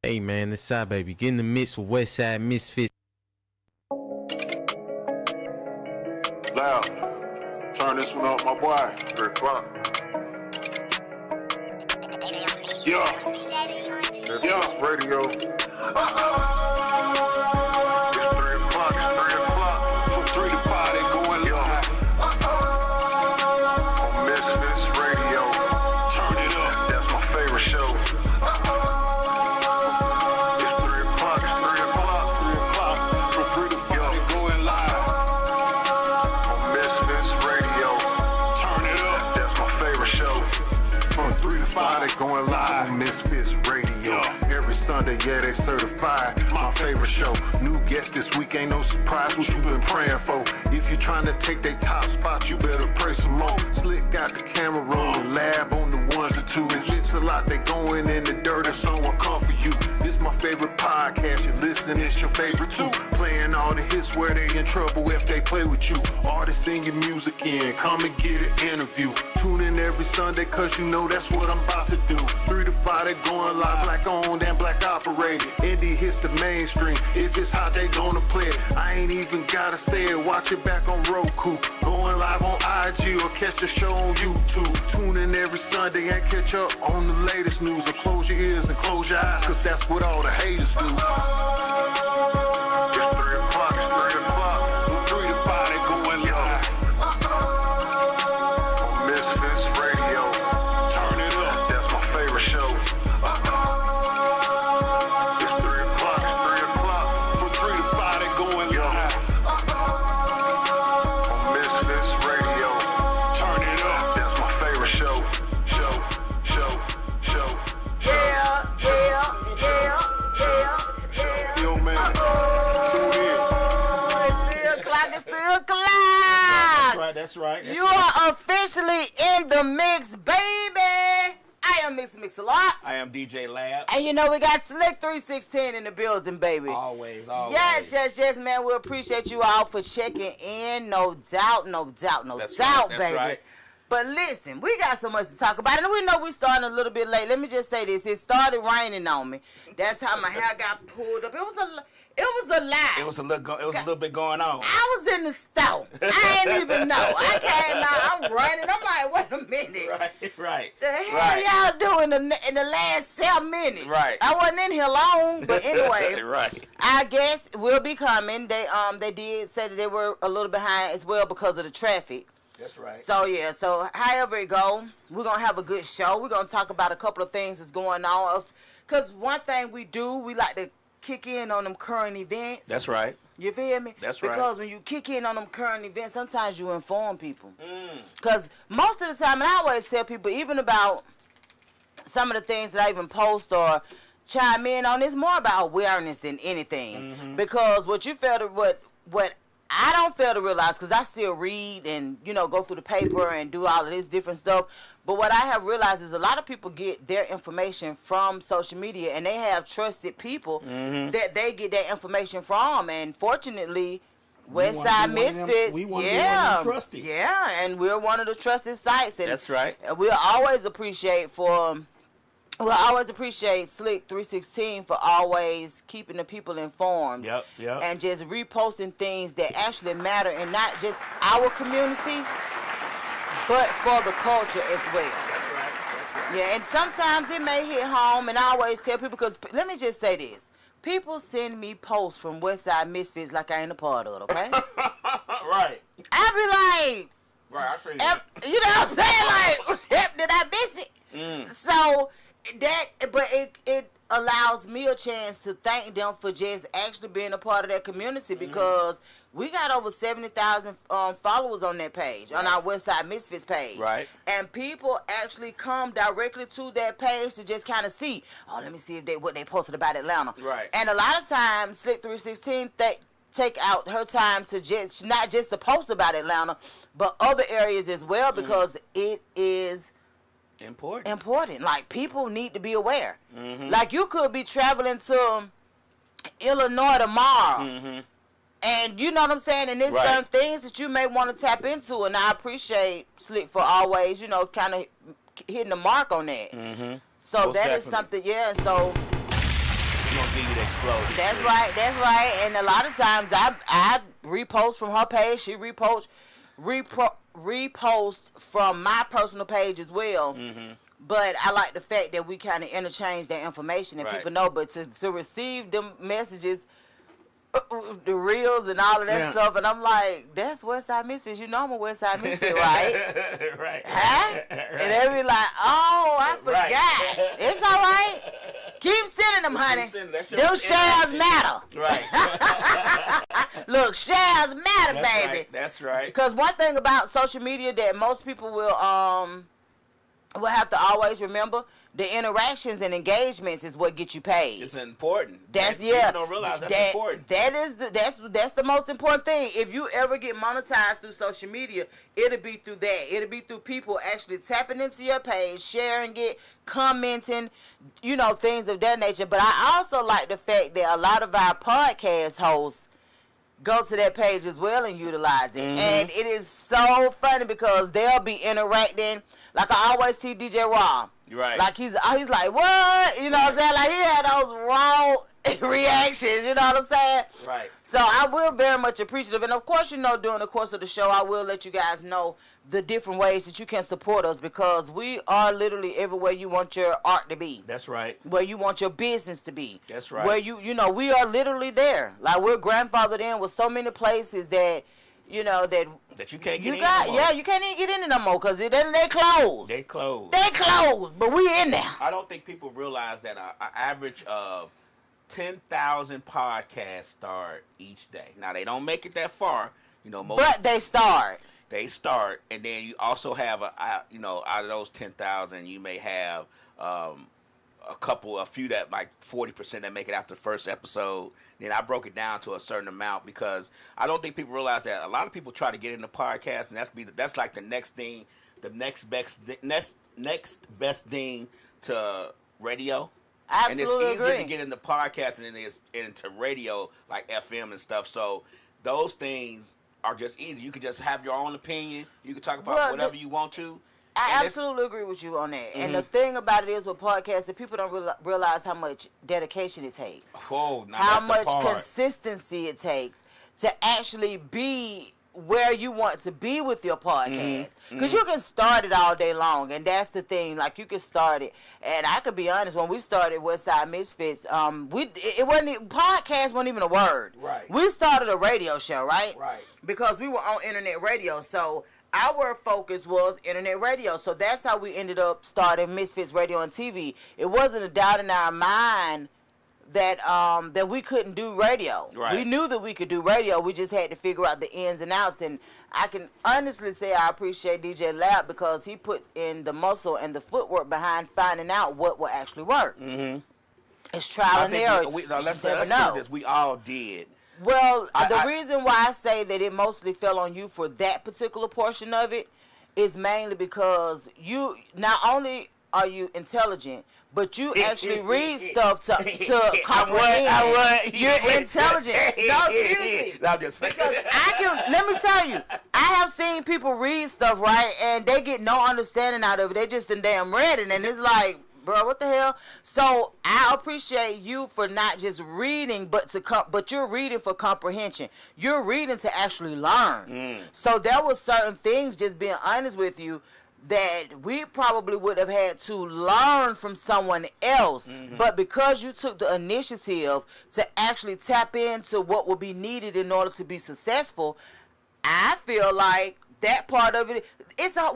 Hey man, this side baby. Get in the mix with WestSide Misfits. Loud. Turn this one up, my boy. 3 o'clock. Yeah. This radio. It's 3 o'clock. It's 3 o'clock. From 3 to 5, they going live. On Misfits Radio. Turn it up. That's my favorite show. It's 3 o'clock. It's 3 o'clock. 3 o'clock. From 3 to 5, they going live. On Misfits Radio. Turn it up. That's my favorite show. From 3 to 5, they going live on Misfits Radio. Every Sunday, yeah, they certified. My favorite show. New guest this week, ain't no surprise what you been praying for. If you trying to take they top spot, you better pray some more. Slick got the camera rolling, lab on the ones and twos. It's a lot, they going in the dirt and someone come for you. This my favorite podcast, you listen, it's your favorite too. Playing all the hits where they in trouble if they play with you. Artists sing your music in, come and get an interview. Tune in every Sunday, cause you know that's what I'm about to do. 3 to 5, they going live, black owned and black operated. Indie hits the mainstream, if it's hot, they gonna play it. I ain't even gotta say it, watch it back on Roku. Going live on IG or catch the show on YouTube. Tune in every Sunday and catch up on the latest news. Or close your ears and close your eyes, cause that's what all the haters do. It's 3 o'clock, it's 3 o'clock. From 3 to 5, they going live. On Misfits Radio. Turn it up, that's my favorite show. It's 3 o'clock, it's 3 o'clock. From 3 to 5, they going live. On Misfits Radio. Turn it up, that's my favorite show. Show. Yo, man. Tune in. It's 3 o'clock. It's 3 o'clock. That's right. You are officially in the mix, baby. I am Mix a lot. I am DJ Lab. And you know we got Slick 316 in the building, baby. Always. Yes, man. We appreciate you all for checking in. No doubt, That's baby. right. But listen, we got so much to talk about, and we know we starting a little bit late. Let me just say this: it started raining on me. That's how my hair got pulled up. It was a lot. It was a little bit going on. I was in the store. I didn't even know. I came out. I'm running. I'm like, wait a minute. Right. The hell y'all doing in the last 7 minutes? Right. I wasn't in here long, but anyway. Right. I guess we'll be coming. They did say that they were a little behind as well because of the traffic. That's right. So however it go, we're gonna have a good show. We're gonna talk about a couple of things that's going on. Cause one thing we do, we like to kick in on them current events. That's right. You feel me? That's right. Because when you kick in on them current events, sometimes you inform people. Because most of the time, and I always tell people, even about some of the things that I even post or chime in on, it's more about awareness than anything. Because what I don't fail to realize, because I still read and, go through the paper and do all of this different stuff. But what I have realized is a lot of people get their information from social media, and they have trusted people that they get their information from. And fortunately, WestSide Misfits, we want to be one of them trusted. Yeah, and we're one of the trusted sites. And that's right. We'll always appreciate Slick 316 for always keeping the people informed. Yep. And just reposting things that actually matter in not just our community, but for the culture as well. That's right. Yeah, and sometimes it may hit home, and I always tell people, because let me just say this. People send me posts from WestSide Misfits like I ain't a part of it, okay? Right. I be like... Right, I see that. You know what I'm saying? Like, did I miss it? So... it allows me a chance to thank them for just actually being a part of that community, because we got over 70,000 followers on that page, on our WestSide Misfits page. Right. And people actually come directly to that page to just kind of see, let me see what they posted about Atlanta. Right. And a lot of times, Slick 316 take out her time to just not just to post about Atlanta, but other areas as well, because it is important. Like, people need to be aware. Like, you could be traveling to Illinois tomorrow, and you know what I'm saying, and there's certain things that you may want to tap into, and I appreciate Slick for always, kind of hitting the mark on that. Mm-hmm. So Most that is definitely. something, yeah. And so We gonna give you the explode. that's right. That's right. And a lot of times I repost from her page. She repost from my personal page as well. Mm-hmm. But I like the fact that we kind of interchange that information and Right. people know. But to receive them messages, the reels and all of that Yeah. stuff, and I'm like, that's WestSide Misfits. You know I'm a WestSide Misfit, right? Right. Huh? And they be like, oh, I forgot. Right. It's all right. Keep sending them, honey. sending. That shit Them was shares interesting. matter. Right. Look, shares matter, That's baby. right. That's right. Because one thing about social media that most people will have to always remember, the interactions and engagements is what get you paid. It's important. That's People yeah. don't realize that's important. That's the most important thing. If you ever get monetized through social media, it'll be through that. It'll be through people actually tapping into your page, sharing it, commenting, things of that nature. But I also like the fact that a lot of our podcast hosts go to that page as well and utilize it. Mm-hmm. And it is so funny because they'll be interacting. Like I always see DJ Rob. Right. Like he's like, what? You know what I'm saying? Like he had those raw reactions, you know what I'm saying? Right. So I will very much appreciative. And of course, during the course of the show, I will let you guys know the different ways that you can support us because we are literally everywhere you want your art to be. That's right. Where you want your business to be. That's right. Where we are literally there. Like we're grandfathered in with so many places that, That you can't get in. yeah, you can't even get in it no more because they closed. They closed. They closed, but we in there. I don't think people realize that an average of 10,000 podcasts start each day. Now they don't make it that far, most. But they start. They start, and then you also have out of those 10,000, you may have a few that like 40% that make it after the first episode. Then I broke it down to a certain amount because I don't think people realize that a lot of people try to get into podcasts, and that's like the next thing, the next best thing to radio. Absolutely And it's easier agree. to get into podcasting than it is into radio, like FM and stuff. So those things are just easy. You can just have your own opinion. You can talk about whatever you want to. I absolutely agree with you on that. And the thing about it is with podcasts that people don't realize how much dedication it takes. Oh, now How that's much the part. consistency it takes to actually be where you want to be with your podcast. Because you can start it all day long, and that's the thing. Like, you can start it. And I could be honest, when we started WestSide Misfits, podcast wasn't even a word. Right. We started a radio show, right? Right. Because we were on internet radio, so our focus was internet radio. So that's how we ended up starting Misfits Radio and TV. It wasn't a doubt in our mind that we couldn't do radio. Right. We knew that we could do radio. We just had to figure out the ins and outs. And I can honestly say I appreciate DJ Lab because he put in the muscle and the footwork behind finding out what will actually work. Mm-hmm. It's trial and error. Let's put this. We all did. Well, the reason why I say that it mostly fell on you for that particular portion of it is mainly because you not only are you intelligent, but you actually read stuff to comprehend. You're intelligent. No, seriously. No, just Because let me tell you, I have seen people read stuff, right, and they get no understanding out of it. They just done damn read it, and it's like, bro, what the hell? So I appreciate you for not just reading, but you're reading for comprehension. You're reading to actually learn. So there was certain things, just being honest with you, that we probably would have had to learn from someone else. But because you took the initiative to actually tap into what would be needed in order to be successful, I feel like that part of it,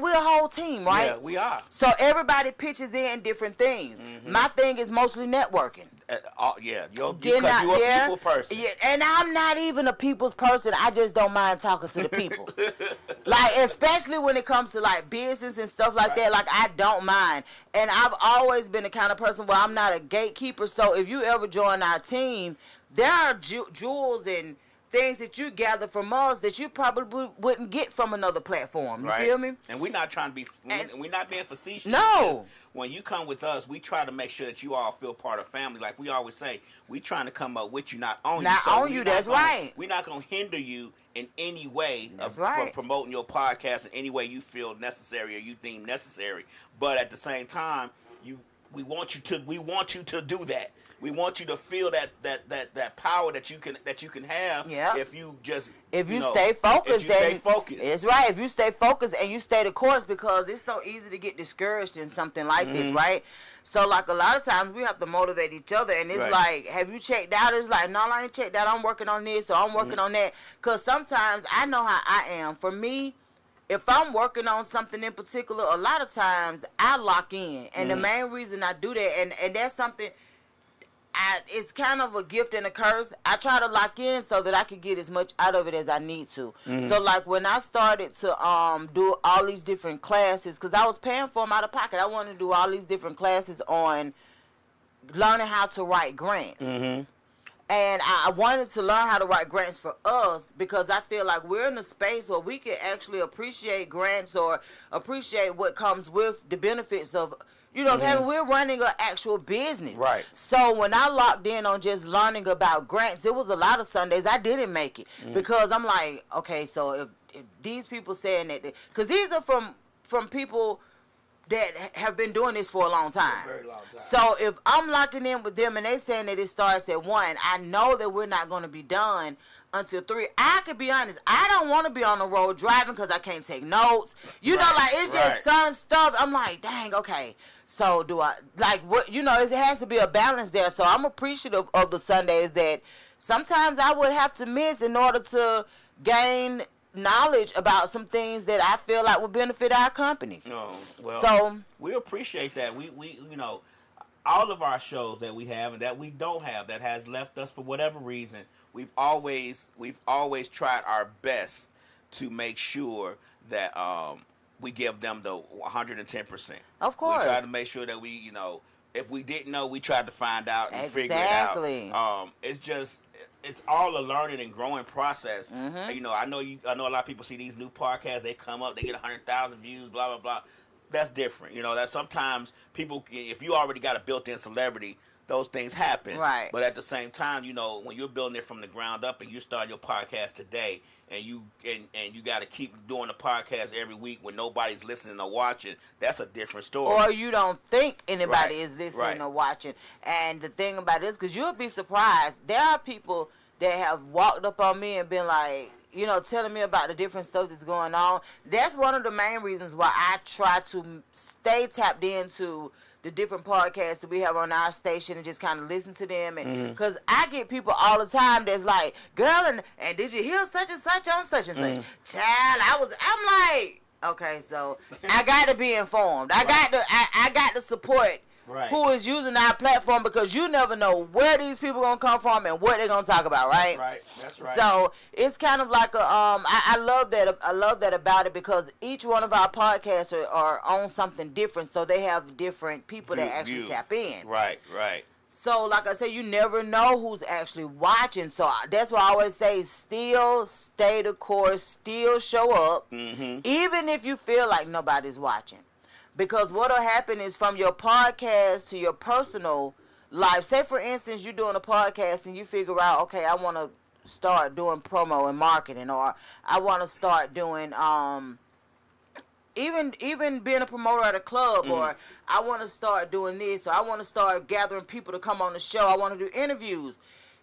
we're a whole team, right? Yeah, we are. So everybody pitches in different things. My thing is mostly networking. Because you're a people person. Yeah, and I'm not even a people's person. I just don't mind talking to the people. Like, especially when it comes to, like, business and stuff like that. Like, I don't mind. And I've always been the kind of person where I'm not a gatekeeper. So if you ever join our team, there are jewels and things that you gather from us that you probably wouldn't get from another platform. You feel me? And we're not trying to be, we're not being facetious. No. When you come with us, we try to make sure that you all feel part of family. Like we always say, we trying to come up with you, not on you. Not on you, that's right. We're not going to hinder you in any way from promoting your podcast in any way you feel necessary or you deem necessary. But at the same time, we want you to do that. We want you to feel that power that you can have if you just stay focused. It's right. If you stay focused and you stay the course, because it's so easy to get discouraged in something like this, right? So like a lot of times we have to motivate each other, and it's like, have you checked out? It's like, no, I ain't checked out. I'm working on this, or I'm working on that. Because sometimes I know how I am. For me, if I'm working on something in particular, a lot of times I lock in, and the main reason I do that, and that's something. It's kind of a gift and a curse. I try to lock in so that I can get as much out of it as I need to. So, like, when I started to do all these different classes, because I was paying for them out of pocket, I wanted to do all these different classes on learning how to write grants. And I wanted to learn how to write grants for us, because I feel like we're in a space where we can actually appreciate grants or appreciate what comes with the benefits of, you know, we're running an actual business. Right. So when I locked in on just learning about grants, it was a lot of Sundays I didn't make it because I'm like, okay, so if these people saying that, because these are from people that have been doing this for a long time. Very long time. So if I'm locking in with them and they saying that it starts at 1, I know that we're not going to be done until 3. I could be honest, I don't want to be on the road driving because I can't take notes. You know, like, it's just some stuff. I'm like, dang, okay. So do I, like, what, you know, it has to be a balance there. So I'm appreciative of the Sundays that sometimes I would have to miss in order to gain knowledge about some things that I feel like would benefit our company. No, well, so we appreciate that. We you know, all of our shows that we have and that we don't have, that has left us for whatever reason, we've always tried our best to make sure that we give them the 110%. Of course. We try to make sure that we, you know, if we didn't know, we tried to find out and figure it out. It's all a learning and growing process. You know, I know a lot of people see these new podcasts, they come up, they get 100,000 views, blah blah blah. That's different. You know, that sometimes people, if you already got a built-in celebrity, those things happen. Right. But at the same time, you know, when you're building it from the ground up and you start your podcast today, and you got to keep doing the podcast every week when nobody's listening or watching, that's a different story. Or you don't think anybody is listening or watching. And the thing about it is, because you'll be surprised, there are people that have walked up on me and been like, you know, telling me about the different stuff that's going on. That's one of the main reasons why I try to stay tapped into the different podcasts that we have on our station and just kind of listen to them. And because I get people all the time that's like, girl, and did you hear such and such on such and such? Child, I'm like, okay, so I got to be informed. I got to support who is using our platform, because you never know where these people going to come from and what they're going to talk about, right? That's right. So it's kind of like I love that about it, because each one of our podcasts are on something different, so they have different people that actually tap in. Right. So, like I said, you never know who's actually watching. So that's why I always say, still stay the course, still show up, even if you feel like nobody's watching. Because what will happen is, from your podcast to your personal life, say, for instance, you're doing a podcast and you figure out, okay, I want to start doing promo and marketing, or I want to start doing even being a promoter at a club, or I want to start doing this, or I want to start gathering people to come on the show, I want to do interviews.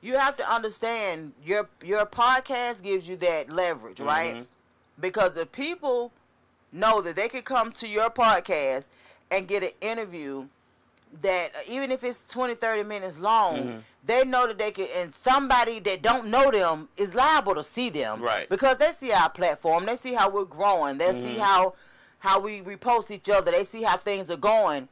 You have to understand, your podcast gives you that leverage, right? Because if people know that they could come to your podcast and get an interview that, even if it's 20-30 minutes long, they know that they can, and somebody that don't know them is liable to see them, right? Because they see our platform, they see how we're growing, they see how we repost each other, they see how things are going.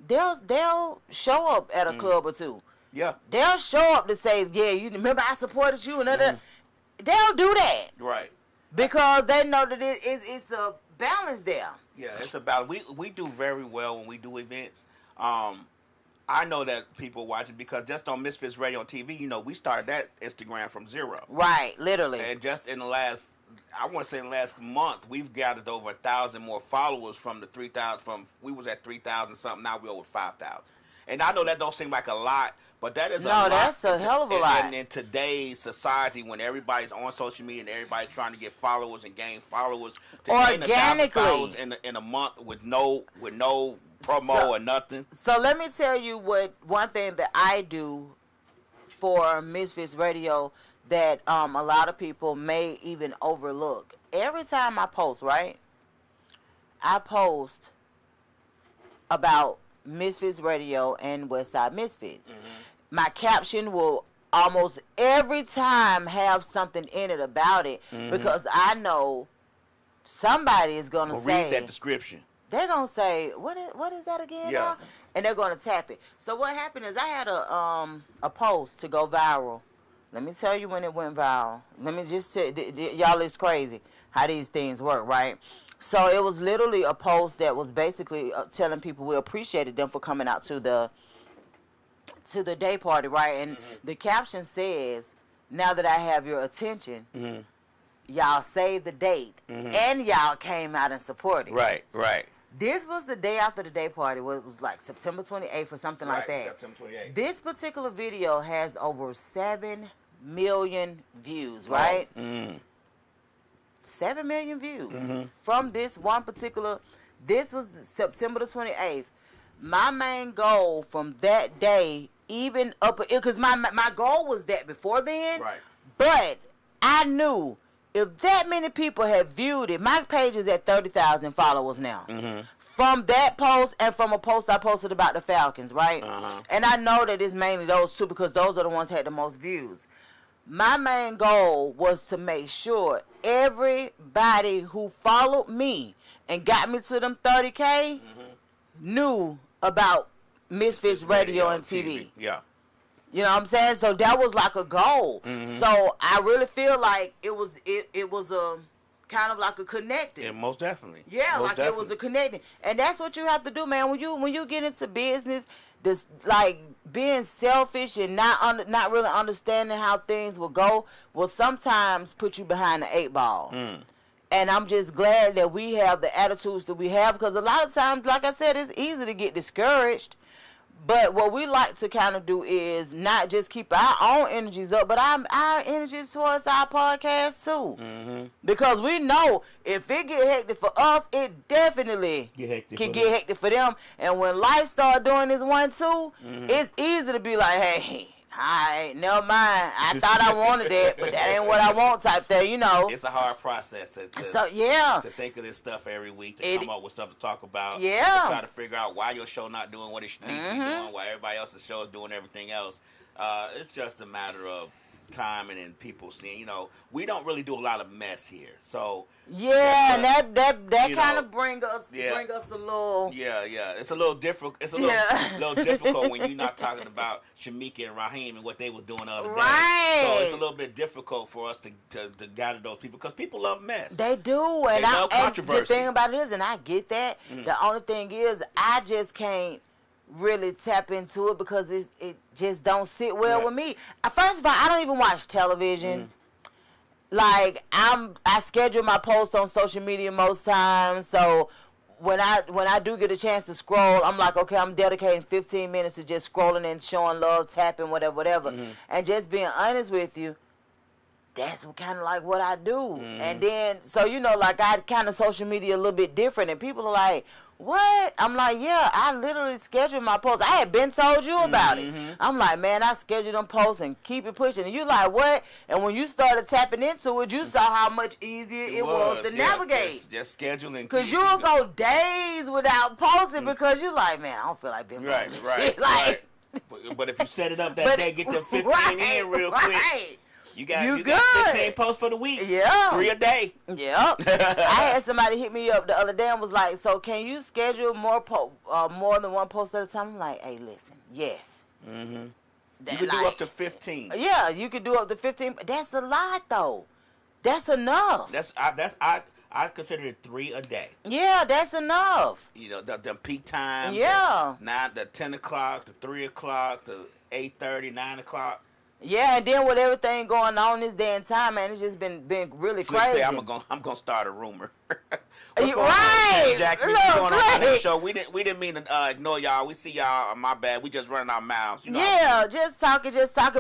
They'll show up at a club or two. Yeah, they'll show up to say, yeah, you remember I supported you, and they'll do that, right? Because they know that it's a balance there. Yeah, it's about, we do very well when we do events. I know that people watch it because just on Misfits Radio and TV, you know, we started that Instagram from zero. Right, literally. And just in the last, I want to say in the last month, we've gathered over 1,000 more followers from the 3,000. We was at 3,000 something. Now we're over 5,000. And I know that don't seem like a lot, but that is a lot. No, that's a hell of a lot. And in today's society, when everybody's on social media and everybody's trying to get followers and gain followers, to gain 1,000 followers in a month with no promo or nothing. So let me tell you one thing that I do for Misfits Radio that a lot of people may even overlook. Every time I post, right? I post about Misfits Radio and WestSide Misfits. My caption will almost every time have something in it about it because I know somebody is going to say. Read that description. They're going to say, what is that again? Yeah. Now? And they're going to tap it. So what happened is I had a post to go viral. Let me tell you when it went viral. Let me just say, y'all, it's crazy how these things work, right? So it was literally a post that was basically telling people we appreciated them for coming out to the day party, right? And the caption says, now that I have your attention, y'all saved the date, and y'all came out and supported. Right. This was the day after the day party. It was like September 28th or something like that. September 28th. This particular video has over 7 million views, right? 7 million views from this one particular. This was September the 28th. My main goal from that day, even up, because my goal was that before then. Right. But I knew if that many people had viewed it, my page is at 30,000 followers now. From that post and from a post I posted about the Falcons, right? And I know that it's mainly those two because those are the ones that had the most views. My main goal was to make sure everybody who followed me and got me to them 30K knew about Misfits Radio and TV. Yeah. You know what I'm saying? So that was like a goal. So I really feel like it was a kind of like a connecting. Yeah, most definitely. Yeah, most like definitely. it was a connecting. And that's what you have to do, man. When you get into business, this like being selfish and not really understanding how things will go will sometimes put you behind the 8 ball. And I'm just glad that we have the attitudes that we have because a lot of times, like I said, it's easy to get discouraged. But what we like to kind of do is not just keep our own energies up, but our energies towards our podcast too. Because we know if it get hectic for us, it definitely can get hectic for them. And when life start doing this 1-2, it's easy to be like, hey, all right, never mind. I thought I wanted that, but that ain't what I want type thing, you know. It's a hard process to think of this stuff every week, to come up with stuff to talk about. Yeah. To try to figure out why your show not doing what it should need to be doing, why everybody else's show is doing everything else. It's just a matter of time and then people seeing, you know, we don't really do a lot of mess here. So and that kind of bring us a little. It's a little different. It's a little difficult when you're not talking about Shamika and Raheem and what they were doing the other day. So it's a little bit difficult for us to gather those people because people love mess. They do, and they love controversy. The thing about it is, and I get that. The only thing is, I just can't really tap into it because it just don't sit well with me. First of all, I don't even watch television. Like I schedule my posts on social media most times, so when I do get a chance to scroll, I'm like, okay, I'm dedicating 15 minutes to just scrolling and showing love, tapping, whatever. And just being honest with you, that's kind of like what I do. And then, so, you know, like I kind of social media a little bit different, and people are like, what? I'm like, yeah, I literally scheduled my posts. I had been told you about it. I'm like, man, I scheduled them posts and keep it pushing. And you like, what? And when you started tapping into it, you saw how much easier it was to navigate. Just scheduling. Because you'll go days without posting because you like, man, I don't feel like being right. But if you set it up that day, get them 15 in real quick. You got 15 posts for the week. Yeah. 3 a day. Yep. I had somebody hit me up the other day and was like, so can you schedule more than one post at a time? I'm like, hey, listen, yes. You could do up to 15. Yeah, you could do up to 15. But that's a lot, though. That's enough. I I consider it 3 a day. Yeah, that's enough. You know, them peak times. Yeah. The 10 o'clock, the 3 o'clock, the 8:30, 9 o'clock. Yeah, and then with everything going on this day and time, man, it's just been really Slick crazy. say I'm gonna start a rumor. Right, Jack, look, going on the Slick. show. We didn't mean to ignore y'all. We see y'all. My bad. We just running our mouths. You know Yeah, just talking.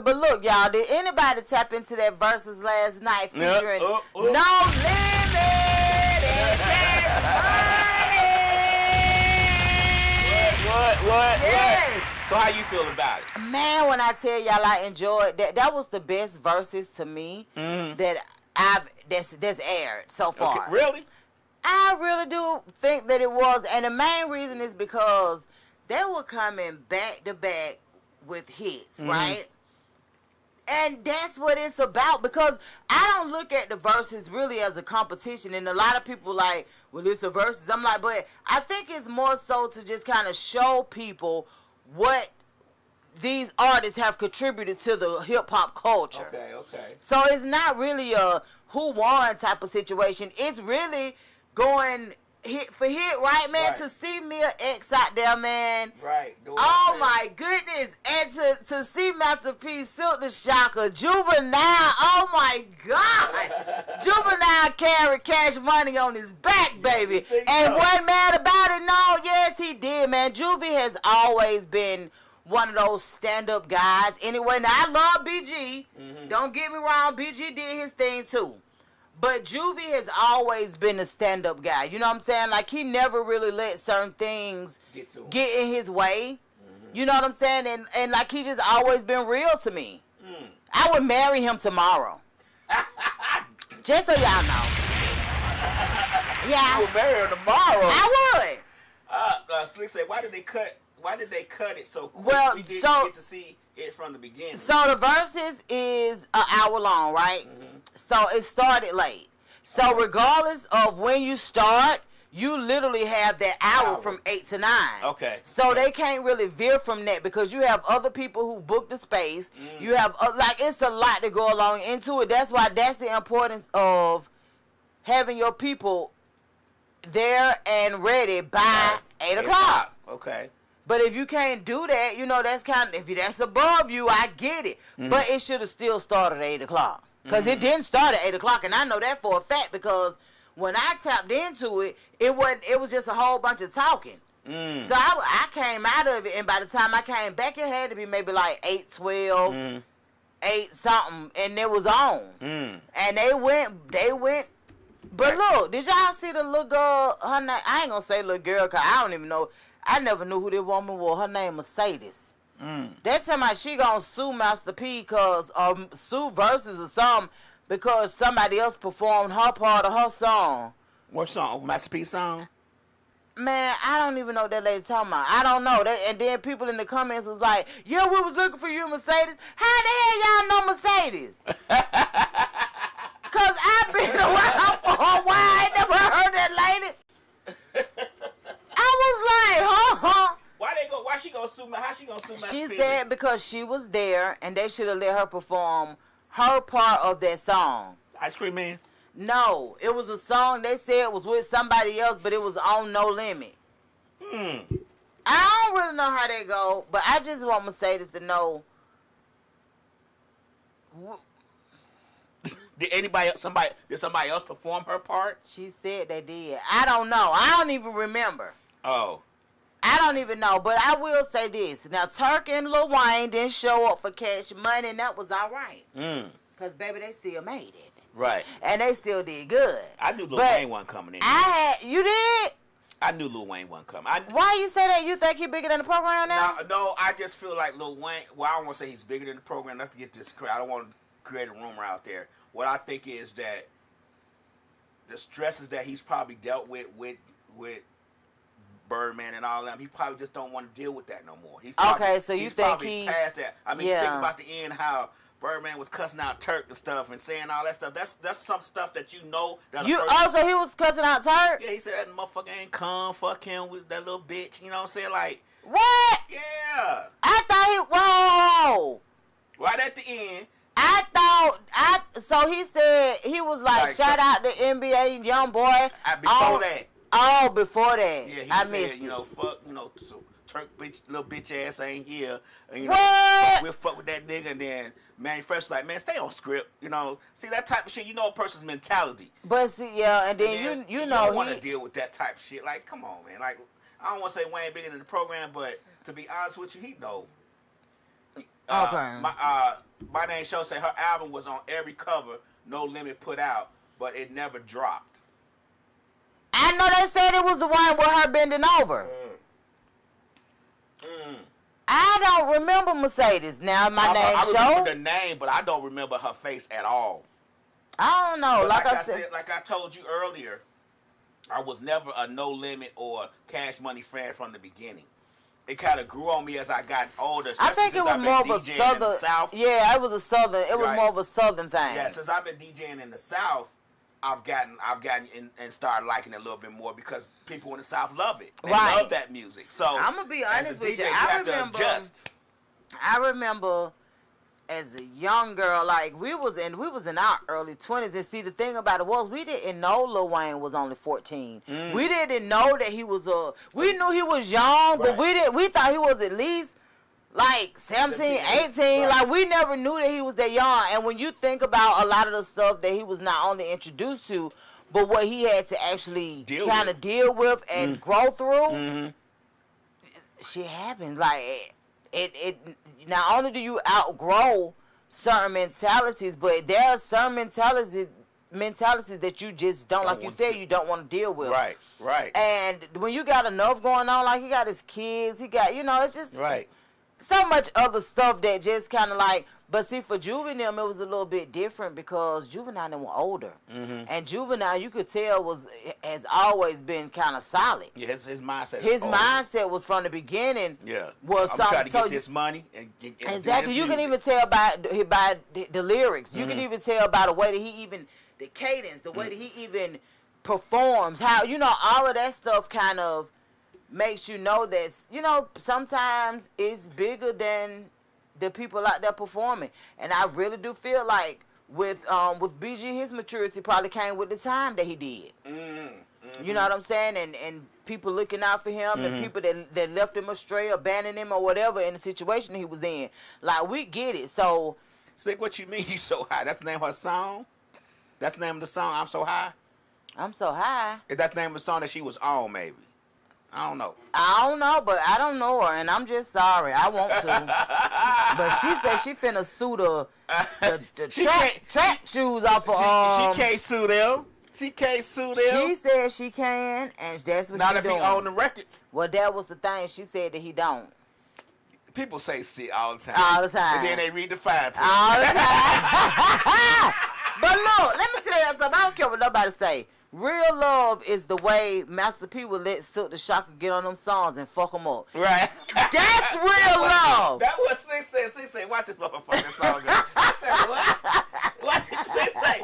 But look, y'all, did anybody tap into that versus last night featuring No Limit and Cash Money? What? Yes. So how you feel about it? Man, when I tell y'all I enjoyed that was the best verses to me that that's aired so far. Okay, really? I really do think that it was, and the main reason is because they were coming back to back with hits, right? And that's what it's about, because I don't look at the verses really as a competition, and a lot of people like, well, it's a versus. I'm like, but I think it's more so to just kind of show people what these artists have contributed to the hip-hop culture. Okay. So it's not really a who won type of situation. It's really going hit for hit, right, man? Right. To see Mia X out there, man. Right. Oh my goodness. And to see Master P, Silk the Shocker, Juvenile, oh my God. Juvenile carried Cash Money on his back, baby. And wasn't mad about it, no, yes he did, man. Juvie has always been one of those stand-up guys. Anyway, now I love BG. Don't get me wrong, BG did his thing too. But Juvie has always been a stand-up guy. You know what I'm saying? Like, he never really let certain things get in his way. You know what I'm saying? And like, he just always been real to me. I would marry him tomorrow. Just so y'all know. Yeah. You would marry her tomorrow. I would. Slick said, why did they cut it so quick? Well, We didn't so- get to see it from the beginning. So the verses is an hour long, right? So it started late. So regardless of when you start, you literally have that hour from 8 to 9. Okay. So they can't really veer from that, because you have other people who book the space. You have, like, it's a lot to go along into it. That's why that's the importance of having your people there and ready by 8 o'clock. Okay. But if you can't do that, you know, that's kind of, if that's above you, I get it. But it should have still started at 8 o'clock. Because it didn't start at 8 o'clock, and I know that for a fact, because when I tapped into it, it was just a whole bunch of talking. So I came out of it, and by the time I came back, it had to be maybe like 8:12, 8 something, and it was on. And they went. But look, did y'all see the little girl? Her name, I ain't gonna say little girl, because I don't even know. I never knew who this woman was. Her name Mercedes. That time she gonna sue Master P, cause sue verses or something, because somebody else performed her part of her song. What song? Master P song? Man, I don't even know what that lady talking about. I don't know. And then people in the comments was like, yeah, we was looking for you, Mercedes. How the hell y'all know Mercedes? Cause I've been around for a while. I ain't never heard that lady. I was like, huh? Why she gonna sue? How she gonna sue Master She P? said because she was there and they should have let her perform her part of that song. Ice Cream Man? No, it was a song they said it was with somebody else, but it was on No Limit. I don't really know how they go, but I just want Mercedes to know. Did somebody else perform her part? She said they did. I don't know. I don't even remember. Oh. I don't even know, but I will say this. Now, Turk and Lil Wayne didn't show up for Cash Money, and that was all right. Because, baby, they still made it. Right. And they still did good. I knew Lil Wayne wasn't coming in. You did? I knew Lil Wayne wasn't coming. Why you say that? You think he bigger than the program now? No, I just feel like Lil Wayne, well, I don't want to say he's bigger than the program. Let's get this correct. I don't want to create a rumor out there. What I think is that the stresses that he's probably dealt with Birdman and all that, he probably just don't want to deal with that no more. He's probably past that. I mean, think about the end, how Birdman was cussing out Turk and stuff and saying all that stuff. That's some stuff that you know. So he was cussing out Turk? Yeah, he said that motherfucker ain't come. Fuck him with that little bitch. You know what I'm saying? Like, what? Yeah. I thought whoa. Right at the end, So he said he was like shout out to NBA young boy. Before that. Oh, before that. Yeah, he I said, missed you know, fuck, you know, so Turk bitch, little bitch ass ain't here. And, you know, What? we'll fuck with that nigga, and then Manufacturer's like, man, stay on script. You know, see that type of shit. You know a person's mentality. But see, yeah, and then you know don't want to deal with that type of shit. Like, come on, man. Like, I don't want to say Wayne bigger than the program, but to be honest with you, he know. Okay. My name show say her album was on every cover No Limit put out, but it never dropped. I know they said it was the one with her bending over. I don't remember Mercedes. Now my name I show. remember the name, but I don't remember her face at all. I don't know. But Like I said, like I told you earlier, I was never a No Limit or Cash Money fan from the beginning. It kind of grew on me as I got older. I think it was more of a southern. South. Yeah, it was a southern. It was Right. more of a southern thing. Yeah, since I've been DJing in the South, I've gotten and started liking it a little bit more because people in the South love it. They Right. love that music. So I'm gonna be honest as a with DJ, you. have to adjust. I remember as a young girl, like we was in our early 20s, and see the thing about it was we didn't know Lil Wayne was only 14. We didn't know that he was we knew he was young, but we thought he was at least like 17, 18. Right. Like we never knew that he was that young. And when you think about a lot of the stuff that he was not only introduced to, but what he had to actually kind of deal with and grow through, shit happens. Like it not only do you outgrow certain mentalities, but there are certain mentalities that you just don't, like you said, you don't want to deal with. Right. And when you got enough going on, like he got his kids, he got, it's just so much other stuff that just kind of like, but see, for Juvenile, it was a little bit different because Juvenile they were older. And Juvenile, you could tell, has always been kind of solid. Yeah, his mindset. His mindset was from the beginning. Yeah, was I'm trying to get this money and exactly. You can even tell by the lyrics. You can even tell by the way that he even the cadence, the way that he even performs. How all of that stuff kind of makes you know that sometimes it's bigger than the people out there performing. And I really do feel like with BG, his maturity probably came with the time that he did. You know what I'm saying? And people looking out for him, and people that left him astray, abandoned him, or whatever in the situation he was in. Like, we get it. So, Slick, what you mean you so high? That's the name of her song? That's the name of the song, I'm So High? I'm so high. Is that the name of the song that she was on, maybe? I don't know. I don't know, but I don't know her, and I'm just sorry. I want to. But she said she finna sue the track shoes off of She can't sue them. She can't sue them. She said she can, and that's what Not she if doing. he own the records. Well, that was the thing. She said that he don't. People say shit all the time. All the time. And then they read the fine print. All the time. But look, let me tell you something. I don't care what nobody say. Real love is the way Master P would let Silk the Shocker get on them songs and fuck them up. Right. That's real love. That was Slick said. Slick said, watch this motherfucking song. I said, what? What did Slick say?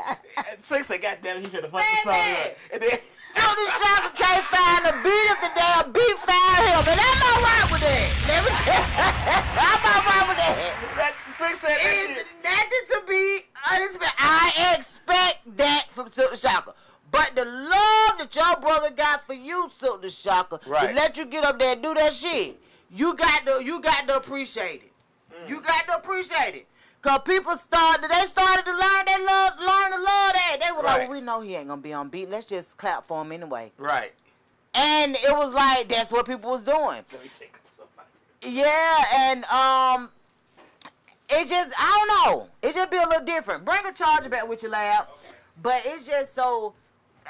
And Slick said, goddamn it, he should have fucked the song up. And then Silk the Shocker can't find the beat if the damn beat found him. And I'm all right with that. Let me just I'm all right with that. Slick said that It's shit. nothing to be honest with. I expect that from Silk the Shocker. But the love that your brother got for you, Silk the Shocker, to let you get up there and do that shit, you got to appreciate it. You got to appreciate it. Cause people started to learn to love that. They were like, well, we know he ain't gonna be on beat. Let's just clap for him anyway. Right. And it was like that's what people was doing. Let me take somebody. Yeah, and it just I don't know. It just be a little different. Bring a charger back with your lab, but it's just so.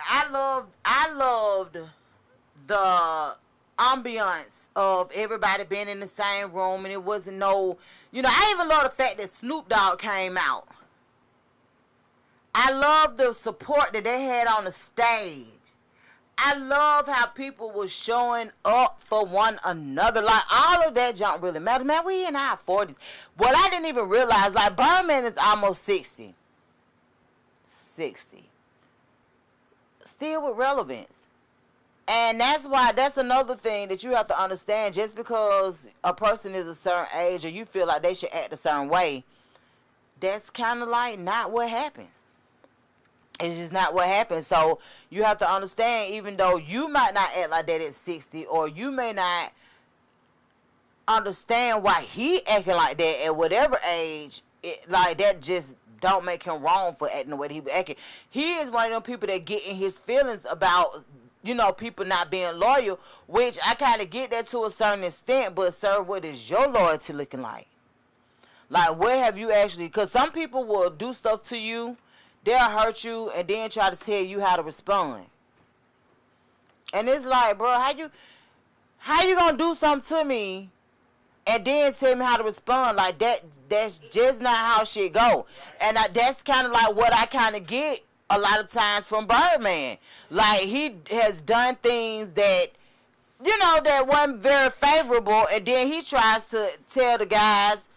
I loved the ambiance of everybody being in the same room, and it wasn't no, I even love the fact that Snoop Dogg came out. I love the support that they had on the stage. I love how people were showing up for one another. Like, all of that junk really matters. Man, we in our 40s. What I didn't even realize, like, Birdman is almost 60. 60. Still with relevance. And that's another thing that you have to understand. Just because a person is a certain age or you feel like they should act a certain way, that's kind of like not what happens. It's just not what happens. So you have to understand, even though you might not act like that at 60, or you may not understand why he acting like that at whatever age, like that just don't make him wrong for acting the way that he be acting. He is one of them people that get in his feelings about, you know, people not being loyal, which I kind of get that to a certain extent, but sir, what is your loyalty looking like? Like, where have you actually, because some people will do stuff to you, they'll hurt you, and then try to tell you how to respond. And it's like, bro, how you gonna do something to me and then tell me how to respond? Like, that's just not how shit go. And that's kind of like what I kind of get a lot of times from Birdman. Like, he has done things that, you know, that wasn't very favorable, and then he tries to tell the guys,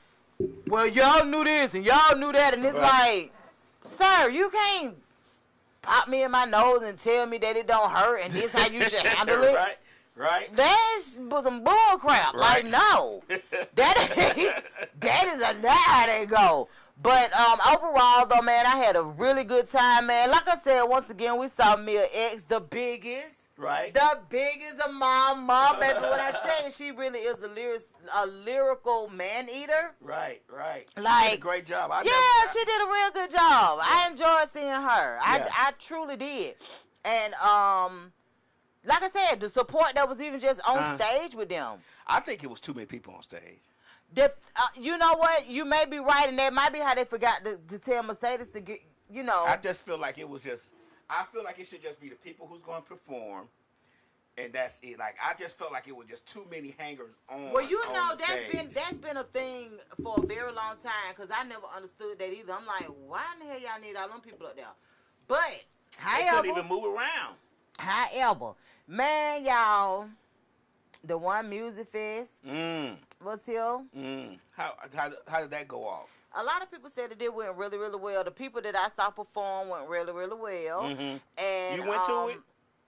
well, y'all knew this and y'all knew that, and it's like, sir, you can't pop me in my nose and tell me that it don't hurt and this how you should handle it. Right. That's some bull crap. Right. Like, no. That is not how they go. But overall, though, man, I had a really good time, man. Like I said, once again, we saw Mia X, the biggest. Right. The biggest of mom, baby. When I tell you, she really is a lyrical man-eater. Right. She Like, did a great job. She did a real good job. I enjoyed seeing her. I truly did. And like I said, the support that was even just on stage with them. I think it was too many people on stage. You know what? You may be right, and that might be how they forgot to tell Mercedes to get, you know. I just feel like it was just, I feel like it should just be the people who's going to perform, and that's it. Like, I just felt like it was just too many hangers on. Well, you know, the that's been a thing for a very long time, because I never understood that either. I'm like, why in the hell y'all need all them people up there? But, they couldn't even move around. However, man, y'all, the one music fest was here. How did that go off? A lot of people said that it went really, really well. The people that I saw perform went really, really well. And you went to it?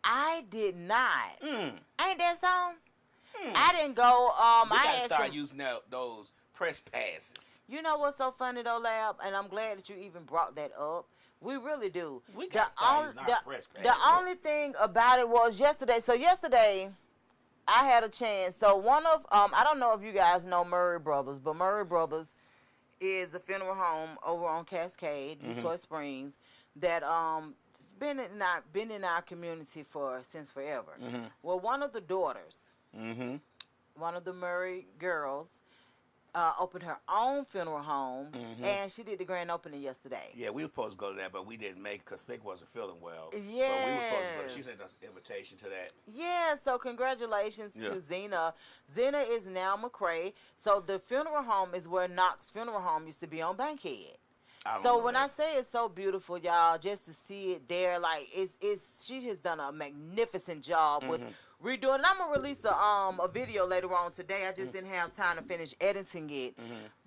I did not. Ain't that song? I didn't go. We gotta start using those press passes. You know what's so funny though, Lab? And I'm glad that you even brought that up. We really do. We got to start using our press passes. The only thing about it was yesterday. So yesterday, I had a chance. So one of I don't know if you guys know Murray Brothers, but Murray Brothers is a funeral home over on Cascade, Detroit Springs, that it's been in our community since forever. Well, one of the daughters, one of the Murray girls, opened her own funeral home, and she did the grand opening yesterday. Yeah, we were supposed to go to that, but we didn't make because Thick wasn't feeling well. Yeah, but we were supposed to go. She sent us an invitation to that. Yeah, so congratulations to Zena. Zena is now McCrae. So the funeral home is where Knox Funeral Home used to be on Bankhead. So when I say it's so beautiful, y'all, just to see it there, like she has done a magnificent job with redoing. And I'm gonna release a video later on today. I just didn't have time to finish editing it,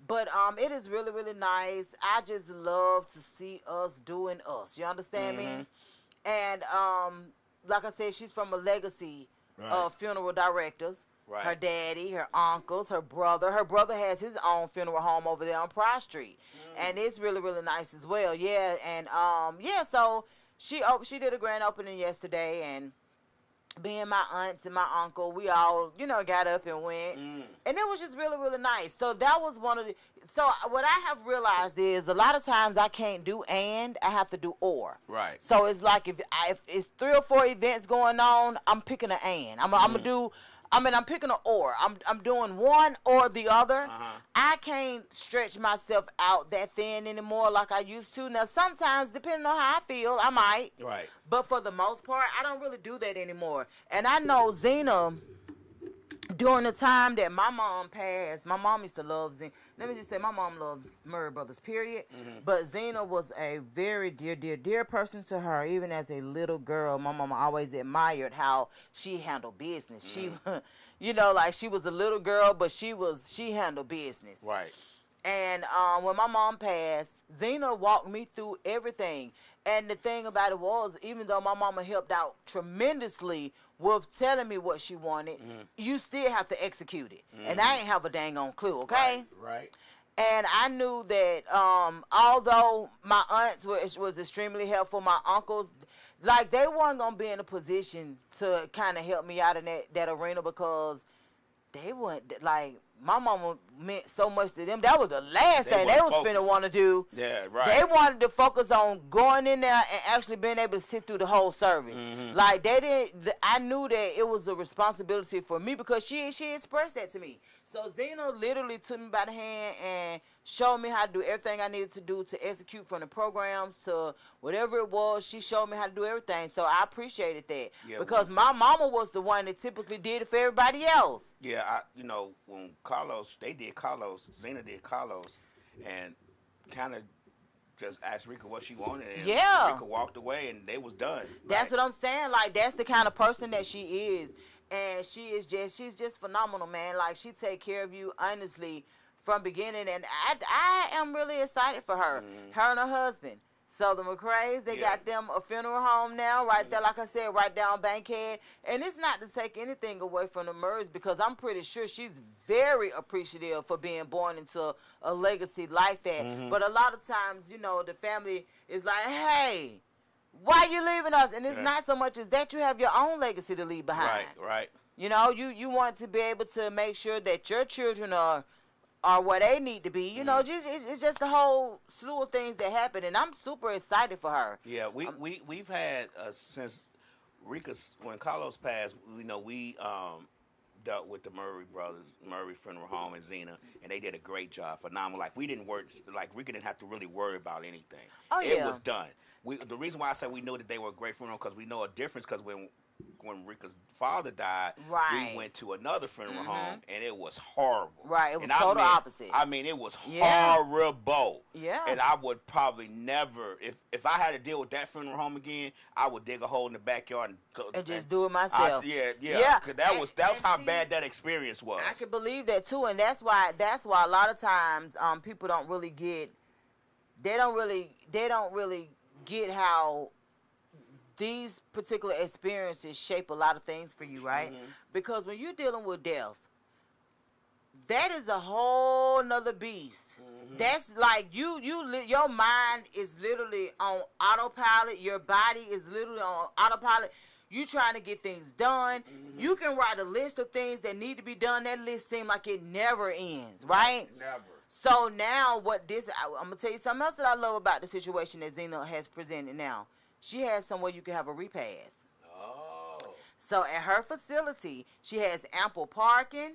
but it is really, really nice. I just love to see us doing us. You understand me? And like I said, she's from a legacy of funeral directors. Right. Her daddy, her uncles, her brother. Her brother has his own funeral home over there on Price Street, and it's really, really nice as well. Yeah, and so she did a grand opening yesterday, and being my aunts and my uncle, we all, got up and went, and it was just really, really nice. So that was one of the. So what I have realized is a lot of times I can't do and, I have to do or. Right. So it's like if it's 3 or 4 events going on, I'm picking an and. I'm gonna do. I'm picking an or. I'm doing one or the other. I can't stretch myself out that thin anymore like I used to. Now, sometimes, depending on how I feel, I might. Right. But for the most part, I don't really do that anymore. And I know Zena, during the time that my mom passed, my mom used to love Zena. Let me just say, my mom loved Murray Brothers, period. But Zena was a very dear, dear, dear person to her. Even as a little girl, my mama always admired how she handled business. She, like she was a little girl, but she handled business. Right. And when my mom passed, Zena walked me through everything. And the thing about it was, even though my mama helped out tremendously with telling me what she wanted, you still have to execute it. And I ain't have a dang on clue, okay? Right. And I knew that although my aunts was extremely helpful, my uncles, like, they weren't going to be in a position to kind of help me out in that arena, because they weren't, like, my mama meant so much to them. That was the last thing they was finna want to do. Yeah, right. They wanted to focus on going in there and actually being able to sit through the whole service. Like, they didn't. I knew that it was a responsibility for me, because she expressed that to me. So Zena literally took me by the hand and showed me how to do everything I needed to do to execute, from the programs to whatever it was. She showed me how to do everything. So I appreciated that, because my mama was the one that typically did it for everybody else. Yeah, when Carlos, Zena did Carlos, and kind of just asked Rika what she wanted, and Rika walked away, and they was done. That's what I'm saying. Like, that's the kind of person that she is, and she's just phenomenal, man. Like, she take care of you honestly from beginning, and I am really excited for her. Her and her husband. So the McCrays, they got them a funeral home now, right there, like I said, right down Bankhead. And it's not to take anything away from the Murrays, because I'm pretty sure she's very appreciative for being born into a legacy like that. But a lot of times, the family is like, hey, why you leaving us? And it's not so much as that you have your own legacy to leave behind. Right. You want to be able to make sure that your children are where they need to be. It's just the whole slew of things that happen, and I'm super excited for her. Yeah, we've had since Rika's, when Carlos passed, we dealt with the Murray brothers, Murray Funeral Home and Zena, and they did a great job, phenomenal. Like, we didn't work, like, Rika didn't have to really worry about anything. Oh, yeah. It was done. The reason why I said we knew that they were a great funeral, because we know a difference, because when Rika's father died, we went to another funeral home, and it was horrible. Right, it was total opposite. I mean, it was horrible. Yeah. And I would probably never, if I had to deal with that funeral home again, I would dig a hole in the backyard and just do it myself. Yeah. Cause that was how bad that experience was. I could believe that too, and that's why a lot of times people don't really get get how these particular experiences shape a lot of things for you, right? Because when you're dealing with death, that is a whole nother beast. That's like your mind is literally on autopilot. Your body is literally on autopilot. You trying to get things done. You can write a list of things that need to be done. That list seems like it never ends, right? Never. So now I'm going to tell you something else that I love about the situation that Zena has presented now. She has somewhere you can have a repast. Oh. So at her facility, she has ample parking.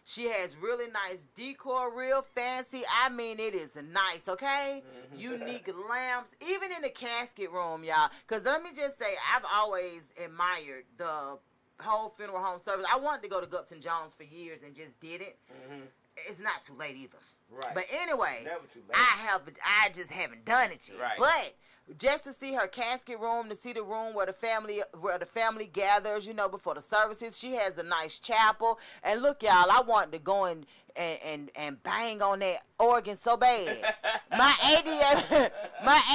She has really nice decor, real fancy. I mean, it is nice, okay? Unique lamps, even in the casket room, y'all. Because let me just say, I've always admired the whole funeral home service. I wanted to go to Gupton Jones for years and just didn't. It's not too late either. Right. But anyway, never too late. I just haven't done it yet. Right. But just to see her casket room, to see the room where the family gathers, before the services. She has a nice chapel. And look, y'all, I wanted to go and bang on that organ so bad. my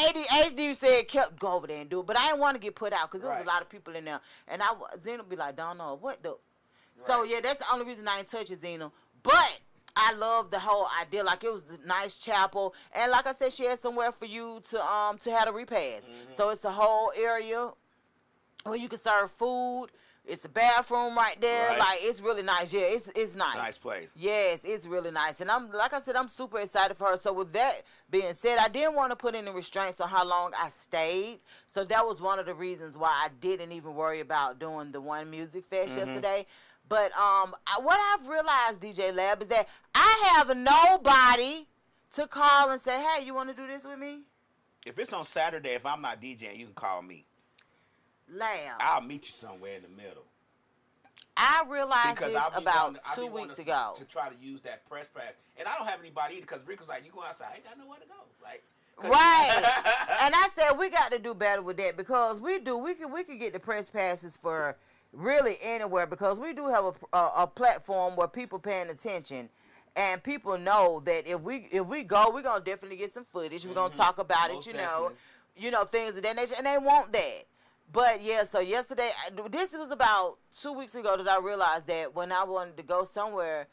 ADHD said go over there and do it, but I didn't want to get put out because there was a lot of people in there. And Zena be like, don't know what the. Right. So yeah, that's the only reason I ain't touch it, Zena. But I love the whole idea. Like, it was a nice chapel, and like I said, she had somewhere for you to have a repast. So it's a whole area where you can serve food. It's a bathroom right there. Like, it's really nice. Yeah, it's nice. Nice place. Yes, it's really nice. And I'm super excited for her. So with that being said, I didn't want to put any restraints on how long I stayed. So that was one of the reasons why I didn't even worry about doing the One Music Fest yesterday. But what I've realized, DJ Lab, is that I have nobody to call and say, hey, you want to do this with me? If it's on Saturday, if I'm not DJing, you can call me. Lab. I'll meet you somewhere in the middle. I realized this about 2 weeks ago. To try to use that press pass. And I don't have anybody either, because Rick was like, you go outside, I ain't got nowhere to go. Like, right. And I said, we got to do better with that, because we could get the press passes for really anywhere, because we do have a platform where people paying attention, and people know that if we go, we're gonna definitely get some footage. We're gonna talk about it, things of that nature, and they want that. But yeah, so yesterday, this was about 2 weeks ago that I realized that when I wanted to go somewhere,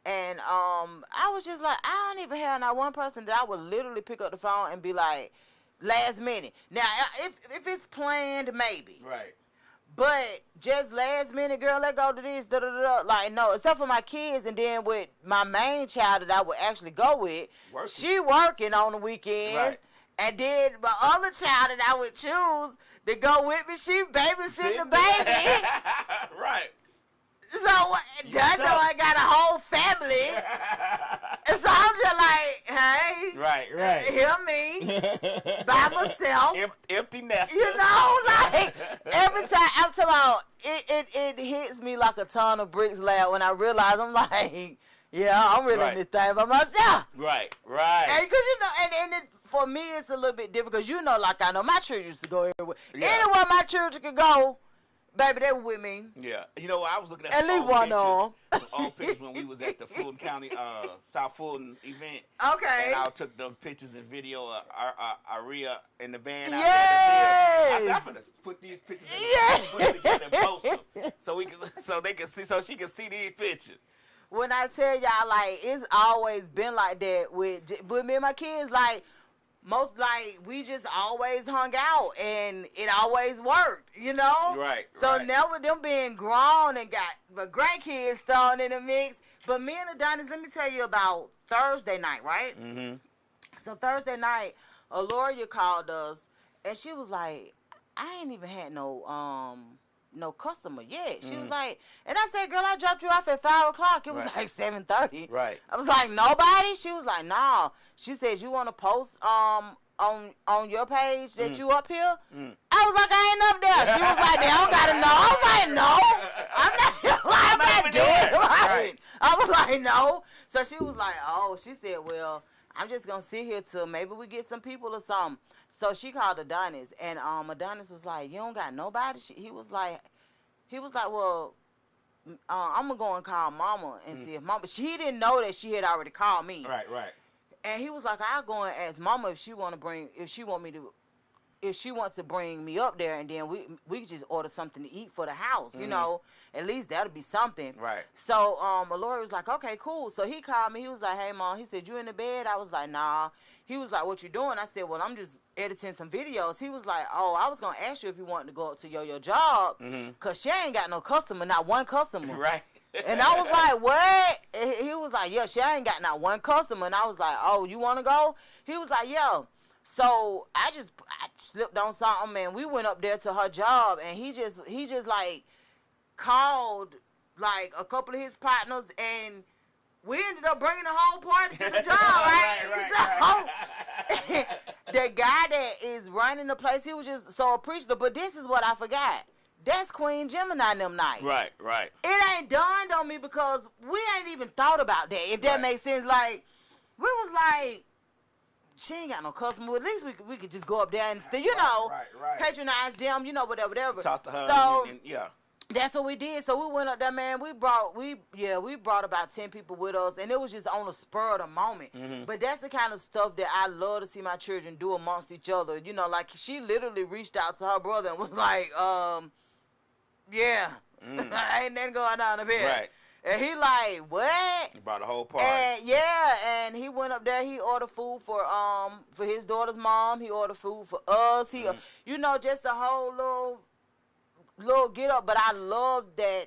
And I was just like, I don't even have not one person that I would literally pick up the phone and be like, last minute. Now, if it's planned, maybe. Right. But just last minute, girl, let's go to this, da da da. Like, no, except for my kids, and then with my main child that I would actually go with, she working on the weekends. Right. And then my other child that I would choose to go with me, she babysitting the baby. Right. So I know I got a whole family. And so I'm just like, hey, Right. hear me by myself. Empty nest. You know, like every time I'm talking about it hits me like a ton of bricks loud when I realize I'm like, yeah, I'm really in this thing by myself. Right. And because and it, for me it's a little bit different because like I know my children used to go everywhere. Yeah. Anywhere my children could go, baby, they were with me. Yeah. You know, I was looking at At least one of them. some old pictures when we was at the Fulton County, South Fulton event. Okay. And I took them pictures and video of Aria in the van. Yes. I said, I'm gonna put these pictures together and post them so they can see, so she can see these pictures. When I tell y'all, like, it's always been like that with me and my kids, like, we just always hung out, and it always worked, you know? Right. So now with them being grown and got the grandkids thrown in the mix, but me and Adonis, let me tell you about Thursday night, right? Mm-hmm. So Thursday night, a lawyer called us, and she was like, I ain't even had no customer yet. She was like, and I said, girl, I dropped you off at 5 o'clock. It was like 7:30. Right. I was like, nobody? She was like, no. She said, you want to post on your page that you up here? I was like, I ain't up there. She was like, they don't gotta know. I was like, no. I'm not doing it right. I was like, no. So she was like, oh, she said, well, I'm just gonna sit here till maybe we get some people or something. So she called Adonis, and Adonis was like, you don't got nobody? He was like, well, I'm gonna go and call Mama and see if Mama. She didn't know that she had already called me. Right. And he was like, I'll go and ask Mama if she wants to bring me up there, and then we could just order something to eat for the house, you know. At least that'll be something. Right. So Lori was like, okay, cool. So he called me. He was like, hey, Mom. He said, you in the bed? I was like, nah. He was like, what you doing? I said, well, I'm just editing some videos. He was like, oh, I was going to ask you if you wanted to go up to your job, because she ain't got no customer, not one customer. Right. And I was like, what? And he was like, yeah, she ain't got not one customer. And I was like, oh, you want to go? He was like, yeah. So I slipped on something, and we went up there to her job, and he just like called like a couple of his partners, and we ended up bringing the whole party to the job, right? So the guy that is running the place, he was just so appreciative. But this is what I forgot. That's Queen Gemini them night. Right. It ain't dawned on me because we ain't even thought about that, if that makes sense. Like, we was like, she ain't got no customer. At least we could just go up there and still, patronize them, whatever. Talk to her. So, and yeah. That's what we did. So we went up there, man. We brought about 10 people with us, and it was just on the spur of the moment. But that's the kind of stuff that I love to see my children do amongst each other. You know, like she literally reached out to her brother and was like, ain't nothing going on up here. Right. And he like, what? He brought a whole party. And he went up there. He ordered food for his daughter's mom. He ordered food for us. He, just the whole little get up. But I love that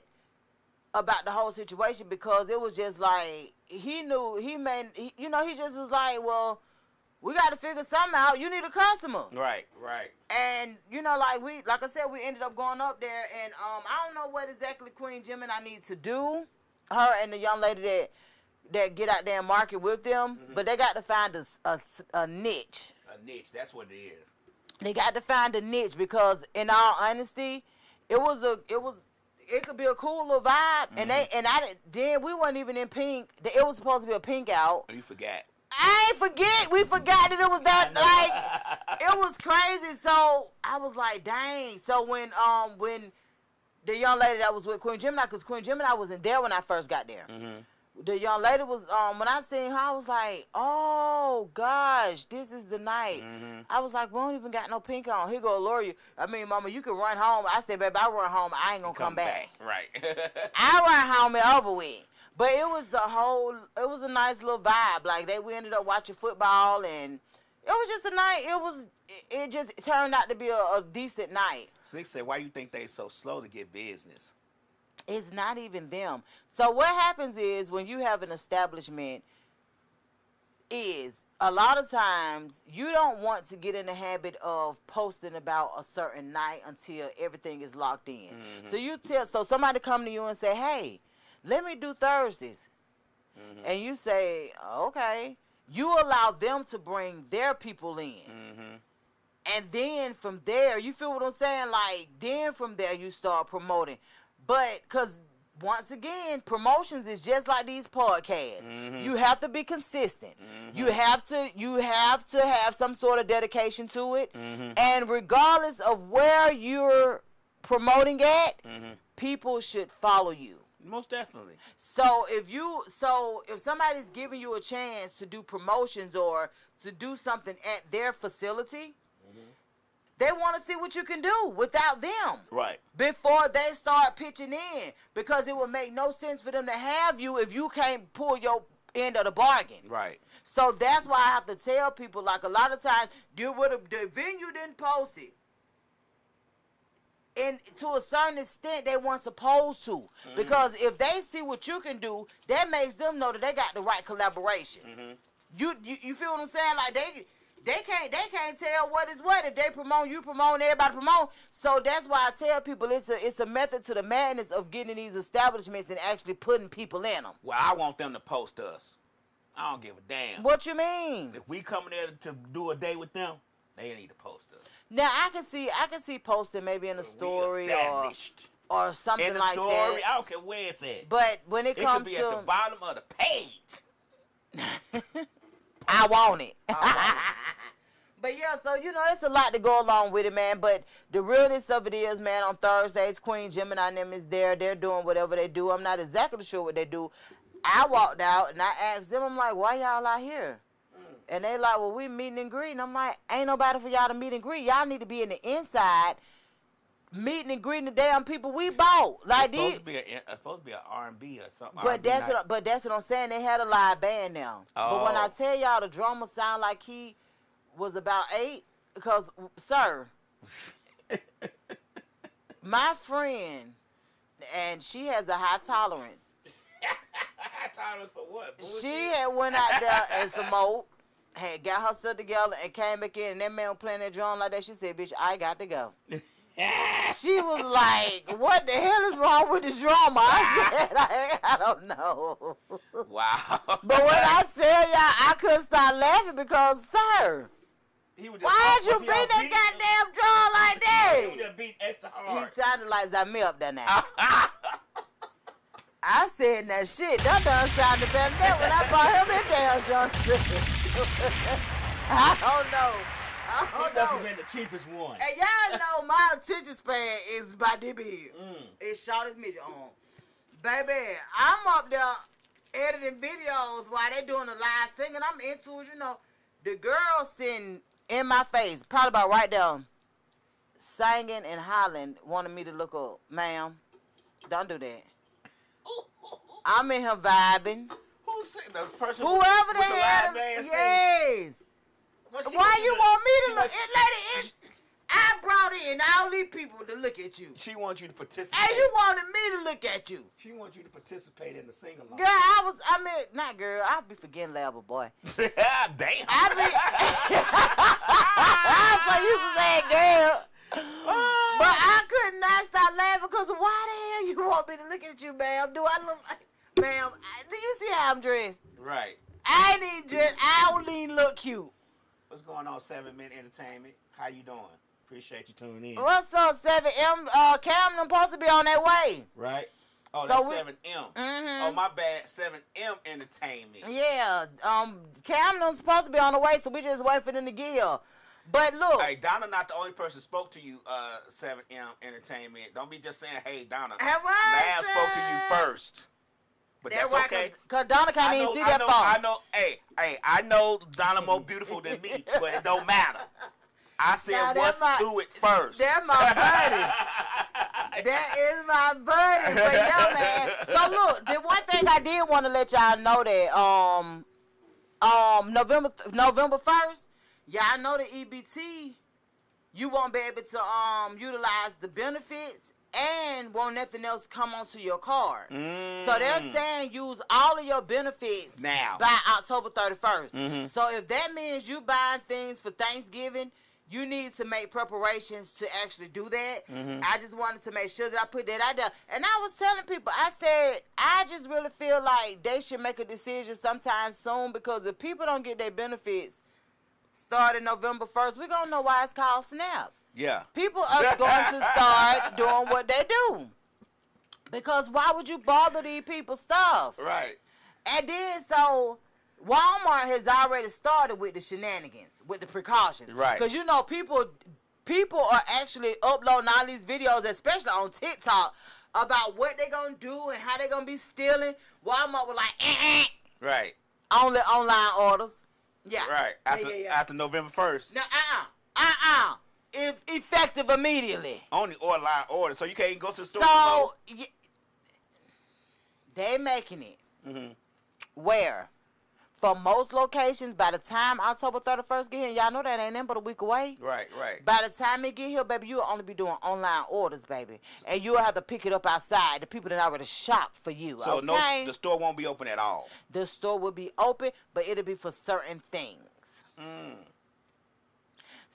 about the whole situation because it was just like he just was like, well, we got to figure something out. You need a customer. Right. And, like I said, we ended up going up there, and I don't know what exactly Queen Gemini needs to do, her and the young lady that get out there and market with them, but they got to find a niche. A niche, that's what it is. They got to find a niche because, in all honesty, it could be a cool little vibe, then we weren't even in pink. It was supposed to be a pink out. You forgot. I ain't forget. We forgot that it was that, it was crazy. So I was like, dang. So when the young lady that was with Queen Gemini, because Queen Gemini wasn't there when I first got there. The young lady was, when I seen her, I was like, oh, gosh, this is the night. I was like, we don't even got no pink on. Here go Lori. I mean, Mama, you can run home. I said, baby, I run home. I ain't going to come back. Right. I run home and over with. But it was it was a nice little vibe. Like, we ended up watching football, and it was just a night. It just turned out to be a decent night. Slick said, why you think they so slow to get business? It's not even them. So what happens is, when you have an establishment, is a lot of times you don't want to get in the habit of posting about a certain night until everything is locked in. So somebody come to you and say, hey, let me do Thursdays. And you say, okay. You allow them to bring their people in. And then from there, you feel what I'm saying? Like, then from there you start promoting. But, because once again, promotions is just like these podcasts. You have to be consistent. You have to have some sort of dedication to it. And regardless of where you're promoting at, people should follow you. Most definitely. So if somebody's giving you a chance to do promotions or to do something at their facility, they want to see what you can do without them. Right. Before they start pitching in. Because it would make no sense for them to have you if you can't pull your end of the bargain. Right. So that's why I have to tell people, like, a lot of times, the venue didn't post it. And to a certain extent, they weren't supposed to. Because if they see what you can do, that makes them know that they got the right collaboration. You feel what I'm saying? Like, they can't tell what is what. If they promote, you promote, everybody promote. So that's why I tell people it's a method to the madness of getting these establishments and actually putting people in them. Well, I want them to post us. I don't give a damn. What you mean? If we coming there to do a day with them, they need to post us. Now I can see posting maybe in a story or something in the like story, that. I don't care where it's at. But when it comes could be to at the bottom of the page. I want it. But yeah, so it's a lot to go along with it, man. But the realness of it is, man, on Thursdays, Queen Gemini and them is there. They're doing whatever they do. I'm not exactly sure what they do. I walked out and I asked them, I'm like, why y'all out here? And they like, well, we meeting and greeting. I'm like, ain't nobody for y'all to meet and greet. Y'all need to be in the inside meeting and greeting the damn people we bought. Like, it's supposed to be an R&B or something. But that's what I'm saying. They had a live band now. Oh. But when I tell y'all the drummer sound like he was about 8, because, sir, my friend, and she has a high tolerance. High tolerance for what? Bullshit? She had went out there and smoked, had got herself together and came back in, and that man was playing that drum like that. She said, bitch, I got to go. She was like, what the hell is wrong with the drummer? I said, I don't know. Wow. But when I tell y'all, I couldn't stop laughing because, sir, why did you beat that goddamn drum like that? He just beat extra hard. He sounded like Zamir up there now. I said, now shit, that done sounded better than that when I bought him that damn drum set. I don't know. He must have been the cheapest one. And y'all know my attention span is about this big. It's short as midget on. Baby, I'm up there editing videos while they doing the live singing. I'm into it, The girl sitting in my face, probably about right there, singing and hollering, wanted me to look up. Ma'am, don't do that. I'm in here vibing. Who's the person? Whoever the hell. Yes. Why you want me to look? Lady, I brought in all these people to look at you. She wants you to participate. And you wanted me to look at you. She wants you to participate in the sing-along. Girl, not girl. I be forgetting level, boy. Damn. So you say, girl. But I could not stop laughing because why the hell you want me to look at you, ma'am? Do I look like, ma'am, do you see how I'm dressed? Right. I ain't even dressed. I don't even look cute. What's going on, 7-Minute Entertainment? How you doing? Appreciate you tuning in. What's up, 7M? Cam, I'm supposed to be on their way. Right. Oh, So that's 7M. Mm-hmm. Oh, my bad. 7M Entertainment. Yeah. Cam, I'm supposed to be on the way, so we just wait for them to get here. But look. Hey, Donna not the only person spoke to you, 7M Entertainment. Don't be just saying, hey, Donna. Lab spoke to you first. But that's okay. Because Donna can't even see that phone. I know. Hey, I know Donna more beautiful than me, but it don't matter. I said, what's to it first? That's my buddy. That is my buddy. But yeah, man. So look, the one thing I did want to let y'all know that November 1st, y'all know the EBT, you won't be able to utilize the benefits and won't nothing else come onto your card. So they're saying use all of your benefits now by October 31st. So if that means you buying things for Thanksgiving, you need to make preparations to actually do that. I just wanted to make sure that I put that out there. And I was telling people, I said, I just really feel like they should make a decision sometime soon, because if people don't get their benefits starting November 1st, we're going to know why it's called SNAP. Yeah. People are going to start doing what they do. Because why would you bother these people's stuff? Right. And then, so, Walmart has already started with the shenanigans, with the precautions. Right. Because, you know, people are actually uploading all these videos, especially on TikTok, about what they're going to do and how they're going to be stealing. Walmart was like, Right. Only online orders. Yeah. Right. After November 1st. No, If effective immediately. Only online orders, so you can't even go to the store. So, they're making it where, for most locations, by the time October 31st get here, y'all know that ain't nothing but a week away. Right. By the time it get here, baby, you'll only be doing online orders, baby. And you'll have to pick it up outside. The people that already shop for you, So okay? the store won't be open at all. The store will be open, but it'll be for certain things.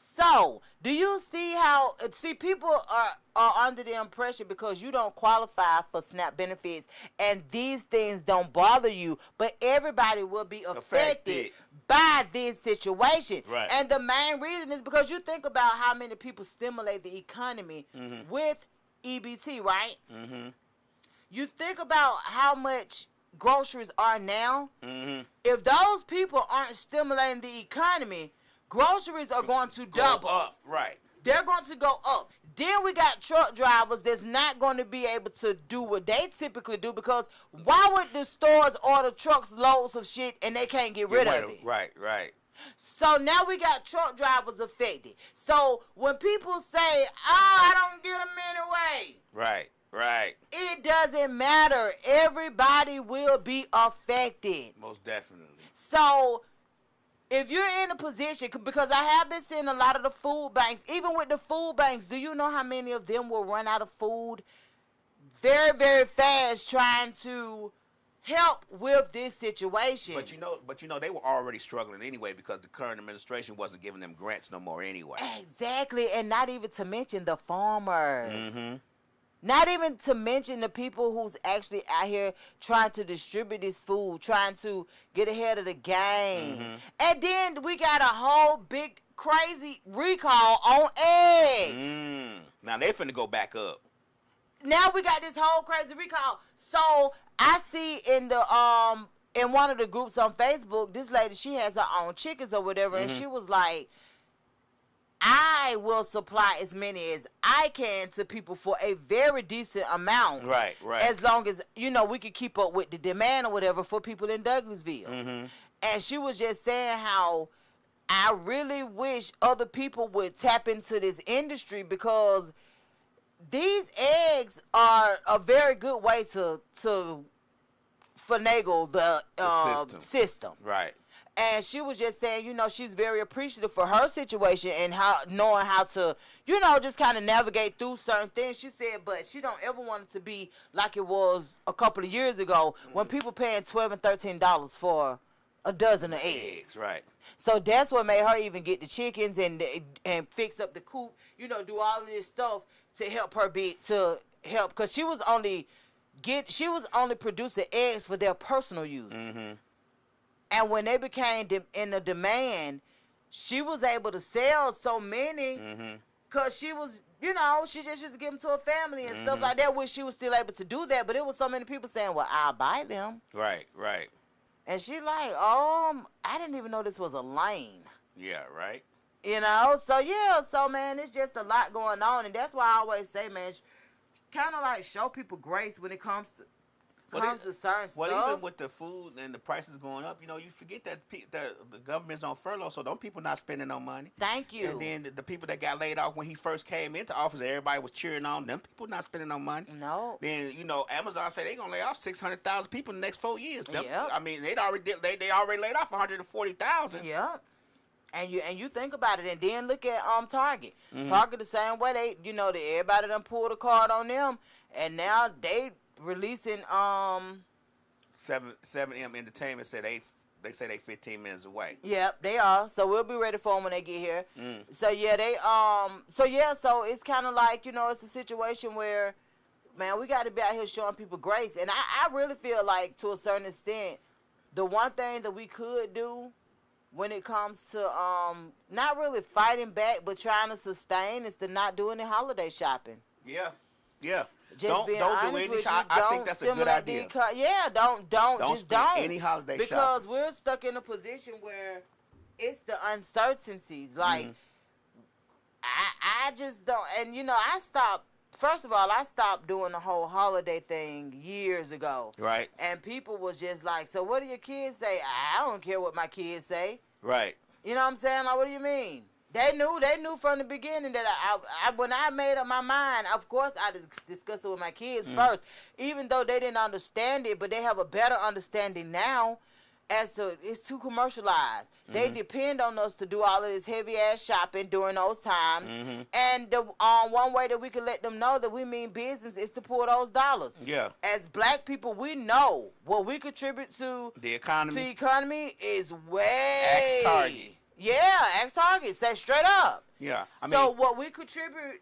So, do you see how, people are under the impression because you don't qualify for SNAP benefits and these things don't bother you, but everybody will be affected by this situation. Right. And the main reason is because you think about how many people stimulate the economy with EBT, right? You think about how much groceries are now. If those people aren't stimulating the economy, groceries are going to double. Up. Right. They're going to go up. Then we got truck drivers that's not going to be able to do what they typically do, because why would the stores order trucks loads of shit and they can't get rid of it? Right. So now we got truck drivers affected. So when people say, I don't get them anyway. Right. It doesn't matter. Everybody will be affected. Most definitely. So if you're in a position, because I have been seeing a lot of the food banks, even with the food banks, do you know how many of them will run out of food very, very fast trying to help with this situation? But you know, they were already struggling anyway, because the current administration wasn't giving them grants no more anyway. Exactly, and not even to mention the farmers. Not even to mention the people who's actually out here trying to distribute this food, trying to get ahead of the game. And then we got a whole big crazy recall on eggs. Now they finna go back up. Now we got this whole crazy recall. So I see in the in one of the groups on Facebook, this lady, she has her own chickens or whatever, and she was like, I will supply as many as I can to people for a very decent amount. Right. As long as, we can keep up with the demand or whatever for people in Douglasville. And she was just saying how I really wish other people would tap into this industry, because these eggs are a very good way to finagle the system. Right. And she was just saying, she's very appreciative for her situation and knowing how to, just kind of navigate through certain things. She said, but she don't ever want it to be like it was a couple of years ago when people paying $12 and $13 for a dozen of eggs. Right. So that's what made her even get the chickens and fix up the coop, do all of this stuff to help her because she was only producing eggs for their personal use. And when they became in the demand, she was able to sell so many because she was, she just used to give them to her family and stuff like that, which she was still able to do that. But it was so many people saying, well, I'll buy them. Right. And she like, I didn't even know this was a lane. Yeah, right. So man, it's just a lot going on. And that's why I always say, man, kind of like show people grace when it comes comes to certain Well, stuff. even with the food and the prices going up, you forget that the government's on furlough, so don't people not spending no money. Thank you. And then the people that got laid off when he first came into office, everybody was cheering on them. People not spending no money. No. Then Amazon said they gonna lay off 600,000 people in the next 4 years. Yep. I mean, they already laid off 140,000. Yep. And you think about it, and then look at Target. Mm-hmm. Target the same way everybody done pulled a card on them, and now they releasing 7M Entertainment said they say they 15 minutes away. Yep, they are. So we'll be ready for them when they get here. So yeah, so it's kind of like it's a situation where, man, we got to be out here showing people grace, and I really feel like to a certain extent, the one thing that we could do when it comes to not really fighting back but trying to sustain is to not do any holiday shopping. Yeah. Just don't do any shopping. I think that's a good idea. Don't spend any holiday shopping. Because we're stuck in a position where it's the uncertainties. Like, I just don't. And, I stopped. First of all, I stopped doing the whole holiday thing years ago. Right. And people was just like, so what do your kids say? I don't care what my kids say. Right. You know what I'm saying? Like, what do you mean? They knew from the beginning that when I made up my mind, of course I discussed it with my kids first, even though they didn't understand it, but they have a better understanding now as to it's too commercialized. They depend on us to do all of this heavy ass shopping during those times, and the one way that we can let them know that we mean business is to pull those dollars. Yeah. As black people, we know what we contribute to the economy. To economy is way. Ask Target. Yeah, ask Target. Say straight up. Yeah. So what we contribute,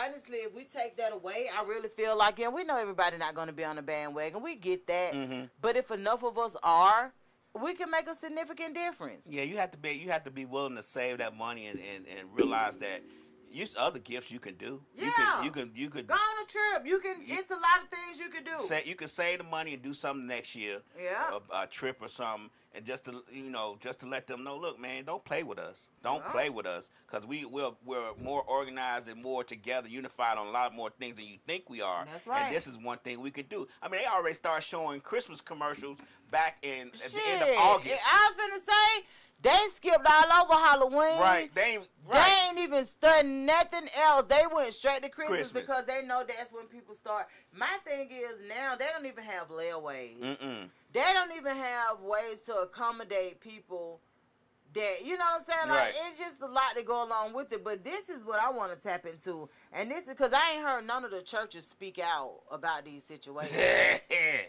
honestly, if we take that away, I really feel like, we know everybody not going to be on the bandwagon. We get that. But if enough of us are, we can make a significant difference. Yeah, you have to be willing to save that money and realize that there's other gifts you can do. Yeah. You could go on a trip. It's a lot of things you can do. You can save the money and do something next year. Yeah. A trip or something, and just to let them know, look, man, don't play with us. Don't play with us, because we're more organized and more together, unified on a lot more things than you think we are. That's right. And this is one thing we could do. I mean, they already started showing Christmas commercials back at the end of Shit. August. I was finna say, they skipped all over Halloween. Right. They ain't even studying nothing else. They went straight to Christmas because they know that's when people start. My thing is now they don't even have layaways. They don't even have ways to accommodate people that, you know what I'm saying? Right. Like, it's just a lot to go along with it. But this is what I want to tap into. And this is because I ain't heard none of the churches speak out about these situations.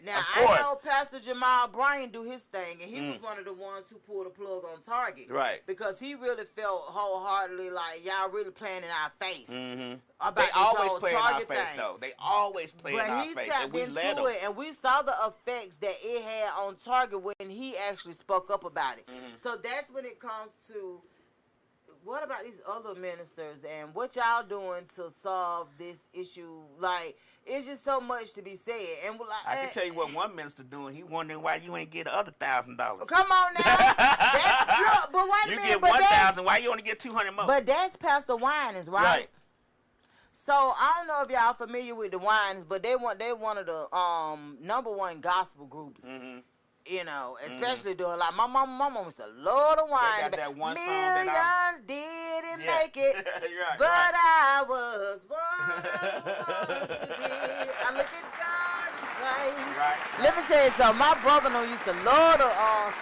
Now, I know Pastor Jamal Bryan do his thing, and he was one of the ones who pulled the plug on Target. Right. Because he really felt wholeheartedly like, y'all really playing in our face. About They this always whole play in our Target face, thing. though. They always play in our face, and we let them. And we saw the effects that it had on Target when he actually spoke up about it. So that's when it comes to, what about these other ministers and what y'all doing to solve this issue? Like, it's just so much to be said. And I can tell you what one minister doing. He wondering why you ain't get the other $1,000. Come on now. But wait a minute. You get 1,000. Why you only get 200 more? But that's Pastor Winans, right? Right. So I don't know if y'all familiar with the Winans, but they one of the #1 gospel groups. Especially doing like my mama was the Lord of Wine. They got that one song Millions didn't make it, but I was one of the ones who did. I look at God and say, let me tell you something. My brother used to love to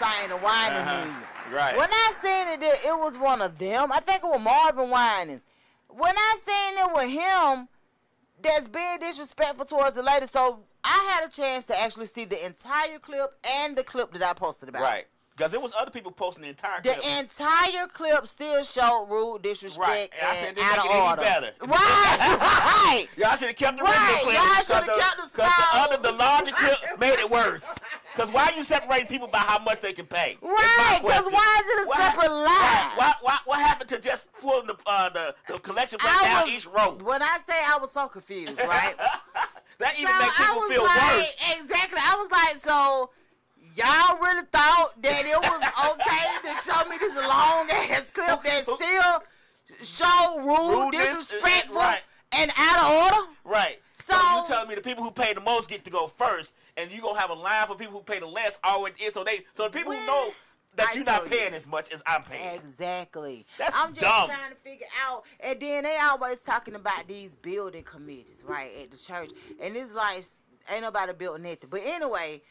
sing the whining music. Right. When I seen it was one of them. I think it was Marvin Winans. When I seen it with him, that's being disrespectful towards the lady. So I had a chance to actually see the entire clip and the clip that I posted about. Right. Because there was other people posting the entire clip. The entire clip still showed rude disrespect and I said, they out make of it order. any better. Right. Y'all should have kept the original clip. Y'all should have kept the Because the larger clip made it worse. Because why you separating people by how much they can pay? Right. Because why is it a separate line? What happened to just pulling the collection plate down each row? When I say I was so confused, right? That even makes people feel worse. Exactly. I was like, so y'all really thought that it was okay to show me this long ass clip that still show rude, disrespectful, and out of order? Right. So you telling me the people who pay the most get to go first, and you gonna have a line for people who pay the less always is. So the people who know that you're not paying as much as I'm paying. Exactly. That's I'm just dumb. trying to figure out. And then they always talking about these building committees, right, at the church. And it's like, ain't nobody built nothing. But anyway,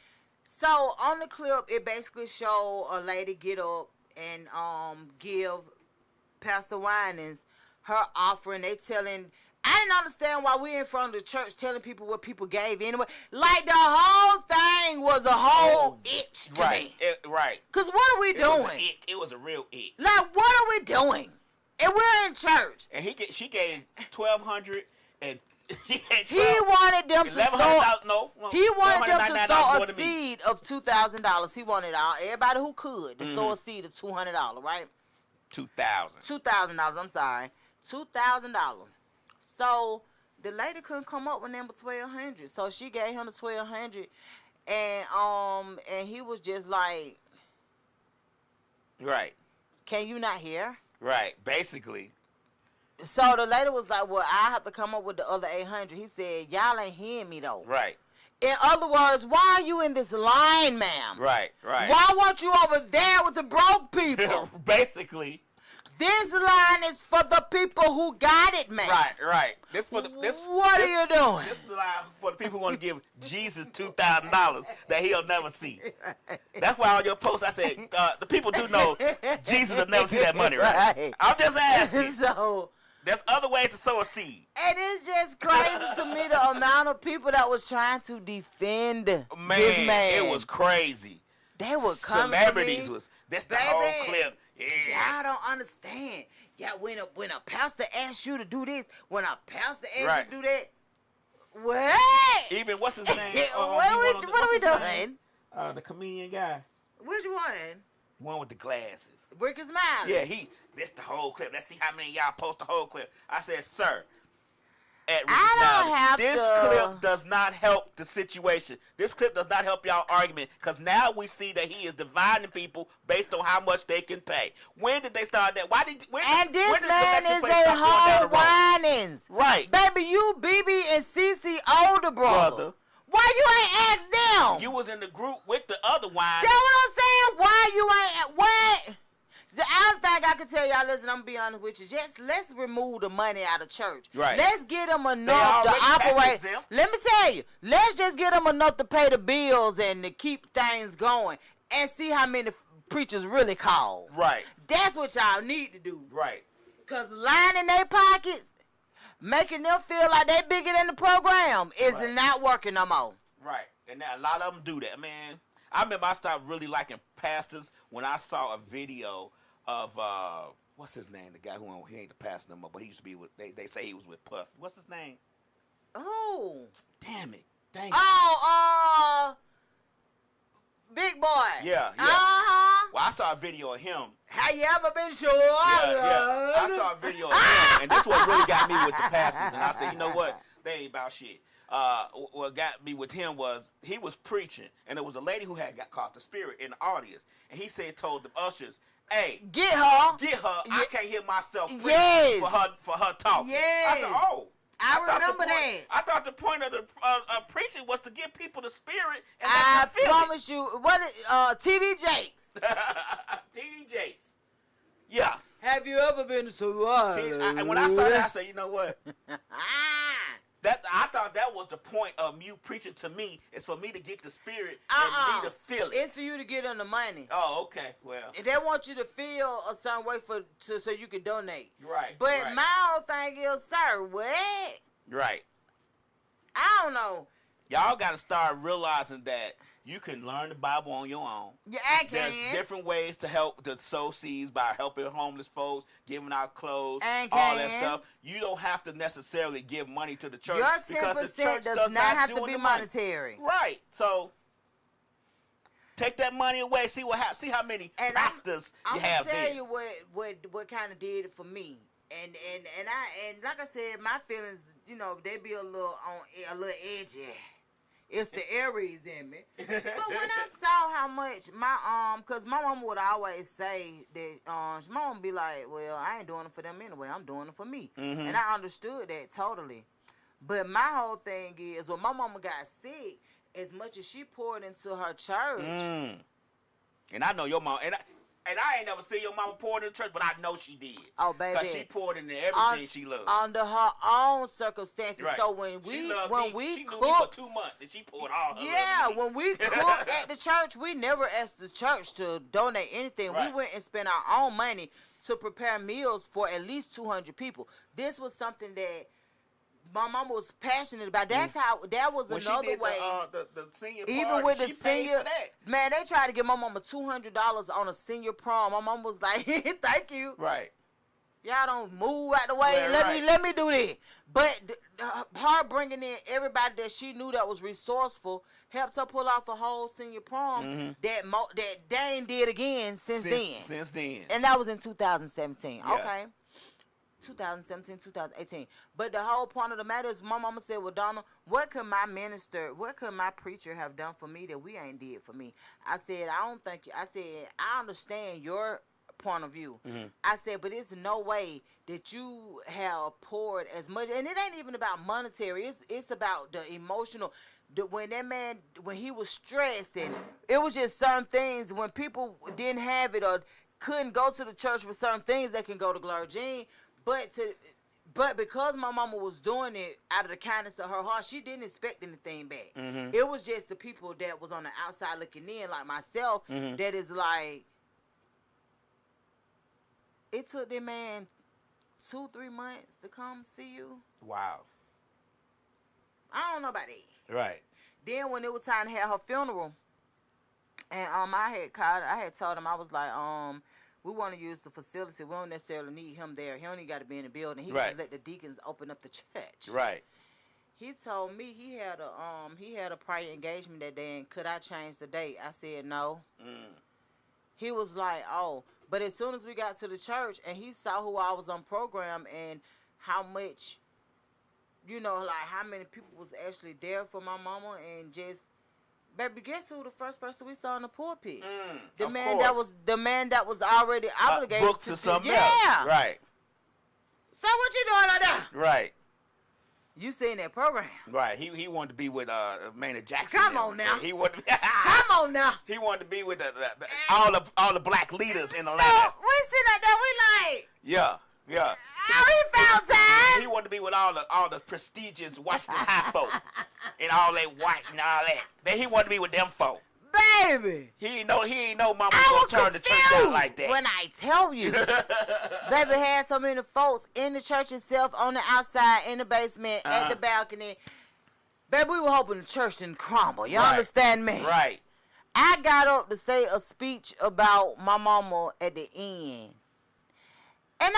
so on the clip, it basically show a lady get up and give Pastor Winans her offering. They telling... I didn't understand why we in front of the church telling people what people gave anyway. Like the whole thing was a whole itch to me. Right. Because what are we doing? It was a real ick. Like, what are we doing? And we're in church. And she gave $1,200 and she had He wanted them to sow. No, he wanted them to sow more a than me. seed of $2,000. He wanted everybody who could to sow a seed of $200, right? $2,000. I'm sorry, $2,000. So the lady couldn't come up with number $1,200, so she gave him the $1,200, and he was just like, right. Can you not hear? Right, basically. So the lady was like, well, I have to come up with the other $800. He said, y'all ain't hearing me though. Right. In other words, why are you in this line, ma'am? Right. Why weren't you over there with the broke people? Basically. This line is for the people who got it, man. Right. What are you doing? This is the line for the people who want to give Jesus $2,000 that he'll never see. That's why on your post I said the people do know Jesus will never see that money, right? I'm just asking. So there's other ways to sow a seed. And it's just crazy to me the amount of people that was trying to defend this man. It was crazy. They were coming Celebrities to me. was that's the whole clip. Yeah. Y'all don't understand. Yeah, when a pastor asks you to do this, when a pastor asks you to do that, what? Even what's his name? What are we doing? The comedian guy. Which one? One with the glasses. Ricky Smiley. Yeah, this the whole clip. Let's see how many of y'all post the whole clip. I said, sir. This clip does not help the situation. This clip does not help y'all argument because now we see that he is dividing people based on how much they can pay. When did they start that? This man is a whole Winans. Right. Baby, you, BB, and CC older brother. Why you ain't asked them? You was in the group with the other Winans. That's what I'm saying. Why you ain't what? The other thing I can tell y'all, listen, I'm going to be honest with you. Just let's remove the money out of church. Right. Let's get them enough to operate. Let me tell you, let's just get them enough to pay the bills and to keep things going and see how many preachers really call. Right. That's what y'all need to do. Right. Because lining their pockets, making them feel like they bigger than the program is not working no more. Right. And now a lot of them do that, man. I remember I started really liking pastors when I saw a video of what's his name? The guy he ain't the pastor no more, but he used to be with. They say he was with Puff. What's his name? Oh, damn it! Big Boy. Yeah. Well, I saw a video of him. Have you ever been sure? Yeah. I saw a video of him, and this what really got me with the pastors. And I said, you know what? They ain't about shit. What got me with him was he was preaching, and there was a lady who got caught the spirit in the audience, and he told the ushers, "Hey, get her! I can't hear myself preach for her talk." Yes. I said, "Oh, I remember that. I thought the point of the preaching was to give people the spirit and I let them feel promise you. What? T.D. Jakes. T.D. Jakes. Yeah. Have you ever been to Savannah? And when I saw that, I said, you know what? I thought that was the point of you preaching to me, is for me to get the spirit and me to feel it. It's for you to get them the money. Oh, okay. Well, they want you to feel a certain way so you can donate. Right. But my whole thing is, sir, what? Right. I don't know. Y'all got to start realizing that you can learn the Bible on your own. Yeah, I can. There's different ways to help to sow seeds by helping homeless folks, giving out clothes, all that stuff. You don't have to necessarily give money to the church. Your 10% does not have to be monetary. Right. So take that money away. See how many pastors you have there. I'm gonna tell you what kind of did it for me. And like I said, my feelings, they be a little edgy. It's the Aries in me. But when I saw how much because my mom would always say that, my mom would be like, well, I ain't doing it for them anyway. I'm doing it for me. Mm-hmm. And I understood that totally. But my whole thing is, when my mama got sick, as much as she poured into her church. And I know your mom, and I ain't never seen your mama pour into the church, but I know she did. Oh, baby. Because she poured into everything she loved. Under her own circumstances. Right. So when we she knew me cook, for 2 months, and she poured all her yeah, love. when we cook at the church, we never asked the church to donate anything. Right. We went and spent our own money to prepare meals for at least 200 people. This was something that my mama was passionate about. That's how. That was when another she did way. The senior Even party, with the she paid senior, for that. man, they tried to give my mama $200 on a senior prom. My mama was like, "Thank you." Right. Y'all don't move out the way. Yeah, let me do this. But her bringing in everybody that she knew that was resourceful helped her pull off a whole senior prom that Dane did again since then. Since then. And that was in 2017. Yeah. Okay. 2017, 2018. But the whole point of the matter is, my mama said, well, Donna, what could my preacher have done for me that we ain't did for me? I said, I understand your point of view. I said, but it's no way that you have poured as much, and it ain't even about monetary. It's about the emotional. When that man, when he was stressed, and it was just certain things, when people didn't have it or couldn't go to the church for certain things, they can go to Glory Jean. But because my mama was doing it out of the kindness of her heart, she didn't expect anything back. It was just the people that was on the outside looking in, like myself, that is like, it took that man 2-3 months to come see you. Wow. I don't know about that. Right. Then when it was time to have her funeral, and I had told him, I was like, we want to use the facility. We don't necessarily need him there. He only got to be in the building. He just let the deacons open up the church. Right. He told me he had a prior engagement that day, and could I change the date? I said no. He was like, oh. But as soon as we got to the church and he saw who I was on program and how much, like how many people was actually there for my mama, and just, baby, guess who the first person we saw in the pulpit? The man that was already obligated booked to something else. Yeah. Right. So what you doing like that? Right. You seen that program? Right. He wanted to be with Maynard Jackson. Come on now. He wanted. Come on now. He wanted to be with all the black leaders in Atlanta. So we sitting out there, we like. Yeah. Oh, he found time. He wanted to be with all the prestigious Washington High folk and all that white and all that. Then he wanted to be with them folk. Baby. He ain't know mama was gonna turn the church out like that. When I tell you, baby had so many folks in the church itself, on the outside, in the basement, at the balcony. Baby, we were hoping the church didn't crumble. Y'all understand me? Right. I got up to say a speech about my mama at the end. And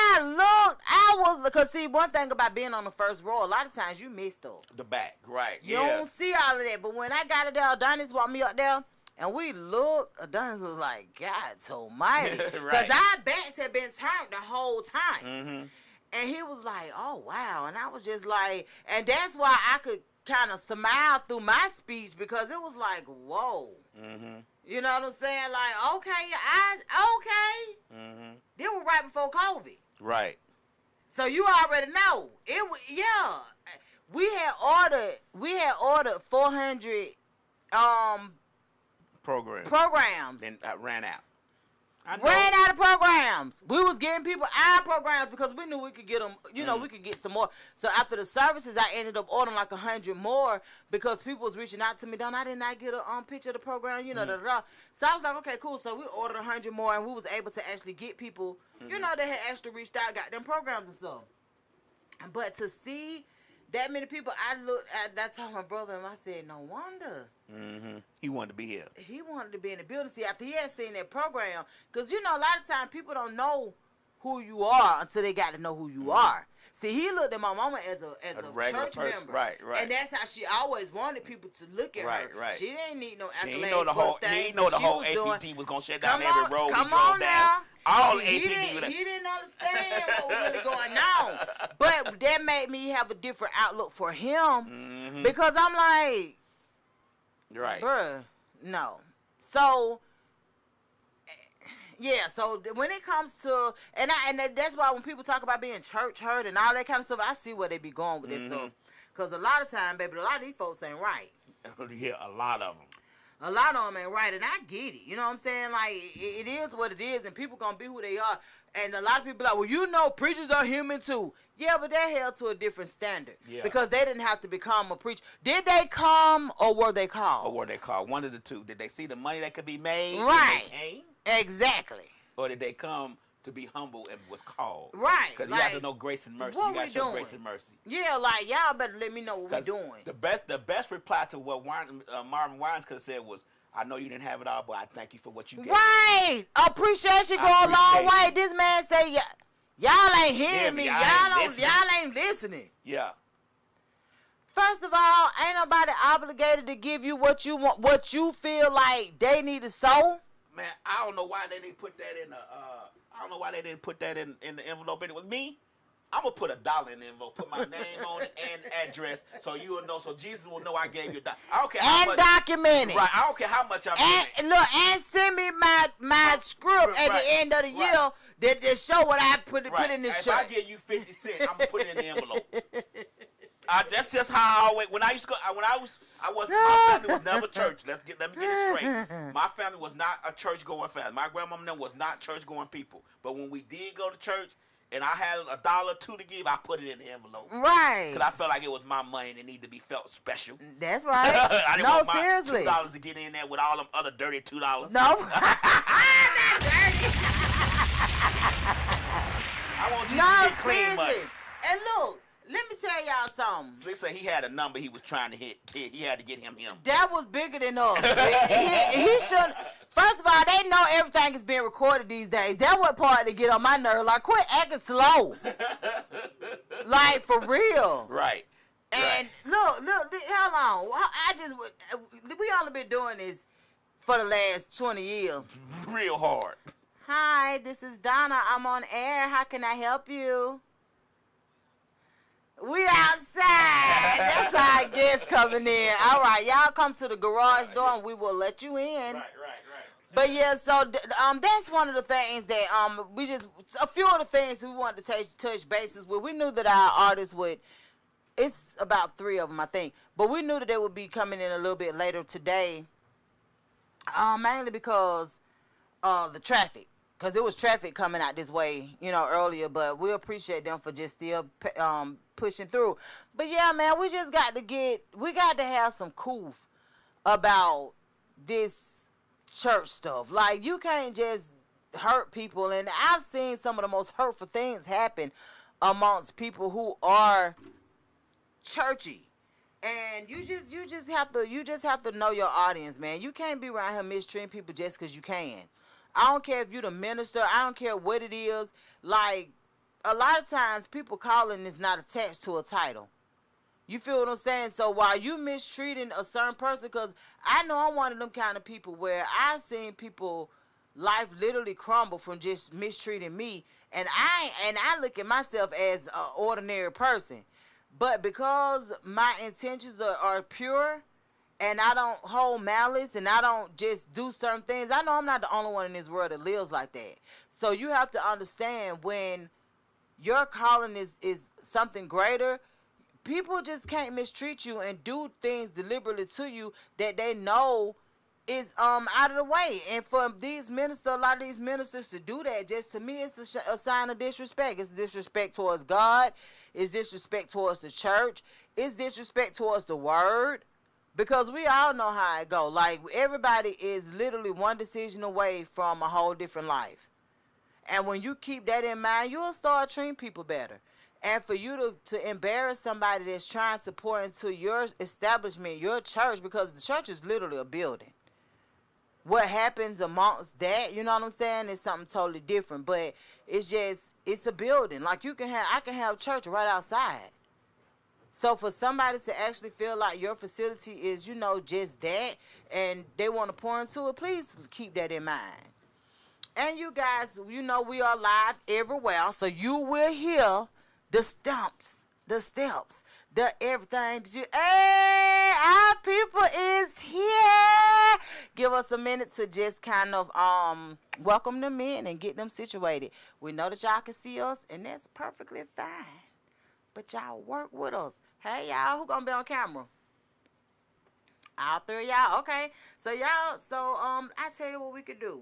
because see, one thing about being on the first row, a lot of times you miss those. The back, right. You don't see all of that. But when I got it there, Adonis walked me up there, and we looked, Adonis was like, God almighty. Because our backs had been turned the whole time. And he was like, oh, wow. And I was just like, and that's why I could kind of smile through my speech, because it was like, whoa. You know what I'm saying? Like, okay, your eyes, okay. They were right before COVID. Right. So you already know. It was, yeah. We had ordered 400 programs. Then ran out. Ran out of programs. We was getting people our programs because we knew we could get them, we could get some more. So after the services, I ended up ordering like 100 more because people was reaching out to me. Don, I did not get a picture of the program, da-da-da. So I was like, okay, cool. So we ordered 100 more, and we was able to actually get people, that had actually reached out, got them programs and stuff. But to see that many people, I told my brother, and I said, no wonder. He wanted to be here. He wanted to be in the building. See, after he had seen that program, because, a lot of times people don't know who you are until they got to know who you are. See, he looked at my mama as a church member. Right. And that's how she always wanted people to look at her. Right. She didn't need no accolades. He didn't know the whole APT was going to shut down every road Come he drove on down. now. All See, APT he didn't understand what was really going on. But that made me have a different outlook for him because I'm like, right, bruh, no. So, yeah, so when it comes to, and that's why when people talk about being church hurt and all that kind of stuff, I see where they be going with this stuff. Because a lot of time, baby, a lot of these folks ain't right. Yeah, a lot of them. A lot of them ain't right, and I get it. You know what I'm saying? Like, it is what it is, and people gonna be who they are. And a lot of people are like, well, you know, preachers are human too. Yeah, but they're held to a different standard. Yeah. Because they didn't have to become a preacher. Did they come, or were they called? Or were they called? One of the two. Did they see the money that could be made? Right. And they came? Exactly. Or did they come to be humble and was called? Right. Because you have to know grace and mercy. You got to show grace and mercy. Yeah, like, y'all better let me know what we're doing. The best reply to what Marvin Wines could have said was, I know you didn't have it all, but I thank you for what you gave. Right. Appreciation go a long way. This man say, y'all ain't hearing me. Y'all ain't listening. Yeah. First of all, ain't nobody obligated to give you what you want, what you feel like they need to sow. Man, I don't know why they didn't put that in the. I don't know why they didn't put that in the envelope. Anyway, me, I'm gonna put $1 in the envelope, put my name on it and address, so you will know, so Jesus will know I gave you $1. I don't care how much. And document it. Right. I don't care how much I'm and look, and send me my script at the end of the year that show what I put in this shirt. If I give you 50 cents, I'm gonna put it in the envelope. That's just how I always. When I used to go, my family was never church. Let me get it straight. My family was not a church going family. My grandmama and them was not church going people. But when we did go to church, and I had $1 or $2 to give, I put it in the envelope. Right. Because I felt like it was my money and it needed to be felt special. That's right. I didn't want my seriously. $2 to get in there with all them other dirty $2. No. Not dirty. I want you to get clean money. And look, let me tell y'all something. Slick said he had a number he was trying to hit. He had to get him. That was bigger than us. he should. First of all, they know everything is being recorded these days. That what part to get on my nerve. Like, quit acting slow. Like, for real. Right. And look, hold on. We only been doing this for the last 20 years. Real hard. Hi, this is Donna. I'm on air. How can I help you? We outside. That's our guests coming in. All right, y'all come to the garage door and we will let you in. Right. But yeah, so that's one of the things that a few of the things we wanted to touch bases with. We knew that our artists would. It's about 3 of them, I think. But we knew that they would be coming in a little bit later today. Mainly because the traffic. Because it was traffic coming out this way, earlier. But we appreciate them for just still pushing through. But yeah, man, we got to have some coof about this church stuff. Like, you can't just hurt people. And I've seen some of the most hurtful things happen amongst people who are churchy. And you just have to know your audience, man. You can't be around here mistreating people just because you can. I don't care if you're the minister. I don't care what it is. Like, a lot of times people calling is not attached to a title. You feel what I'm saying? So while you mistreating a certain person, because I know I'm one of them kind of people where I've seen people life literally crumble from just mistreating me, and I look at myself as an ordinary person. But because my intentions are pure, and I don't hold malice, and I don't just do certain things, I know I'm not the only one in this world that lives like that. So you have to understand, when your calling is something greater, people just can't mistreat you and do things deliberately to you that they know is out of the way. And for a lot of these ministers to do that, just to me, it's a sign of disrespect. It's disrespect towards God. It's disrespect towards the church. It's disrespect towards the word. Because we all know how it go. Like, everybody is literally one decision away from a whole different life. And when you keep that in mind, you'll start treating people better. And for you to embarrass somebody that's trying to pour into your establishment, your church, because the church is literally a building. What happens amongst that, you know what I'm saying, is something totally different. But it's a building. Like, I can have church right outside. So for somebody to actually feel like your facility is, just that, and they want to pour into it, please keep that in mind. And you guys, we are live everywhere, so you will hear the stumps, the steps, the everything. Hey, our people is here. Give us a minute to just kind of welcome them in and get them situated. We know that y'all can see us, and that's perfectly fine. But y'all work with us. Hey, y'all, who gonna be on camera? All three of y'all. Okay. So, y'all, I tell you what we could do.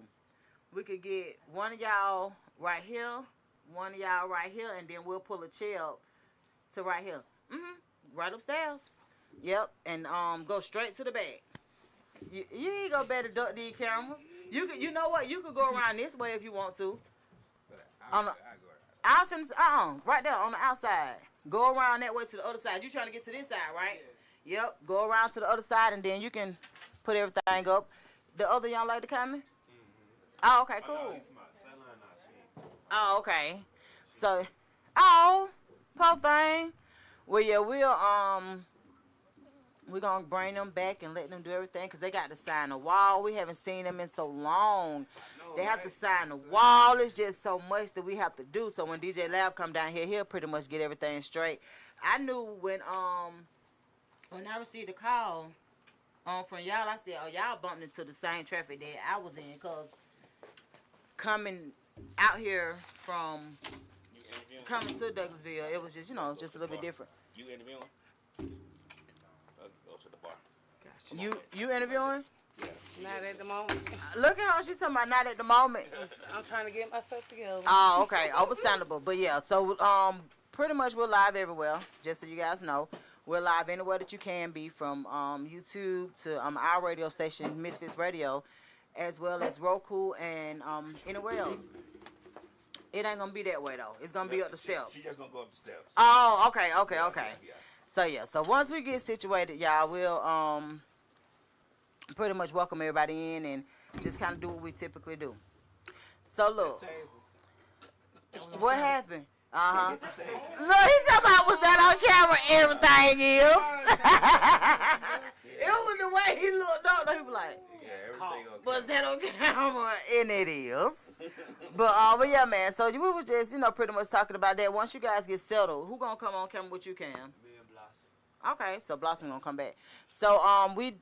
We could get one of y'all right here, one of y'all right here, and then we'll pull a chair up to right here. Right upstairs. Yep. And go straight to the back. You ain't gonna better duck these cameras. You know what? You could go around this way if you want to. Right there on the outside. Go around that way to the other side. You trying to get to this side, right? Yeah. Yep. Go around to the other side, and then you can put everything up. The other young lady coming? Oh, okay, cool. Oh, okay. So, poor thing. Well, yeah, we're gonna bring them back and let them do everything because they got to sign a wall. We haven't seen them in so long. They have to sign the wall. It's just so much that we have to do. So when DJ Lab come down here, he'll pretty much get everything straight. I knew when I received a call from y'all, I said, oh, y'all bumped into the same traffic that I was in because coming out here from coming to Douglasville, it was just, just a little bit different. You interviewing? Go to the bar. Gotcha. You interviewing? Yeah. Not at the moment. Look at her. She's talking about not at the moment. I'm trying to get myself together. Oh, okay. Understandable. But yeah, so pretty much we're live everywhere, just so you guys know. We're live anywhere that you can be, from YouTube to our radio station, Misfits Radio, as well as Roku and anywhere else. It ain't going to be that way, though. It's going to be up the steps. She's just going to go up the steps. Oh, okay. Yeah. So once we get situated, y'all, we'll pretty much welcome everybody in and just kind of do what we typically do. So, look. What happened? Look, he's talking about was that on camera? Everything is. It was the way he looked up. He was like, yeah, everything on was that on camera? And it is. But yeah, man. So we was just, pretty much talking about that. Once you guys get settled, who gonna come on camera with you, Cam? Me and Blossom. Okay, so Blossom gonna come back. So we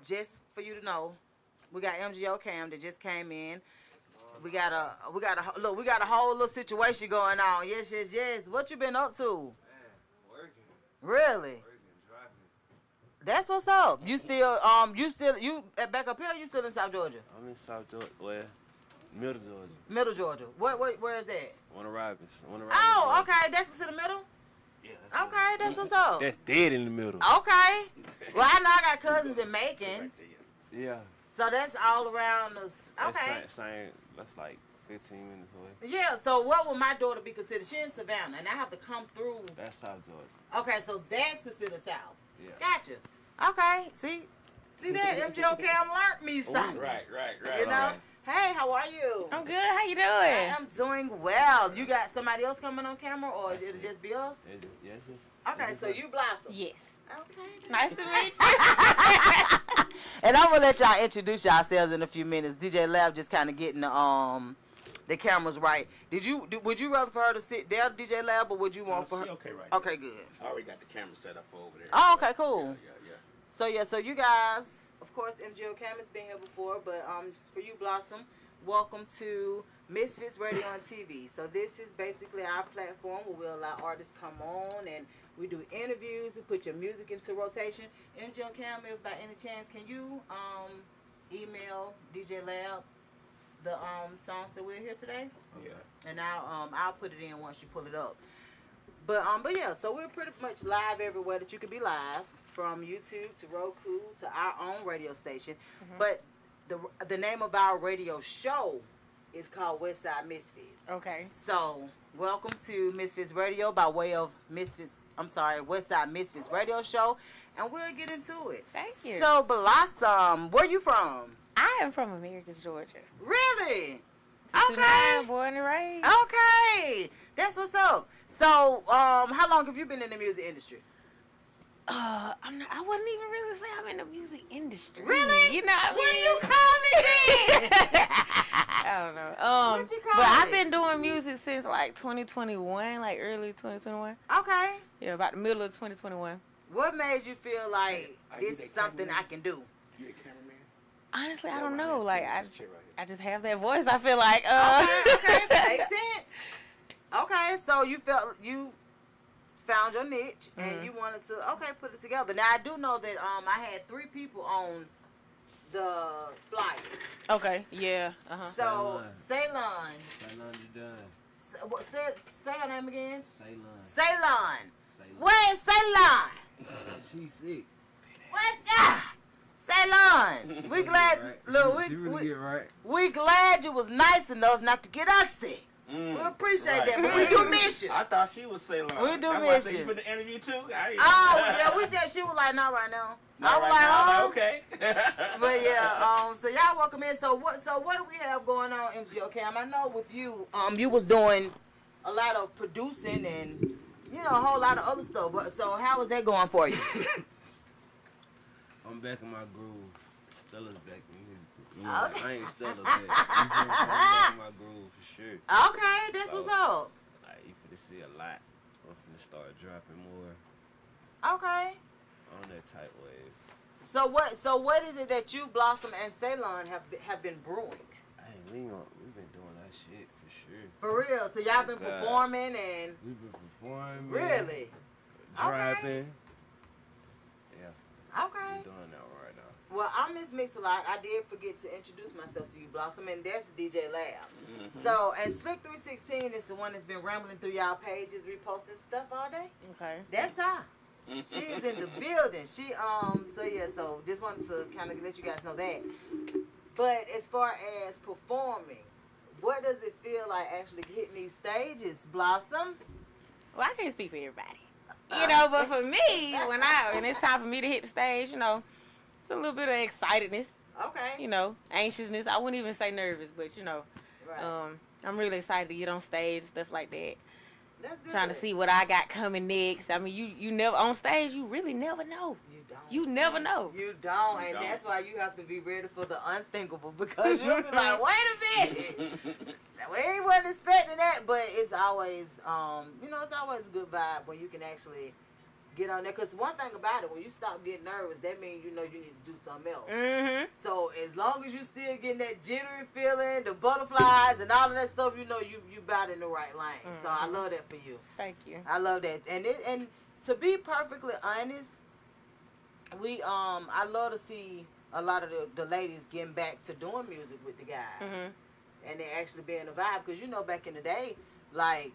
just for you to know, we got MGO Cam that just came in. We got a whole little situation going on. Yes. What you been up to? Man, working. Really? Working, driving. That's what's up. You back up here? Or you still in South Georgia? I'm in South Georgia. Well, Middle Georgia. Middle Georgia. Where is that? Warner Robins. Oh, okay. That's considered middle. Yeah. Okay, that's what's up. That's dead in the middle. Okay. Well, I know I got cousins in Macon. Yeah. So that's all around us. Okay. That's like 15 minutes away. Yeah, so what would my daughter be considered? She in Savannah, and I have to come through. That's South Georgia. Okay, so that's considered South. Yeah. Gotcha. Okay, see that? MGO Cam learned me something. Right. You know? Hey, how are you? I'm good. How you doing? I am doing well. You got somebody else coming on camera, or it'll just be us? Yes. Okay, so you Blossom. Yes. Okay. Nice to meet you. And I'm gonna let y'all introduce yourselves in a few minutes. DJ Lab just kind of getting the cameras right. Would you rather for her to sit there, DJ Lab, or would you want for her? Okay, right. Okay, good. I already got the camera set up for over there. Oh, okay, cool. Yeah. So you guys, of course, MGO Cam has been here before, but for you, Blossom, welcome to Misfits Radio and TV. So this is basically our platform where we allow artists come on and we do interviews. We put your music into rotation. MGO Cam, if by any chance, can you email DJ Lab the songs that we're here today? Yeah. And I'll put it in once you pull it up. But yeah, so we're pretty much live everywhere that you can be live, from YouTube to Roku to our own radio station. Mm-hmm. But the name of our radio show is called WestSide Misfits. Okay. So welcome to Misfits Radio by way of WestSide Misfits Radio Show, and we'll get into it. Thank you. So Blossom, where you from? I am from Americus, Georgia. Really? 229, born and raised. Okay, that's what's up. So, how long have you been in the music industry? I wouldn't even really say I'm in the music industry. Really? You know what I mean? What do you call it then? I don't know. What you call but it? I've been doing music since like 2021, like early 2021. Okay. Yeah, about the middle of 2021. What made you feel like Are you this that is something cameraman? I can do? You a cameraman? Honestly, I Yeah, don't right know. here. Like This chair right here. I just have that voice. I feel like Okay, makes sense. Okay, so you found your niche and you wanted to put it together. Now I do know that I had 3 people on the flyer. Okay, yeah. So Ceylon. Ceylon, you done. Say her name again. Ceylon. Where's Ceylon? She's sick. What's that? Ceylon. We glad. Right. Look, She really get right. we glad you was nice enough not to get us sick. We appreciate that, but we do miss you. I thought she was Ceylon. We do That's why I miss said you. you for the interview too. She was like, not right now. Not I was right like, now. oh. Okay. But yeah, so y'all welcome in. So what do we have going on, MGO Cam? I know with you, you was doing a lot of producing and a whole lot of other stuff. But so how is that going for you? I'm back in my groove. Stella's back in his groove. Okay. I ain't Stella back. You feel me? I'm back in my groove for sure. Okay, that's what's up. Like, you finna see a lot. I'm finna start dropping more Okay. on that type wave. So what is it that you, Blossom, and Ceylon have been brewing? Hey, we've been doing that shit for sure. For real. So y'all been God. performing and We've been performing. really? Dropping. Yeah, Okay. we're doing that right now. Well, I'm Miss Mix-a-Lot. I did forget to introduce myself to you, Blossom, and that's DJ Lab. So, and Slick316 is the one that's been rambling through y'all pages, reposting stuff all day. Okay. That's her. She is in the building. So just wanted to kind of let you guys know that. But as far as performing, what does it feel like actually hitting these stages, Blossom? Well, I can't speak for everybody. But for me, when it's time for me to hit the stage, it's a little bit of excitedness, Okay. Anxiousness. I wouldn't even say nervous, but Right. I'm really excited to get on stage, stuff like that. That's good. Trying to see what I got coming next. I mean, you never on stage, you really never know. You don't. You never know. You don't, and that's why you have to be ready for the unthinkable, because you'll be like, wait a minute, we wasn't expecting that, but it's always, it's always a good vibe when you can actually get on there, because one thing about it, when you stop getting nervous, that means you need to do something else. Mm-hmm. So as long as you still getting that jittery feeling, the butterflies and all of that stuff, you about in the right lane. So I love that for you. Thank you. I love that, and to be perfectly honest, I love to see a lot of the ladies getting back to doing music with the guys, and they actually being a vibe. Because back in the day, like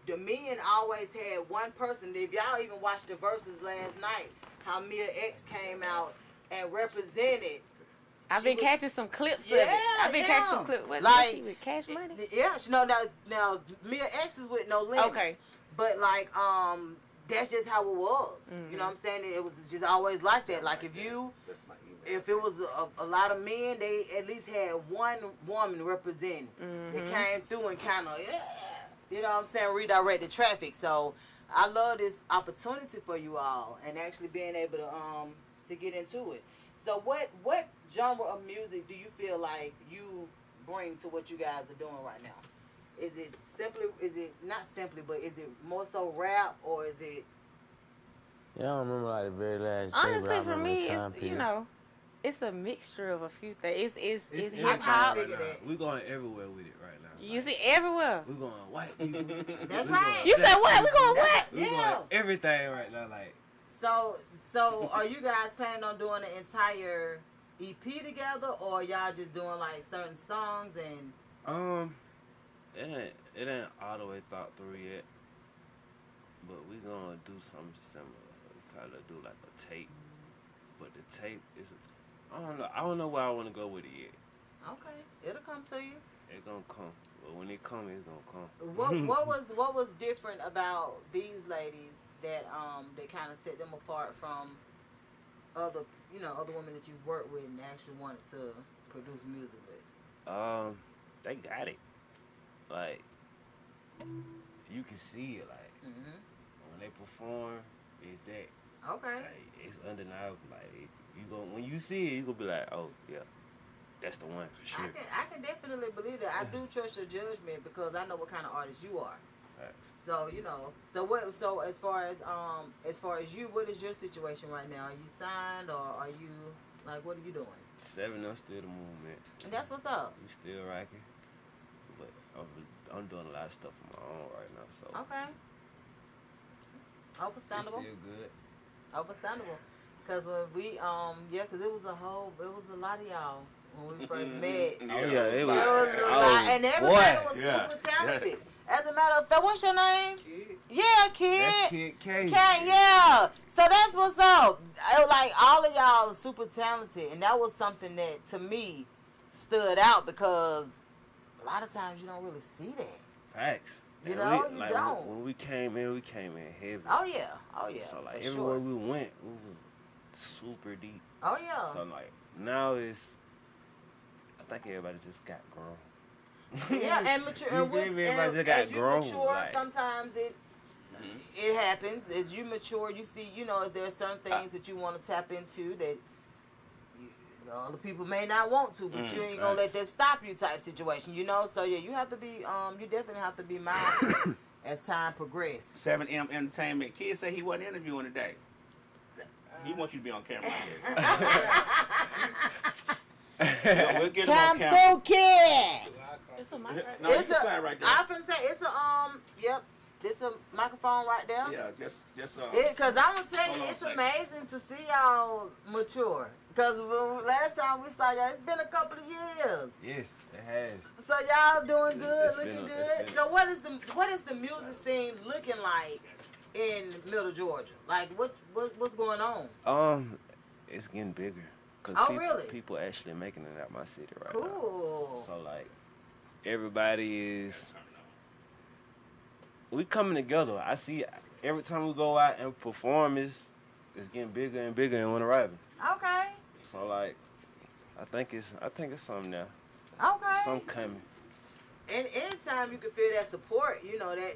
the men always had one person. If y'all even watched the verses last night, how Mia X came out and represented. I've been catching some clips of it. I've been catching some clips. What, Like, she with Cash Money? Yeah, now Mia X is with No Limit. Okay. But that's just how it was. You know what I'm saying? It was just always like that. Like That's my email. if it was a lot of men, they at least had one woman representing. They came through and kind of, you know what I'm saying, redirected traffic. So I love this opportunity for you all and actually being able to get into it. So what genre of music do you feel like you bring to what you guys are doing right now? Is it not simply, but is it more so rap, or is it? Yeah, I don't remember like the very last day, Honestly, but I for remember me, the time it's period. it's a mixture of a few things. It's everything hip hop. right now. We're going everywhere with it right now. You see everywhere. We're going white people. That's We right. going You said what? We going That's- what? We Yeah. going everything right now. Like, So are you guys planning on doing an entire EP together, or y'all just doing like certain songs and? it ain't all the way thought through yet, but we gonna do something similar. We kind of do like a tape, but the tape is, I don't know where I want to go with it yet. Okay, it'll come to you. It's gonna come, but when it come, it's gonna come. What was different about these ladies that kind of set them apart from other women that you've worked with and actually wanted to produce music with? They got it. Like, you can see it. Like, when they perform, it's that. Okay. Like, it's undeniable. Like, when you see it, you gonna be like, oh yeah, that's the one for sure. I can definitely believe that. I do trust your judgment because I know what kind of artist you are. Facts. So So as far as you, what is your situation right now? Are you signed, or are you what are you doing? 7 up still the movement. And that's what's up. We still rocking, but I'm doing a lot of stuff on my own right now. So Okay. Understandable. It's still good. Understandable. Cause when we cause it was a lot of y'all when we first met. Oh yeah, it was. And everybody was super talented. As a matter of fact, what's your name? Kid. Yeah, Kid. That's Kid K. Yeah. So that's what's up. Like all of y'all are super talented, and that was something that to me stood out because a lot of times you don't really see that. Facts. You And know, we, you like, don't. When we came in heavy. Oh yeah. So like for everywhere sure. we went, we were super deep. Oh yeah. So like now I think everybody just got grown. Yeah, and mature. You And, with, feel me? Everybody and just got as you grown, mature, like- sometimes it happens. As you mature, you see, there's certain things that you want to tap into that other people may not want to, but you ain't gonna let that stop you type situation, So yeah, you have to be, you definitely have to be mindful as time progresses. 7M Entertainment. Kid said he wasn't interviewing today. He wants you to be on camera. We'll get him on camera. Campo Kid. It's a mic right No, there. you can slide right there. I finna say it's this a microphone right there. Yeah, just Cause I'm gonna tell Hold you, on it's a second. amazing to see y'all mature. Cause last time we saw y'all, it's been a couple of years. Yes, it has. So y'all doing good, It's been looking a- good. it's been- So what is the music scene looking like in Middle Georgia? Like what's going on? It's getting bigger. Cause Oh, really? people actually making it out my city right Cool. now. So like, everybody is. We coming together. I see every time we go out and perform, it's getting bigger and bigger and when arriving. Okay. So like, I think it's something now. Okay. Something coming. And anytime you can feel that support,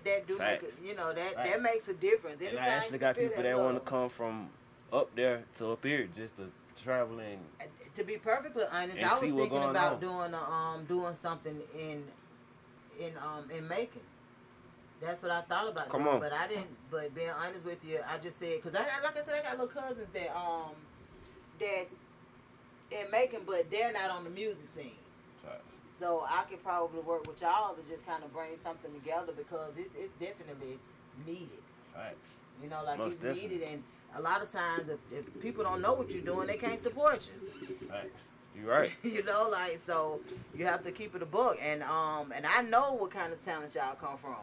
that do make Facts. it, that Facts. makes a difference. And Anytime I actually you got feel people that want to love. come from up there to up here just to travel and To be perfectly honest, And I was see what's thinking going about on. doing something in Macon. That's what I thought about Come doing, on. but I didn't. But being honest with you, I just said because I got little cousins that's in Macon, but they're not on the music scene. So I could probably work with y'all to just kind of bring something together because it's definitely needed. facts. Like Most it's definitely. needed, and a lot of times if people don't know what you're doing, they can't support you. Facts. You right. So you have to keep it a book, and I know what kind of talent y'all come from.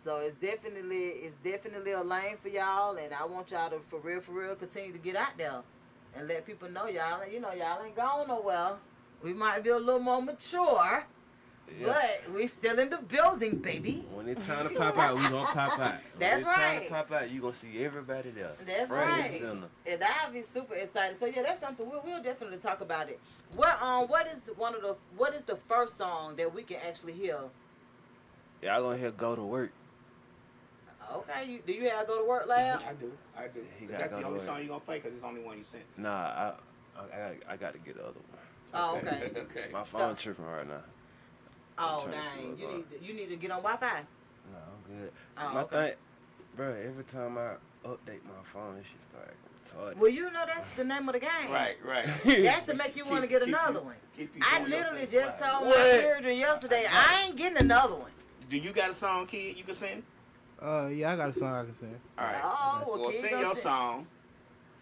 So it's definitely a lane for y'all, and I want y'all to for real continue to get out there and let people know y'all ain't gone nowhere. We might be a little more mature, Yeah. but we still in the building, baby. When it's time to pop out, we gonna pop out. That's when it's right. time to pop out, you gonna see everybody there. That's Front and right. center. And I'll be super excited. So yeah, that's something we'll definitely talk about it. What is the first song that we can actually hear? Y'all gonna hear "Go to Work." Okay, do you have Go to Work Lab? I do. He Is gotta that go the to only work. song you gonna play? Because it's the only one you sent. Nah, I got to get the other one. Oh, okay. Okay. My phone tripping right now. Oh, trying to see dang. what's You need to get on Wi-Fi. No, I'm good. Oh, my okay. thing, bro. Every time I update my phone, this shit start acting retarded. Well, that's the name of the game. Right. That's to make you want to get Keep another you- one. keep you I doing your literally thing. just told my What? children yesterday, I ain't getting another one. Do you got a song, Kid, you can sing? Yeah, I got a song I can sing. All right. Oh, well, Well, Kid sing gonna your sing. song.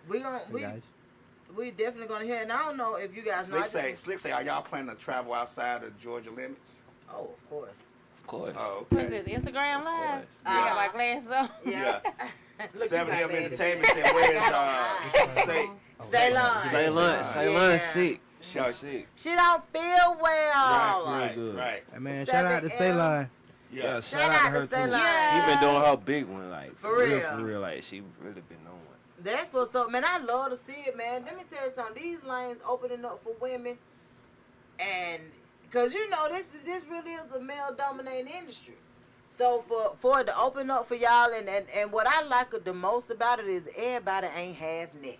We definitely gonna hear it. And I don't know if you guys know. Slick say, are y'all planning to travel outside of Georgia limits? Oh, of course. Of course. Oh, What's okay. this, Instagram Live? course. You got my glasses on? Yeah. Look, you 7 got M mad at me. Entertainment said, where's Ceylon. Ceylon Yeah. sick. Sure. She's sick. She don't feel well. Right, good. right. Hey, man, shout out to 7M. Ceylon. Yeah, Yeah. shout out to her too. Ceylon. She been doing her big one, like For real. for real. Like she really been on one. That's what's up, man. I love to see it, man. Let me tell you something. These lanes opening up for women, and because this really is a male-dominated industry. So for it to open up for y'all, and what I like the most about it is everybody ain't half naked.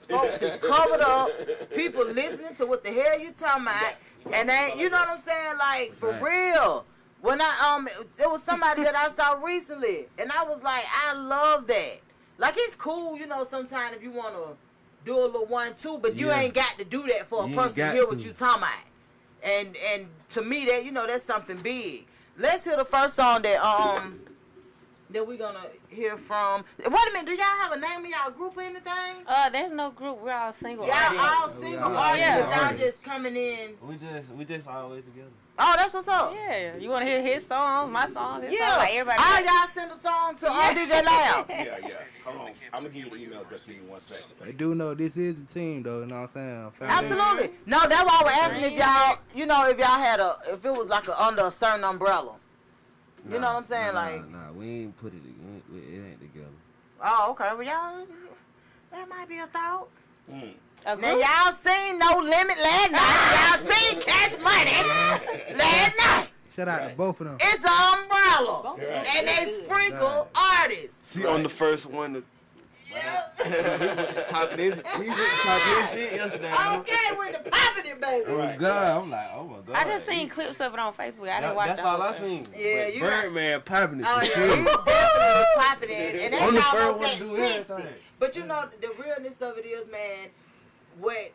Folks is covered up. People listening to what the hell you talking about, and ain't you know what I'm saying? Like for Right. real. When it was somebody that I saw recently, and I was like, I love that. Like it's cool, sometimes if you want to do a little 1-2, but you Yeah. ain't got to do that for a You person ain't to got hear what to. you talking about. And to me, that that's something big. Let's hear the first song that that we're gonna hear from. Wait a minute, do y'all have a name of y'all group or anything? There's no group. We're all single Y'all artists. all single artists, but y'all just coming in. We just always together. Oh, that's what's up. Yeah, you want to hear his songs, my songs, his Yeah, songs, like everybody. all y'all send a song to DJ Loud. Yeah. Hold on. I'm gonna give you the email address. Give me 1 second. They do know this is a team, though. You know what I'm saying? Absolutely. No, that's why I was asking if y'all, you know, if y'all had if it was like under a certain umbrella. You know what I'm saying? Nah, we ain't put it. It ain't together. Oh, okay. Well, y'all, that might be a thought. A Now, group? y'all seen No Limit last night. Y'all seen Cash Money last night. Shout out to both of them. It's an umbrella. And they sprinkle artists. See, on the first one, talking this shit yesterday. Okay, we're the popping it, baby. Oh God, I'm like, oh my God. I just seen clips of it on Facebook. I didn't watch That's the whole all I thing. seen. Yeah, But you got- Birdman popping it. Oh, for yeah, sure. he's definitely popping it. And On the that's first almost one at do 60. everything. But you know, the realness of it is, man, what...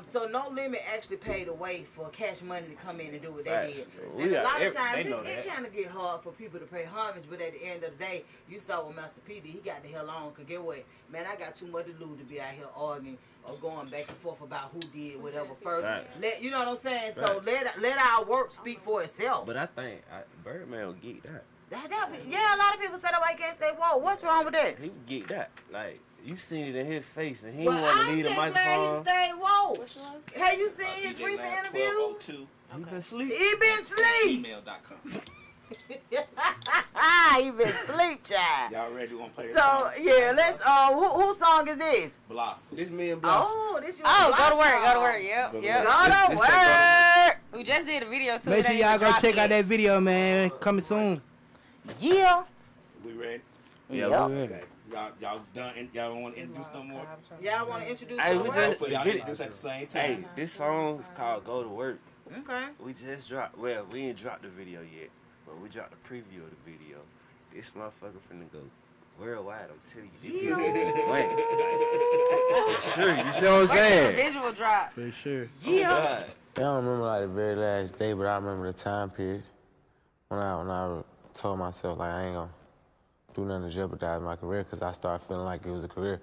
so No Limit actually paid the way for Cash Money to come in and do what they Facts. did. And a lot of They times know it that. kind of get hard for people to pay homage, but at the end of the day, you saw what Master P did. He got the hell on. Cause get what, man, I got too much to lose to be out here arguing or going back and forth about who did whatever first. Facts. You know what I'm saying? Facts. So let our work speak for itself. But I think Birdman will get that. Yeah, a lot of people said, "Oh, I guess they won't." What's wrong with that? He would get that. Like, you seen it in his face, and he Well, didn't want to I'm leave the just glad microphone. he stayed woke. Which ones? Have you seen his DJ recent Loud interview? 1202 He been asleep. He been sleep. Email.com. He been sleep, child. Y'all ready? Want to play this So song? yeah, let's. Whose song is this? Blossom. This me and Blossom. Oh, this your Oh, go to work, song. go to work. Yep. Go This to that work. We just did a video too. Make It sure ain't y'all even go dropped check out yet. that video, man. Coming soon. Yeah. We ready? Yeah, Yep. we ready. Okay. Y'all done? Y'all don't want to introduce no more? Y'all want to introduce? Hey, the we work? just- Y'all introduce at the same Hey, time. this song is called "Go to Work." Okay. We just dropped. Well, we ain't dropped the video yet, but we dropped the preview of the video. This motherfucker finna go worldwide. I'm telling you. This Wait. For sure. You see what I'm Where's the saying? visual drop? For sure. Yeah. God. I don't remember like the very last day, but I remember the time period when I told myself like I ain't gonna do nothing to jeopardize my career because I started feeling like it was a career.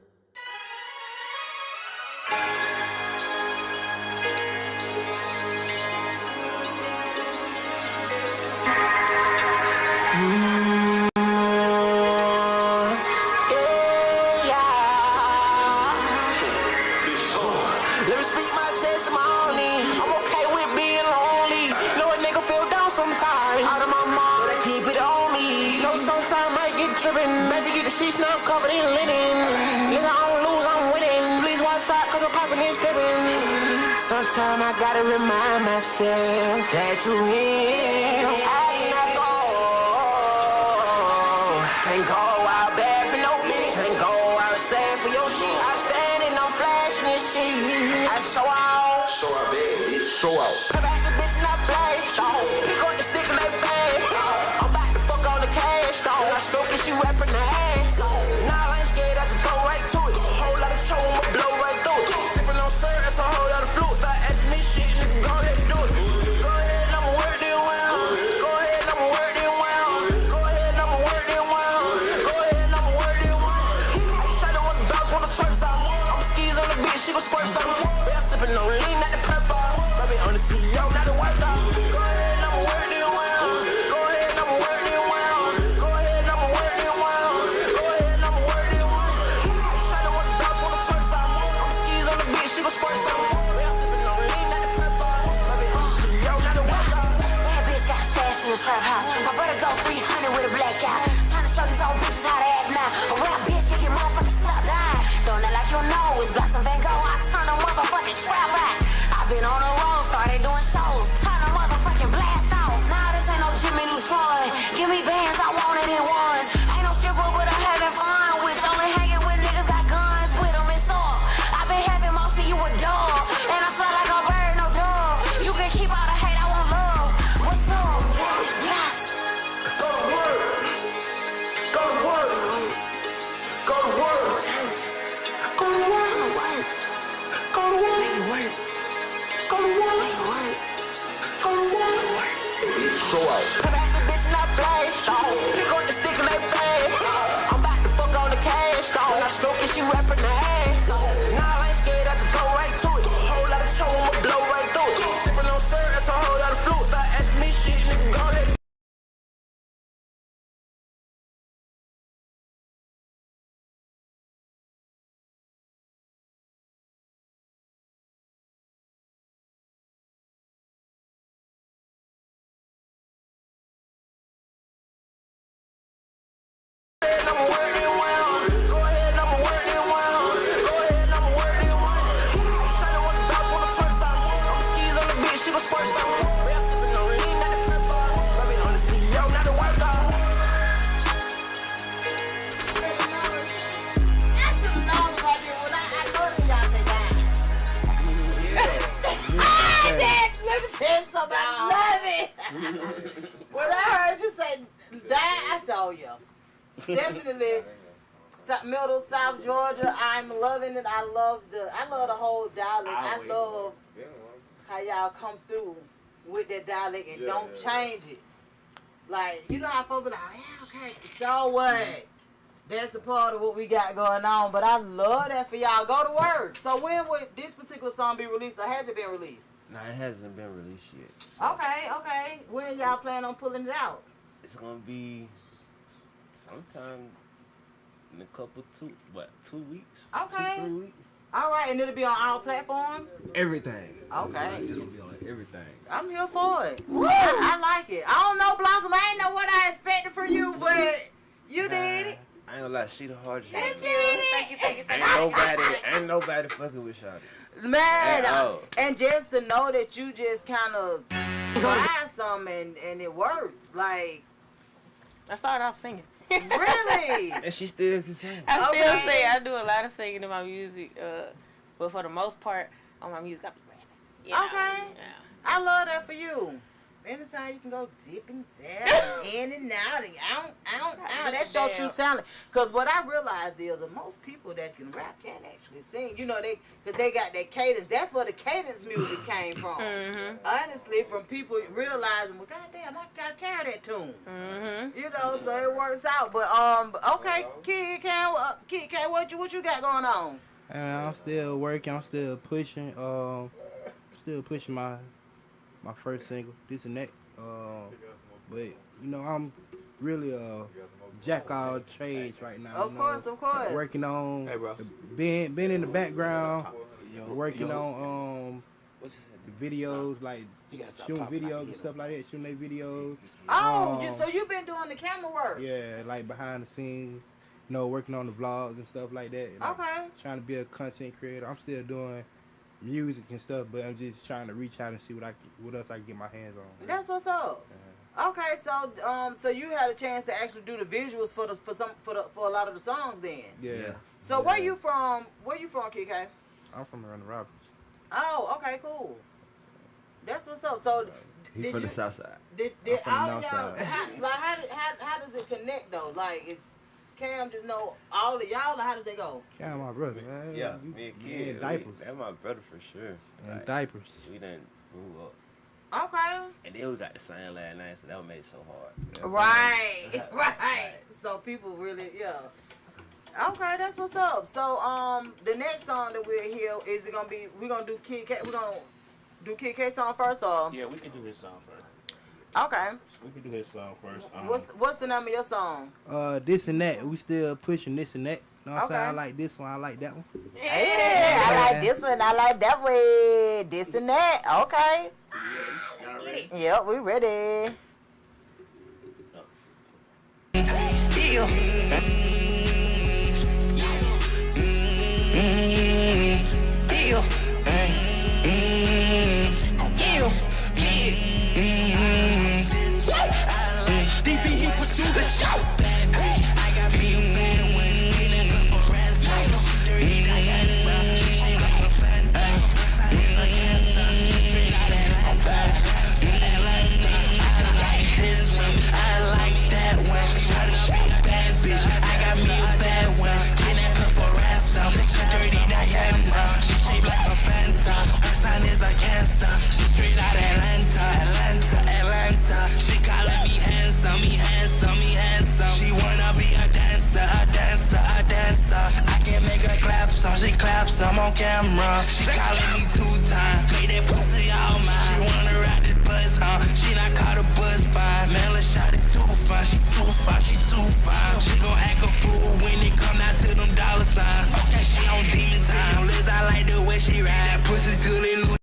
Let me speak my testimony. I'm okay with being lonely. Know a nigga feel down sometimes. Out of my mind, but I keep it on me. Know sometimes I get trippin'. Maybe get the sheets now covered in linen. Nigga, I don't lose, I'm winning. Please watch out, cause I'm popping this pippin'. Sometimes I gotta remind myself that you here. I cannot go. Can't go out bad for no bitch. Can't go out sad for your shit. I stand and I'm flashing this shit. I show out. Show out, baby. Show out. Come back the bitch and I blast on. Pick up the stick and they bang. I'm about to fuck on the cash though. I stroke it, she rapping the ass. Nah, I ain't scared, I just go right to it. Whole lot of show, I'ma blow right through it. Sipping on syrup, that's a whole lot of fluid. Start asking me shit, nigga, go ahead and do it. Go ahead and I'ma work this one, huh? Go ahead and I'ma work this one, huh? Go ahead and I'ma work this one, huh? Go ahead and I'ma work this one. I shot it with the bounce, wanna twerk some. I'm skis on the beat, she gon' squirt some. Bell sipping on lean, not the purple. Baby, on the CEO, not the white dog. Go ahead and I'ma work this one, huh? Go ahead and I'ma work this one, huh? Go ahead and I'ma work this one, huh? Go ahead and I'ma work this one. I shot it with the bounce, wanna twerk some. I'm skis on the beat, she gon' squirt some. Bell sipping on lean, not the purple. Baby, on the CEO, not the white dog. Bad bitch got stashed in the trap house. My brother go 300 with a blackout. Time to show these old bitches how to act now. A rap bitch can get motherfucking slapped down. Don't act like you know it's Blossom Van Gogh. I turn a motherfucking trap out. I've been on the road, started doing shows. Turn a motherfucking blast off. Nah, this ain't no Jimmy Neutron. Give me bands, I want it in ones. Ain't no stripper, but I'm having fun. Which only hanging with niggas got guns with them, it's up. I've been having motion, you a dog. And I feel like a bird, no dog. You can keep all the hate, I want love. What's up? It's Blossom. Go to work. Go to work. Go to work. Go to work. Go to work. Go to work. Go to work. Show out. Come back the bitch and I blast on. Pick up the stick and they bang. she rapping her ass off. Nah, I ain't scared, I just go right to it. Whole lot of trouble, I'ma blow right through it. Sippin' on syrup, that's a whole lot of fluid. Start asking me shit, nigga, go ahead. When I heard you say that, I saw you. Definitely Middle South Georgia. I'm loving it. I love the whole dialect. I love how y'all come through with that dialect and don't change it. Like, you know how folks be like, yeah, okay, so what? That's a part of what we got going on. But I love that for y'all. Go to work. So when would this particular song be released, or has it been released? No, it hasn't been released yet. So Okay. When y'all plan on pulling it out? it's gonna be sometime in a couple 2 weeks. Okay. 2-3 weeks. All right, and it'll be on all platforms? Everything. Okay. It'll be on everything. I'm here for it. I like it. I don't know, Blossom. I ain't know what I expected from you, but you did it. I ain't gonna lie, she the hardest. You did it. Thank you. Ain't nobody fucking with Shawty. Man, At all. and just to know that you just kind of tried something and it worked. Like, I started off singing. really? And she still can sing. I still Okay. sing. I do a lot of singing in my music, but for the most part, on my music, I be rapping. You know? Okay. Yeah. I love that for you. Anytime you can go dip and down, in and out, and out. That's your true talent. Because what I realized is that most people that can rap can't actually sing. You know, because they got that cadence. That's where the cadence music came from. Mm-hmm. Honestly, from people realizing, well, goddamn, I gotta carry that tune. Mm-hmm. You know, so it works out. But okay, Kid K, what you got going on? I'm still working. I'm still pushing. Still pushing my first single, This and That. But you know, I'm really jack all trades right now. Of course. Working on being in the background, working on the videos, like shooting videos and stuff like that, shooting their videos. Oh, so you've been doing the camera work? Yeah, like behind the scenes, you know, working on the vlogs and stuff like that. Like, Okay. trying to be a content creator. I'm still doing music and stuff, but I'm just trying to reach out and see what else I can get my hands on. That's what's up. Okay, so you had a chance to actually do the visuals for a lot of the songs then. Yeah. So where you from, Kid K? I'm from around the Roberts. Oh, okay, cool. That's what's up. So He from the south side. Did I'm from the all of north y'all side. how does it connect though? Like, if Cam just know all of y'all, or how does it go? Cam, my brother, man. Yeah, me and Kid. in diapers. That's my brother for sure. And diapers. We done grew up. Okay. And then we got the same last name, so that made it so hard. Right. So people really, yeah. Okay, that's what's up. So the next song that we'll hear is it gonna be? We're gonna do Kid K. We're gonna do Kid K song first, or Yeah, we can do his song first. okay. We can do his song first. What's the name of your song? This and That. We still pushing This and That. You know what I'm saying? Okay. I like this one. I like that one. Yeah, I like this one. I like that way. This and that. Okay. Yep, we ready. camera. She calling me 2 times. Made that pussy all mine. She wanna ride this bus, huh? She not caught a bus fine. Man, let's shot it too fine. She too fine, she too fine. She gon' act a fool when it come down to them dollar signs. Okay, she on demon time. Liz, I like the way she ride. That pussy till it lose.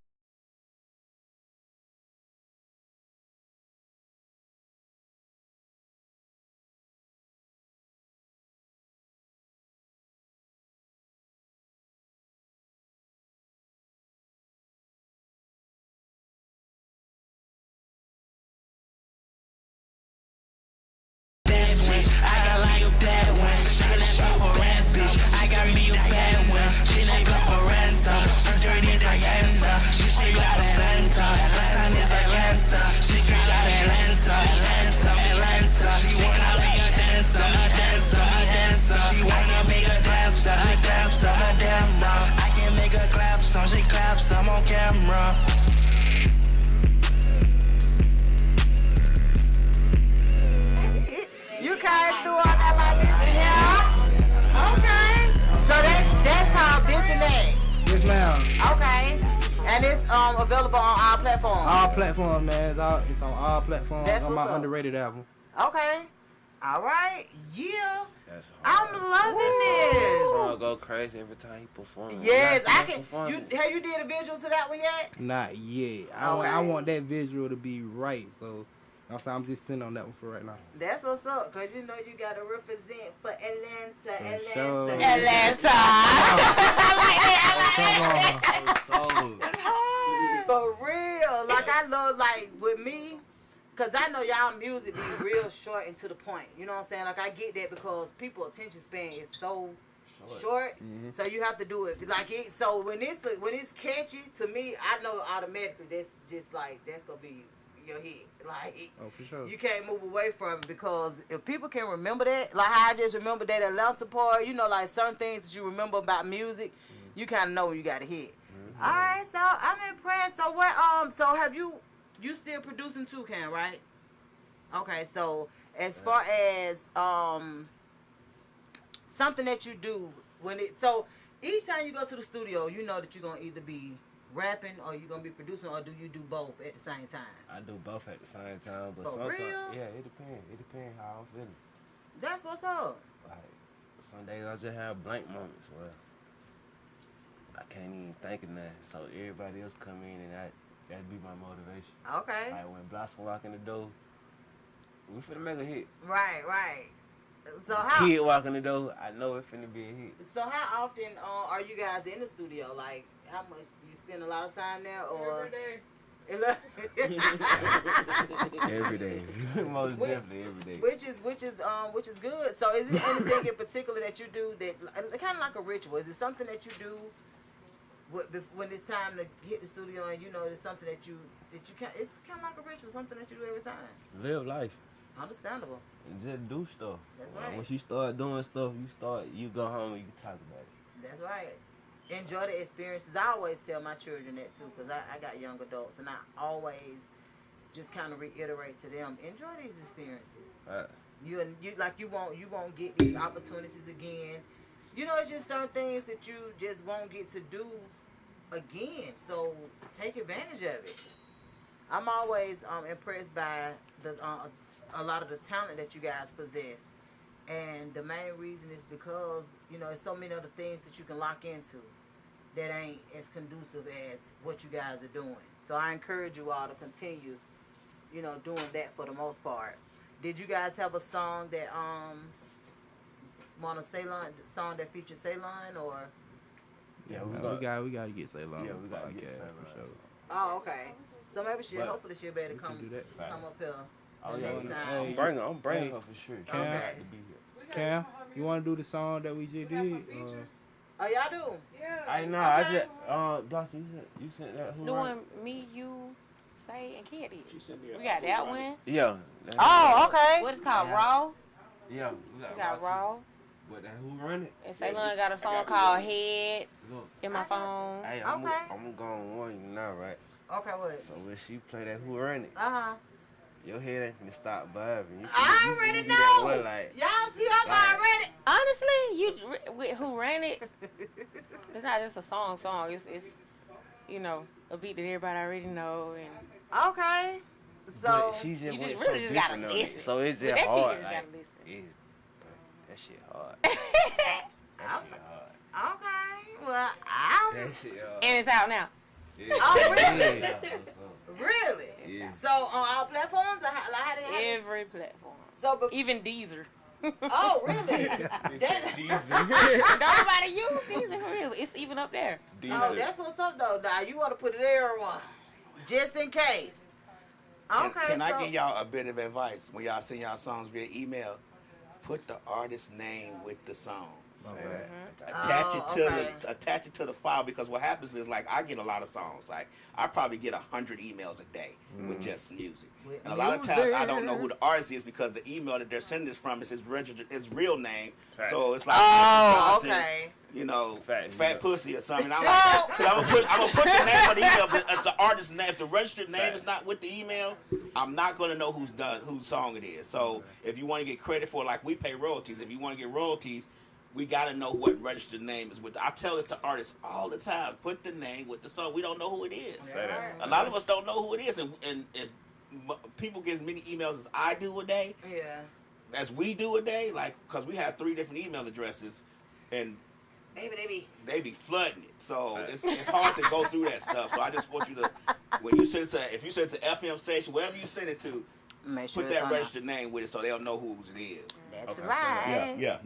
I'm on camera. You came through all that like this and yeah. Okay. So that's called This and That. Yes, ma'am. Okay. And it's available on all platforms. All platforms, man. It's on all platforms. That's on my what's up. underrated album. Okay. All right. Yeah. That's I'm hard. loving this. Song go crazy every time he performs. Yes, I can. Have you did a visual to that one yet? Not yet. Okay. I want that visual to be right, so I'm just sitting on that one for right now. That's what's up, cause you know you gotta represent for Atlanta. sure. Atlanta. For real. Like I love with me. Cause I know y'all music be real short and to the point. You know what I'm saying? Like I get that because people attention span is so short. Mm-hmm. So you have to do it like it. So when it's catchy to me, I know automatically that's just like that's gonna be your hit. Like for sure. You can't move away from it because if people can remember that, like how I just remember that Atlanta part. You know, like certain things that you remember about music, you kind of know when you got a hit. Mm-hmm. All right, so I'm impressed. So what? So have you? You still producing too, Cam, right? Okay, so as far as something that you do so each time you go to the studio, you know that you're gonna either be rapping or you're gonna be producing, or do you do both at the same time? I do both at the same time, but For sometimes real? it depends how I'm feeling. That's what's up. Like some days I just have blank moments where I can't even think of nothing, so everybody else come in and that'd be my motivation. Okay. Like when Blossom walk in the door, we finna make a hit. Right. So Kid walk in the door, I know it finna be a hit. So how often are you guys in the studio? Like how much do you spend a lot of time there, or Every day. Most definitely every day. Which is good. So is there anything in particular that you do that kind of like a ritual? Is it something that you do when it's time to hit the studio and you know it's something that you can? It's kind of like a ritual, something that you do every time. Live life. Understandable. And just do stuff. That's right. Once you start doing stuff, you go home and you can talk about it. That's right. Enjoy the experiences. I always tell my children that too, because I got young adults, and I always just kind of reiterate to them: enjoy these experiences. You won't get these opportunities again. You know, it's just certain things that you just won't get to do again. So take advantage of it. I'm always impressed by a lot of the talent that you guys possess. And the main reason is because, you know, there's so many other things that you can lock into that ain't as conducive as what you guys are doing. So I encourage you all to continue, you know, doing that for the most part. Did you guys have a song that song that featured Ceylon, or? Yeah, we gotta get Ceylon. Yeah, we gotta get Ceylon. For sure. Oh, okay. So maybe hopefully she'll be able to come up here. Oh yeah, next time. I'm bringing her for sure. Okay. To be here. Cam, you want to do the song that we just did? Oh, y'all do? Yeah. I know. I just Blossom, you sent that. Who Doing me, you, Say, and Kid. We got that one. Yeah. Oh, okay. What's it called? Raw. Yeah, We got Raw. But that who run it? And Ceylon got a song called Head in my phone. Hey, I'm gonna go on warn you now, right? Okay, what? So when she play that who run it, Your head ain't finna stop vibing. I already do that know. one, like, Y'all see, I'm already. Honestly, who ran it? It's not just a song. It's you know, a beat that everybody already know, and Okay. So but she just you went just so really just gotta different on it. listen. So it's With just that hard. shit, you just Like, gotta listen. that shit hard. That shit hard. okay. Well, That shit hard. And it's out now. Yeah. Oh, really? Yeah. really. Yeah. So on all platforms, or how they have it? Every platform, So, even Deezer. oh, really? Nobody use Deezer for real. It's even up there. Oh, that's what's up though. Now you want to put it there one, just in case. Okay. Can so, I give y'all a bit of advice when y'all send y'all songs via email? Put the artist's name with the song. Attach it to the file, because what happens is, like, I get a lot of songs. Like, I probably get 100 emails a day with just music. And a lot of times I don't know who the artist is, because the email that they're sending this from is his real name. Fact. So it's like, Johnson, you know, fat pussy or something. I'm like, I'm gonna put the name of the email as the artist's name. If the registered name is not with the email, I'm not gonna know whose song it is. So if you want to get credit for it, like, we pay royalties. If you want to get royalties, we gotta know what registered name is with. I tell this to artists all the time: put the name with the song. We don't know who it is. A lot of us don't know who it is, and people get as many emails as I do a day. Yeah. As we do a day, like, because we have 3 different email addresses, and they be flooding it. So it's hard to go through that stuff. So I just want you to, when you send it to, if you send it to FM station, wherever you send it to, Make sure put that registered name with it so they'll know whose it is. That's right. Yeah.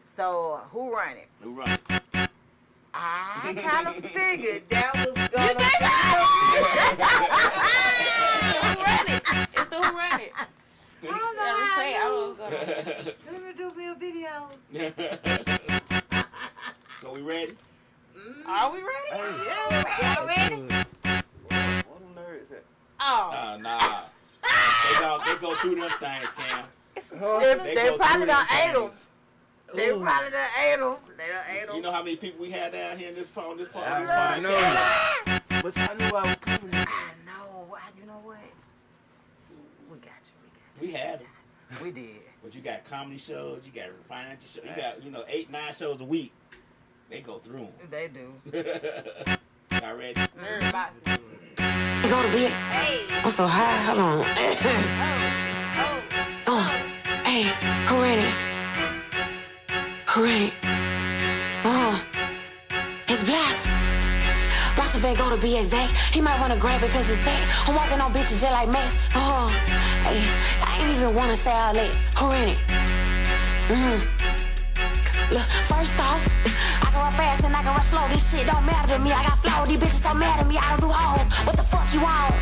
So who run it? Who run it? I kind of figured that was gonna be. Who ran it? It's the who ran it. I don't know Yeah, how I was gonna. Let me do me a video. So we ready? Are we ready? Yeah, y'all ready? What them nerds at? Oh. Nah. They go through them things, Cam. They probably done ate them. They probably done ate them. You know how many people we had down here in this podcast? But I knew I was coming. I know. You know what? We got you. We had them. We did. But you got comedy shows, you got financial shows, you got 8-9 shows a week. They go through them. They do. Y'all ready? You go to bed. Hey. I'm so high. Hold on. Hey, who ready? Who ready? It's Blast. Blast if they go to be exact. He might wanna grab it cause it's fat. I'm walking on bitches just like Max. Hey, I ain't even wanna say all that. Who ready? Look, first off, I can run fast and I can run slow. This shit don't matter to me. I got flow. These bitches so mad at me. I don't do hoes. What the fuck you on?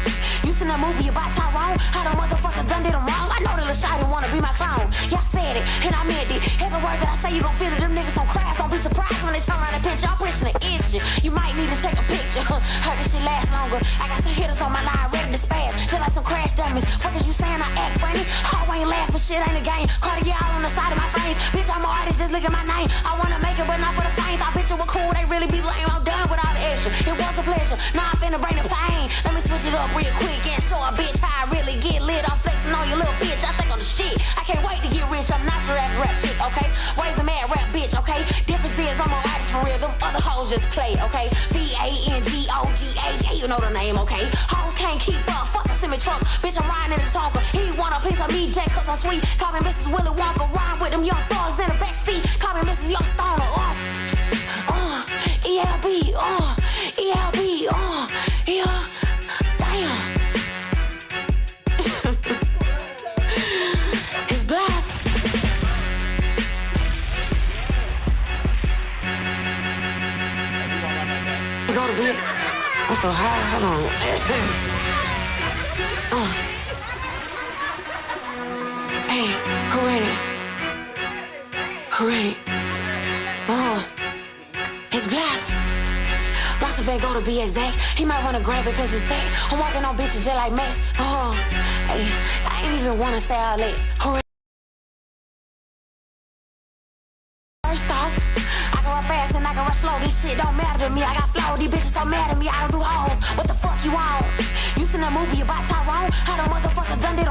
You seen that movie about Tyrone? How the motherfuckers done did them wrong? I know the little shawty wanna be my clown. Y'all said it, and I meant it. Every word that I say, you gon' feel it. Them niggas on crash. Don't be surprised when they turn around and pinch you. I'm pushing the issue. You might need to take a picture. Heard this shit last longer. I got some hitters on my line ready to spaz. Just like some crash dummies. Fuck is you saying I act funny? Oh, I ain't laughing. Shit ain't a game. Cartier all on the side of my face. Bitch, I'm an artist. Just look at my name. I wanna make it, but not for the fame. Thought bitches were cool. They really be lame. I'm done with all the extra. It was a pleasure. Now I'm finna bring the pain. Let me switch it up real quick and show a bitch how I really get lit. I'm flexing on your little bitch. I think I'm the shit. I can't wait to get rich. I'm not your average rap chick, okay? Raise a mad rap bitch, okay? Difference is I'm an artist for real. Them other hoes just play, okay? VANGOGH, yeah, you know the name, okay? Hoes can't keep up. Fuck a semi truck. Bitch, I'm riding in the Tonka. He want a piece of me, J, cause I'm sweet. Call me Mrs. Willy Wonka. Ride with them young thugs in the backseat. Call me Mrs. Young Stoner. ELB, ELB, yeah. Damn. It's Blast. You go to bed. I'm so high. Hold on. Hey, who ready? Who ready? It's Blast. Blast if they go to be exact. He might wanna grab it cause it's fat. I'm walking on bitches just like Max. Hey, I ain't even wanna say all that. Who ready? First off, I can run fast and I can run slow. This shit don't matter to me. I got flow. These bitches so mad at me. I don't do hoes. What the fuck you on? You seen that movie about Tyrone? How the motherfuckers done did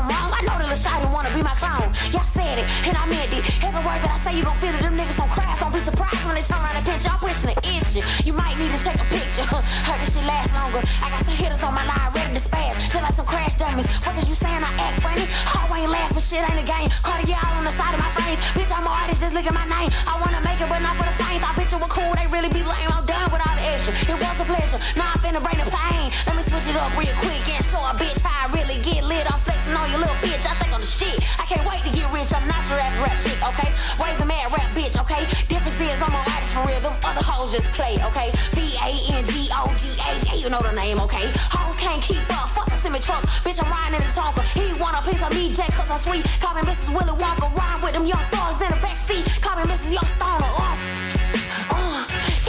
say you gon' feel it, them niggas on crash. Don't be surprised when they turn around and pinch y'all pushing the issue. You might need to take a picture. Heard this shit last longer. I got some hitters on my line ready to spaz. Just like some crash dummies. Fuck is you saying I act funny? Oh, I ain't laughing, shit ain't a game. Cartier all on the side of my frames. Bitch, I'm an artist, just look at my name. I wanna make it, but not for the fame. Thought bitches were cool, they really be lame. I'm done with all the extra. It was a pleasure. Now I'm finna bring the pain. Let me switch it up real quick and show a bitch how I really get lit. I'm flexing on your little bitch. I think I'm the shit. I can't wait to get rich. I'm not your average rap chick, okay? Raise a mad rap bitch, okay? Difference is I'm a artist for real. Them other hoes just play, okay? VANGOGH, yeah, you know the name, okay? Hoes can't keep up. Fuck a semi truck. Bitch, I'm riding in the Tonka. He want a piece of me, Jack, cause I'm sweet. Call me Mrs. Willy Wonka. Rhyme with them young thugs in the backseat. Call me Mrs. Young Stoner.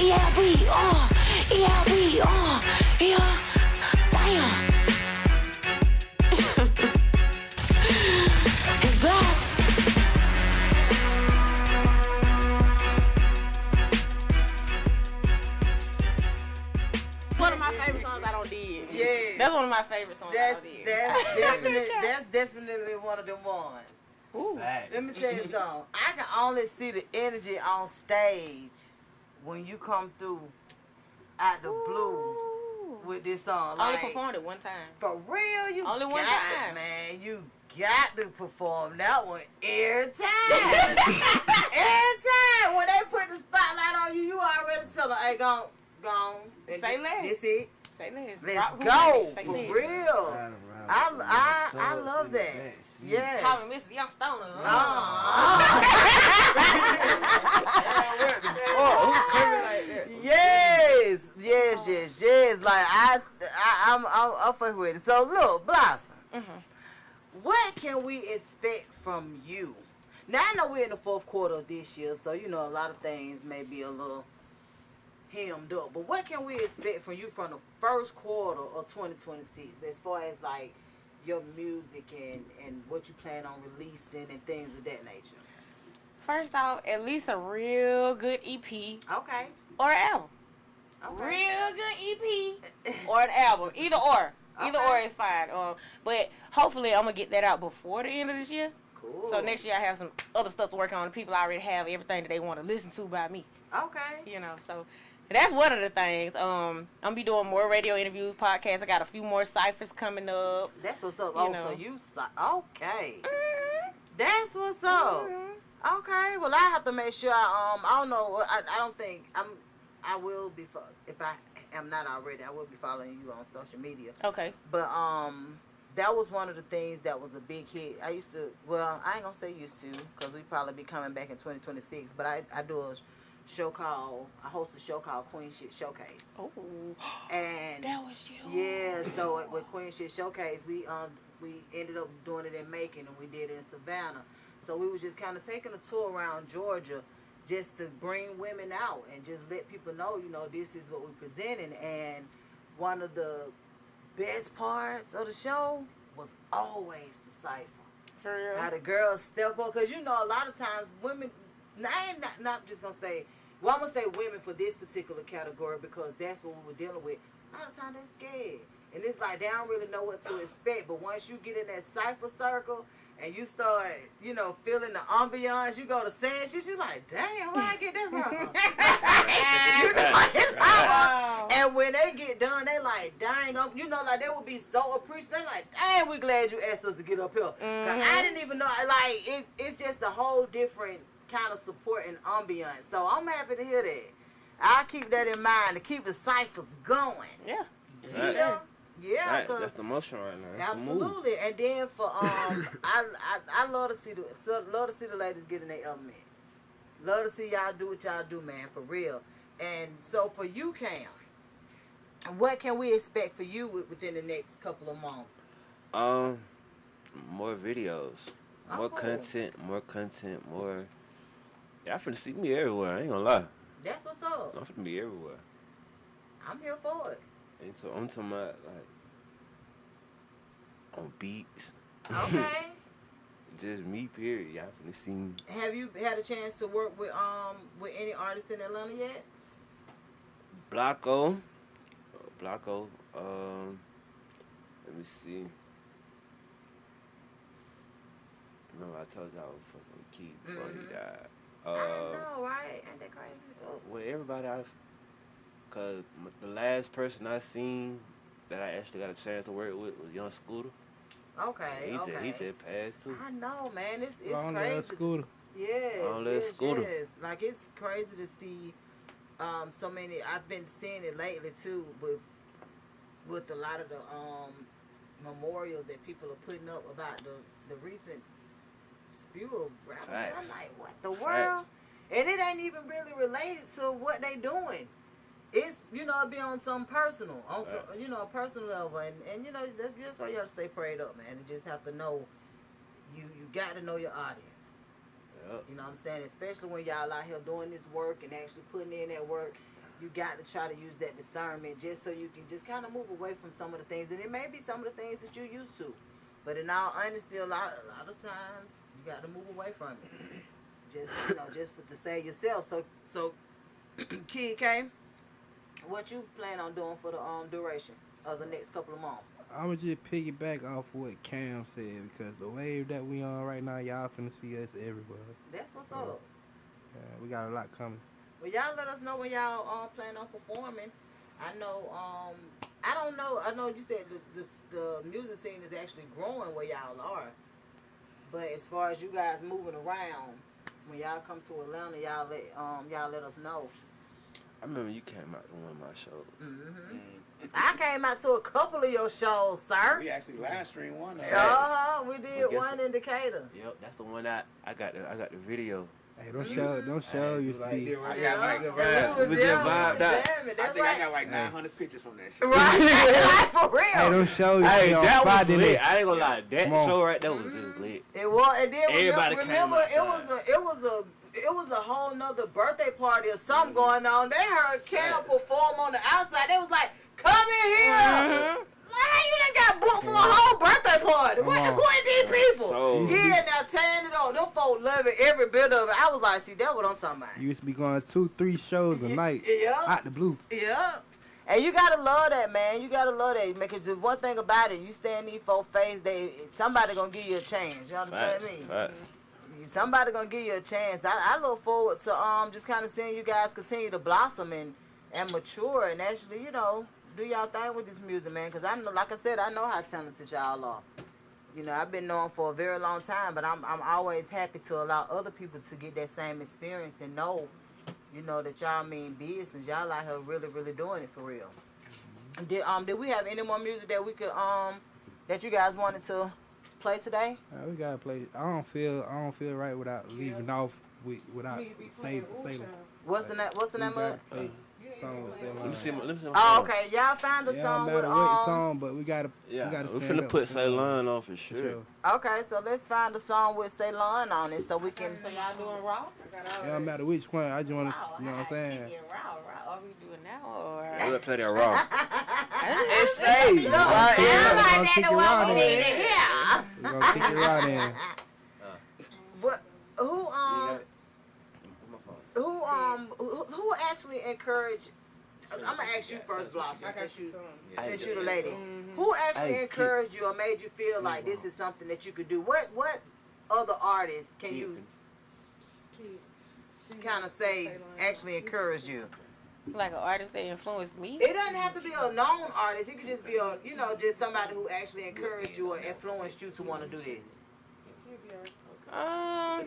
ELB, ELB, yeah. Damn. It's blast. One of my favorite songs I don't did. Yeah. That's one of my favorite songs I don't did. That's definitely one of them ones. Ooh. Let me tell you something. I can only see the energy on stage when you come through out the blue with this song. I only Like, performed it one time. for real, you Only one got time. to, man. You got to perform that one every time. Every time. When they put the spotlight on you, you already tell them, hey, go on. Say less. This it. Say less. Let's Drop go. Say For less. real. I love that. Yes. Call me Mrs. Young Stoner. Yes. Like I'm fucking with it. So look, Blossom. What can we expect from you? Now I know we're in the fourth quarter of this year, so you know a lot of things may be a little hemmed up. But what can we expect from you from the first quarter of 2026 as far as like your music and what you plan on releasing and things of that nature? First off, at least a real good EP Okay. or an album. Okay. Real good EP or an album. Either or. Either or is fine. But hopefully I'm going to get that out before the end of this year. Cool. So next year I have some other stuff to work on. People already have everything that they want to listen to by me. Okay. You know, so that's one of the things. I'm going to be doing more radio interviews, podcasts. I got a few more ciphers coming up. That's what's up. You Oh, know. so you okay. That's what's up. Okay. Well, I have to make sure. I don't know. I don't think I will be if I am not already. I will be following you on social media. Okay. But that was one of the things that was a big hit. I used to. Well, I ain't gonna say used to because we probably be coming back in 2026. But I do a show called. I host a show called Queen Shit Showcase. Oh. And That was you. yeah, so with Queen Shit Showcase, we ended up doing it in Macon and we did it in Savannah. So we was just kind of taking a tour around Georgia just to bring women out and just let people know, you know, this is what we're presenting. And one of the best parts of the show was always the cipher. For real. How the girls step up, because you know a lot of times women, I ain't not just gonna say, well, I'm gonna say women for this particular category because that's what we were dealing with. A lot of times they're scared, and it's like they don't really know what to expect. But once you get in that cipher circle and you start, you know, feeling the ambiance, you go to saying shit, you like, damn, where I get that from? You know, it's hot. And when they get done, they like, dang, you know, like they will be so appreciative. They like, dang, we glad you asked us to get up here. Cause I didn't even know, like, it's just a whole different kind of support and ambiance. So I'm happy to hear that. I'll keep that in mind to keep the ciphers going. Yeah. Yeah. Yeah, Right, 'cause that's the motion right now. That's the move. absolutely. And then for I love to see the ladies get in their element. Love to see y'all do what y'all do, man, for real. And so for you, Cam, what can we expect for you within the next couple of months? More videos, more cool. content, more. Y'all finna see me everywhere. I ain't gonna lie. That's what's up. I'm finna be everywhere. I'm here for it. And so I'm talking about like on beats. Okay. Just me, period. Y'all finna see me. Have you had a chance to work with any artists in Atlanta yet? Blocko. Let me see. Remember I told y'all I was fucking with Keith before he died. I know, right? Ain't that crazy? Well, everybody cause the last person I seen that I actually got a chance to work with was Young Scooter. Okay, He just passed too. I know, man. It's Long crazy. ass Scooter. Yes, Scooter. yes. Like, it's crazy to see so many. I've been seeing it lately too with a lot of the memorials that people are putting up about the recent spew of rappers. I'm like, what the world? And it ain't even really related to what they doing. It's, it be on some personal, on some, a personal level, and that's why you have to stay prayed up, man. You just have to know, you got to know your audience. Yep. You know what I'm saying? Especially when y'all out here doing this work and actually putting in that work, you got to try to use that discernment just so you can just kind of move away from some of the things, and it may be some of the things that you're used to, but in all honesty, a lot of times you got to move away from it. Just to save yourself. So, Kid K, what you plan on doing for the duration of the next couple of months? I'ma just piggyback off what Cam said, because the wave that we on right now, y'all finna see us everywhere. That's what's up. Yeah, we got a lot coming. Well, y'all let us know when y'all plan on performing. I know. I don't know. I know you said the music scene is actually growing where y'all are, but as far as you guys moving around, when y'all come to Atlanta, y'all let us know. I remember you came out to one of my shows. Mm-hmm. I came out to a couple of your shows, sir. We actually live streamed one of them. We did one in Decatur. Yep, that's the one I got the video. Hey, don't show you see. I got like, I got like 900 pictures from that shit. Right, for real. Hey, don't show you. Hey, that was lit. I ain't gonna lie, that show right there was just lit. It was, and then everybody remember it was a whole nother birthday party or something going on. They heard Cam perform on the outside. They was like, "Come in here." Like, you done got booked for a whole birthday party. Who are these people? So, now tearing it on. Them folks loving every bit of it. I was like, see, that's what I'm talking about. You used to be going 2-3 shows a night. Out the blue. Yeah. And you gotta love that, man. You gotta love that, man. Because the one thing about it, you stand these folks' face, somebody gonna give you a chance. You understand me? Somebody gonna give you a chance. I look forward to just kind of seeing you guys continue to blossom and mature and actually, do y'all thing with this music, man. Because I know, like I said, I know how talented y'all are. I've been knowing for a very long time, but I'm always happy to allow other people to get that same experience and know, that y'all mean business. Y'all out here really, really doing it for real. Did we have any more music that we could that you guys wanted to play today? We gotta play. I don't feel right without leaving off without saying. What's the name of it? Let me see. Oh, okay. Y'all found a song with song, but we gotta. We're finna put Ceylon on for sure. Okay, so let's find a song with Ceylon on it so we can. So y'all doing raw? It don't matter which one. I just want to, you know what I'm saying. Raw. Are we doing now or? We'll play that raw. It's safe. No, that's the one we need to hear. We're gonna kick it right in. But who actually encouraged? I'm gonna ask you first, Blossom, since you the lady. Who actually encouraged you or made you feel like this is something that you could do? What other artists can you kind of say actually encouraged you? Like an artist that influenced me? It doesn't have to be a known artist. It could just be just somebody who actually encouraged you or influenced you to want to do this. I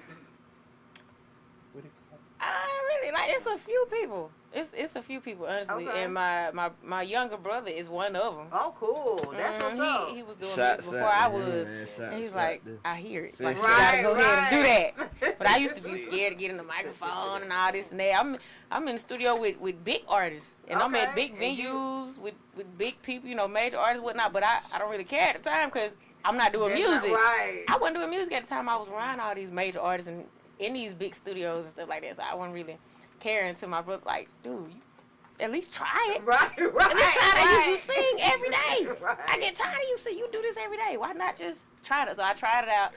really it's a few people. It's a few people, honestly. Okay. And my younger brother is one of them. Oh, cool. That's what's up. He was doing this before I was. And he's like, I hear it. Like, you gotta go ahead and do that. But I used to be scared to get in the microphone and all this and that. I'm in the studio with big artists. And I'm at big venues with big people, major artists, whatnot. But I don't really care at the time because I'm not doing music. Right. I wasn't doing music at the time. I was around all these major artists and in these big studios and stuff like that. So I wasn't really caring until my brother like, dude, you at least try it. Right. At least try that. You sing every day. Right. I get tired of you sing. You do this every day. Why not just try it? So I tried it out.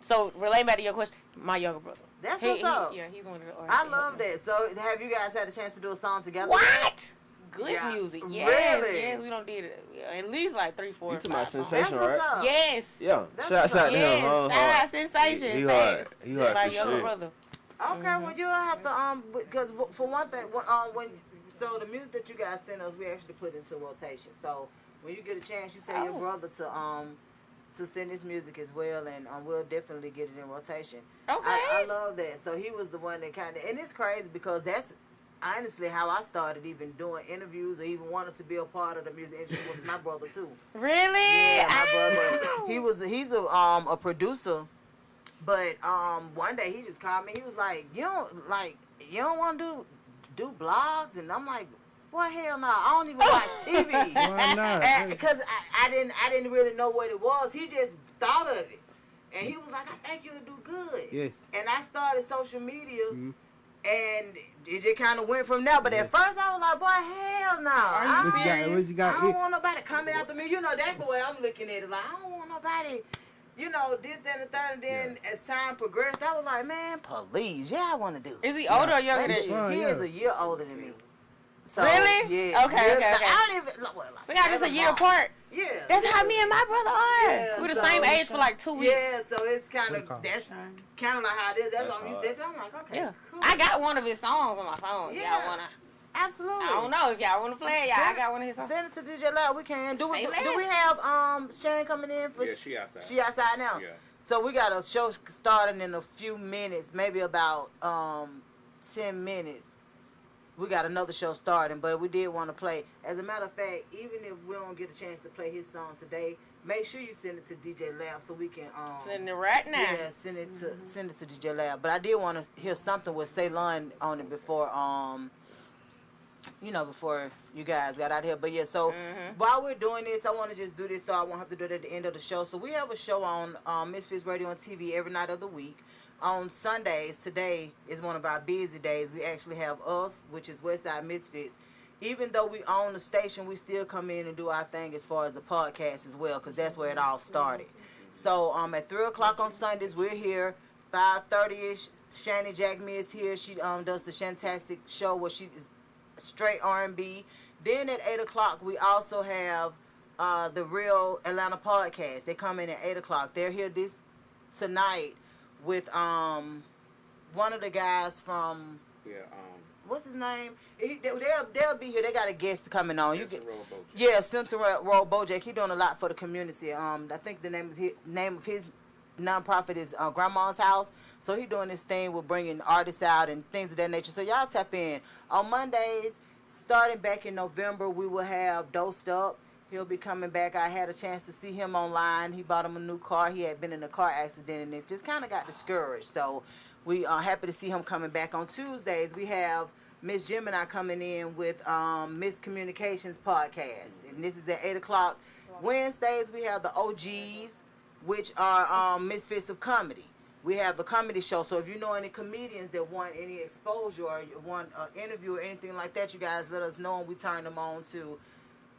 So relating back to your question, my younger brother. That's what's up. Yeah, he's one of the artists. I love that. So have you guys had a chance to do a song together? What? good Yeah. music. Yes, Really? yes, we don't did it. At least like 3, 4, You or talking about 5 songs. Sensation, That's what's right? up. Yes. Yeah. That's Shout what's out up. to him. Yes. Shout out Sensation. He hard. Facts. He hard My for younger shit. brother. Okay, well you'll have to because for one thing when so the music that you guys send us we actually put into rotation. So when you get a chance, you tell your brother to send his music as well, and we'll definitely get it in rotation. Okay. I love that. So he was the one that kind of, and it's crazy because that's honestly how I started even doing interviews or even wanted to be a part of the music industry was my brother too. Really? Yeah, my brother. He's a producer, but one day he just called me. He was like, you don't want to do blogs, and I'm like, boy, hell no, I don't even watch TV. Why not? Because I didn't really know what it was. He just thought of it, and he was like, I think you'll do good. Yes. And I started social media. And it just kind of went from there. But at first I was like, boy, hell no. What you got? I don't want nobody coming after me. You know, that's the way I'm looking at it. Like, I don't want nobody, this, that, and the third. And then as time progressed, I was like, man, please. Yeah, I want to do it. Is he older or younger than you? He is a year older than me. So, Really? Yeah. Okay. I don't even, So y'all just a year apart? Yeah. That's how me and my brother are. Yeah, We're the so- same age for like 2 weeks. Yeah, so it's kind of, that's kind of like how it is. That's why when you said that, I'm like, okay, Yeah. cool. I got one of his songs on my phone. Yeah. Y'all wanna? Absolutely. I don't know if y'all wanna play it. I got one of his songs. Send it to DJ Loud. We can. Do Say we have Shane coming in for? Yeah, she outside. She outside now. Yeah. So we got a show starting in a few minutes, maybe about 10 minutes. We got another show starting, but we did want to play. As a matter of fact, even if we don't get a chance to play his song today, make sure you send it to DJ Lab so we can Send it right now. Yeah, send it to DJ Lab. But I did want to hear something with Ceylon on it before before you guys got out here. But yeah, so while we're doing this, I want to just do this so I won't have to do it at the end of the show. So we have a show on Misfits Radio and TV every night of the week. On Sundays, today is one of our busy days. We actually have us, which is WestSide Misfits. Even though we own the station, we still come in and do our thing as far as the podcast as well, because that's where it all started. So at 3 o'clock on Sundays, we're here. 5:30ish, Shani Jack Me is here. She does the Shantastic show where she is straight R&B. Then at 8 o'clock, we also have the Real Atlanta Podcast. They come in at 8 o'clock. They're here tonight with one of the guys from what's his name? They'll be here. They got a guest coming on. Simpson Road Bojack. He doing a lot for the community. I think the name of his nonprofit is Grandma's House. So he doing this thing with bringing artists out and things of that nature. So y'all tap in. On Mondays, starting back in November, we will have Dosed Up. He'll be coming back. I had a chance to see him online. He bought him a new car. He had been in a car accident and it just kind of got discouraged. So we are happy to see him coming back. On Tuesdays, we have Miss Gemini coming in with Miscommunications Podcast. And this is at 8 o'clock. Wednesdays, we have the OGs, which are Misfits of Comedy. We have the comedy show. So if you know any comedians that want any exposure or you want an interview or anything like that, you guys let us know and we turn them on to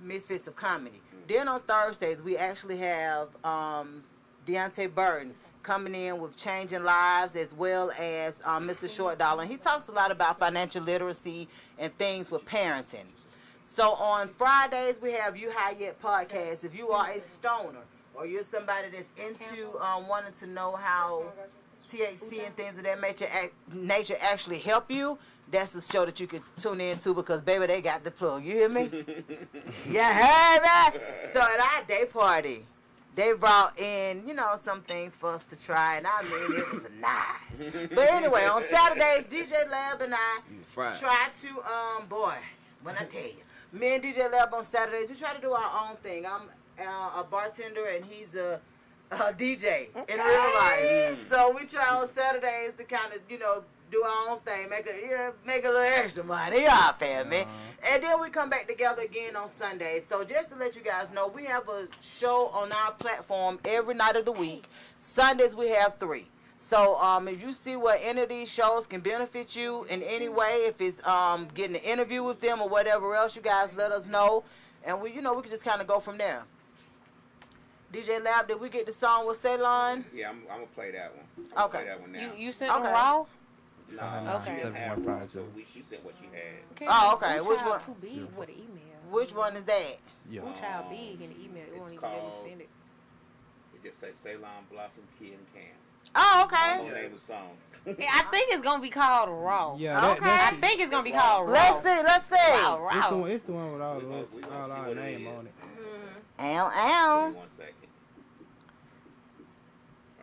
Misfits of Comedy. Then on Thursdays, we actually have Deontay Burton coming in with Changing Lives as well as Mr. Short Dollar. And he talks a lot about financial literacy and things with parenting. So on Fridays, we have You High Yet Podcast. If you are a stoner or you're somebody that's into wanting to know how THC and things of that nature actually help you, that's the show that you could tune into because, baby, they got the plug. You hear me? Yeah, heard that? So at our day party, they brought in, some things for us to try, and I mean, it was nice. But anyway, on Saturdays, DJ Lab and I try to, when I tell you, me and DJ Lab on Saturdays, we try to do our own thing. I'm a bartender, and he's a DJ in real life. So we try on Saturdays to kind of, do our own thing, make a little extra money, y'all feel me? And then we come back together again on Sundays. So just to let you guys know, we have a show on our platform every night of the week. Sundays we have 3. So if you see what any of these shows can benefit you in any way, if it's getting an interview with them or whatever else, you guys let us know, and we can just kind of go from there. DJ Lab, did we get the song with Ceylon? Yeah, I'm gonna play that one. Okay. Play that one now. You sent them raw? Okay. She didn't have one, so she said what she had. Oh, okay. Which one? Too big for the email. Which one is that? Yeah. One child big in the email. It won't even let me send it. It just says Ceylon Blossom Kid and Cam. Oh, okay. No name of song. Yeah, I think it's gonna be called Raw. Yeah, Okay. I think it's gonna be called Raw. Let's see. Raw. It's the one with all our name on it. Ow, Give ow. me 1 second.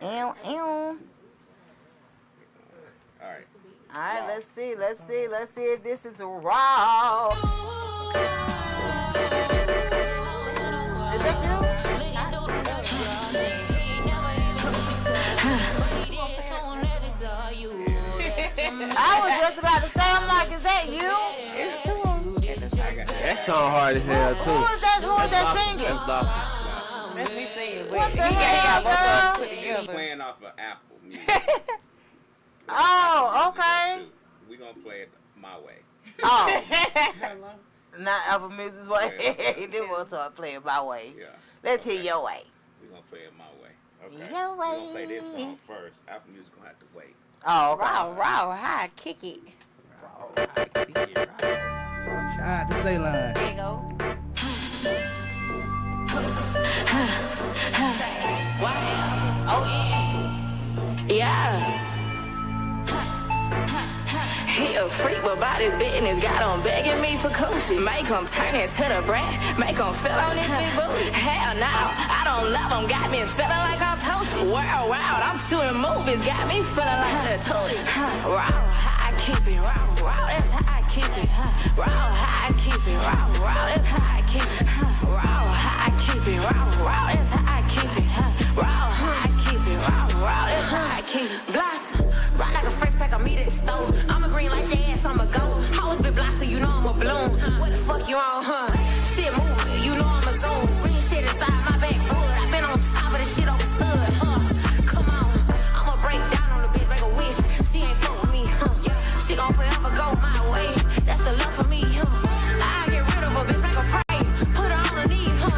Ow, ow. All right. All right, let's see if this is raw. Is that you? I was just about to say, I'm like, is that you? That song hard as hell too. Who is that singing? That's Blossom. That's me singing. What the He hell, got both of us girl? put He's together. playing off of Apple Music. Oh, okay. We're going to play it my way. Oh. Not Apple Music's way. He didn't want to play it my way. Yeah. Let's hear your way. We're going to play it my way. Okay. Your We're going to way. play this song first. Apple Music going to have to wait. Oh, okay. Raw, high, kick it. Shout out to Ceylon. There you go. Oh yeah. He a freak, but about his business. Got him begging me for coochie. Make him turn into the brat. Make him feel on his big booty. Hell no, I don't love him. Got me feeling like I'm Tochi. Worldwide, I'm shooting movies. Got me feeling like a Tootie. Raw, how I keep it. Raw, that's how I keep it. Raw, how I keep it. Raw, that's how I keep it. Raw, how I keep it. Raw, that's how I keep it. Raw, how I keep it. Raw, that's how I keep it. Blossom, ride like a fresh pack of meat at the stove. I'm a green like your ass, I'm a go. Hoes been blossom, you know I'm a bloom. What the fuck you on, huh? Shit moving, you know I'm a zoom. Green shit inside my backwood. I been on top of this shit overstood, huh? Come on, I'ma break down on the bitch, make a wish. She ain't fuck with me, huh? She gon' forever go my way. That's the love for me, huh? I get rid of a bitch, make her pray. Put her on her knees, huh?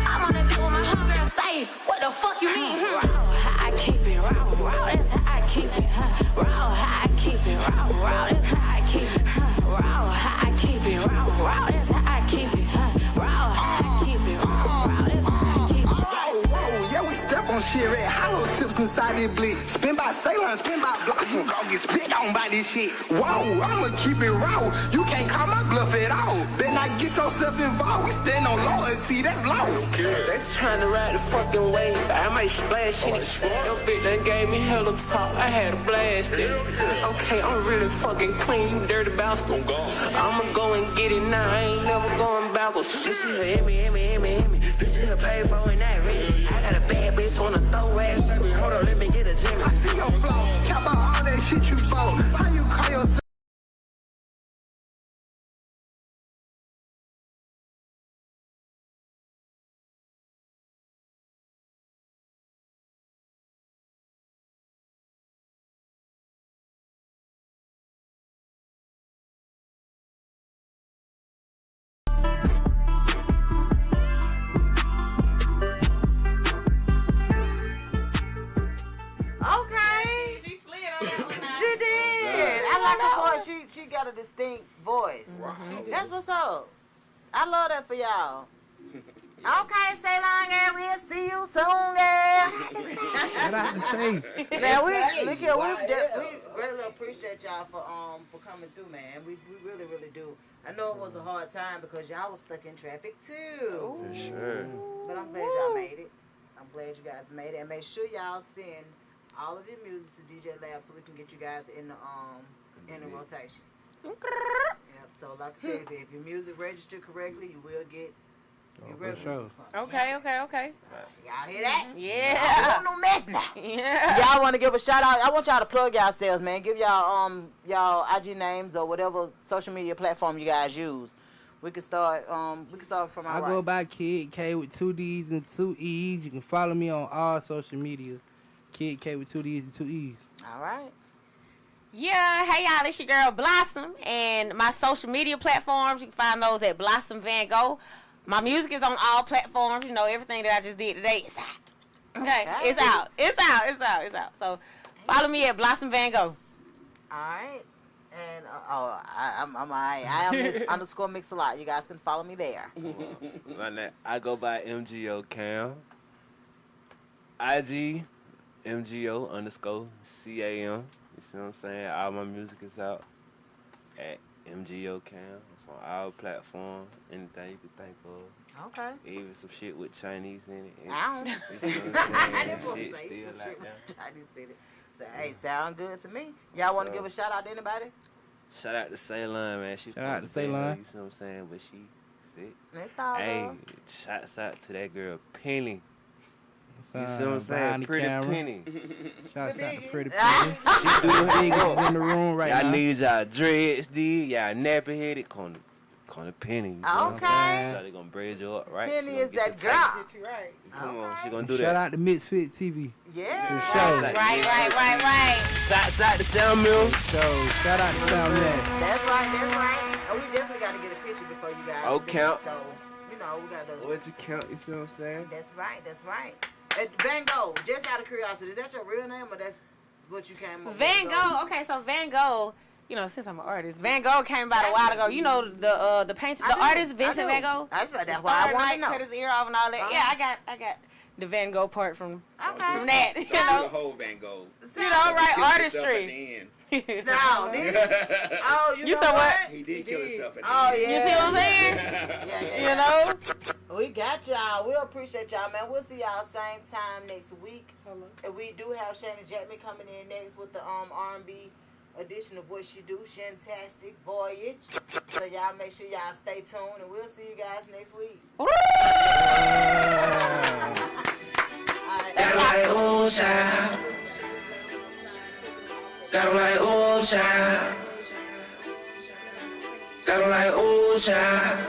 I'm on that bit with my homegirl, say, what the fuck you mean, huh? Raw, I keep it, raw, that's how I keep it, huh? Raw, how I keep it, raw, that's how I keep it, huh? Raw, how I keep it, raw, that's how I keep it, huh? Raw, how I keep it, raw, that's how I keep it. Whoa, yeah, we step on shit, red hollow tips inside this blick. Spin by Ceylon, spin by Block, you gon' get spit on by this shit. Whoa, I'ma keep it raw. You can't call my bluff at all. Better not get yourself involved. We stand on loyalty, that's law. They tryna ride the fucking wave. I might splash in it. Your bitch done gave me hella talk. I had a blast in it. Okay, I'm really fucking clean, you dirty bastard. I'ma go and get it now. I ain't never going backwards. This is a Emmy. This is a pay for and that ring. I got a bad bitch on the throw ass. Baby, hold on, let me get a Jimmy. I see your flaw. Cap about all that shit you bought. How you call yourself? Okay. She slid on that one. She did. I like her voice. She got a distinct voice. That's what's up. I love that for y'all. Okay, Ceylon girl, we'll see you soon, girl. What I have to say? Man, we really appreciate y'all for coming through, man. We really do. I know it was a hard time because y'all was stuck in traffic too. For sure. But I'm glad y'all made it. I'm glad you guys made it. And make sure y'all send all of your music to DJ Lab so we can get you guys in the rotation. Yep. So like I said, if your music registered correctly, you will get your revenues. Okay. Y'all hear that? Yeah. No mess now. Yeah. Y'all want to give a shout out? I want y'all to plug yourselves, man. Give y'all IG names or whatever social media platform you guys use. We can start from our I go by Kid K with 2 D's and 2 E's. You can follow me on all social media. Kid K with 2 D's and 2 E's. All right. Yeah, hey y'all, it's your girl Blossom, and my social media platforms, you can find those at Blossom Van Gogh. My music is on all platforms, you know, everything that I just did today is out. Okay, it's out. So follow me at Blossom Van Gogh. right. And I'm all right. I am Miss _ Mix a Lot. You guys can follow me there. I go by MGO Cam. IG MGO _ CAM. You see what I'm saying? All my music is out at MGO Cam. It's on all platforms. Anything you can think of. Okay. Even some shit with Chinese in it. I didn't want to say some shit with Chinese in it. So, hey, sound good to me. Y'all want to give a shout out to anybody? Shout out to Ceylon, man. Shout out to Ceylon. You see what I'm saying? But she sick. That's all. Hey, shouts out to that girl Penny. You see what I'm saying? behind the Pretty camera. Penny. Shouts out to Pretty Penny. She do her niggas in the room right y'all now. need y'all dreads, dude. Y'all nappy headed. Corner Penny. You see what I'm Okay. saying? So they gonna braid you up, right? Penny She gonna is get that you girl. tight. Get you right. Come on, she gonna do Shout that. out to Misfits TV. Yeah. For sure. Right. Shouts out to Sound Mill. So, shout out to Sound Man. That's right. Oh, we definitely got to get a picture before you guys. Okay. leave. So, you know, we got to. What's it count? You see what I'm saying? That's right. Van Gogh, just out of curiosity, is that your real name or that's what you came up with? Van Gogh. Okay, so Van Gogh. You know, since I'm an artist, Van Gogh came about a while ago. You know the painter, the artist Vincent Van Gogh. That's why I want to know. Cut his ear off and all that. Yeah, I got the Van Gogh part from that. You The know, whole Van Gogh. right, artistry. No, did he? Oh, you know said what? He did kill himself at the Oh, end. yeah. You see what I'm saying? Yeah. You know. We got y'all. We appreciate y'all, man. We'll see y'all same time next week. And we do have Shannon Jackman coming in next with the R&B edition of What She Do, Shantastic Voyage. So y'all make sure y'all stay tuned, and we'll see you guys next week. Got 'em like, ooh, child. Got 'em like, ooh, child. Got 'em like, ooh, child.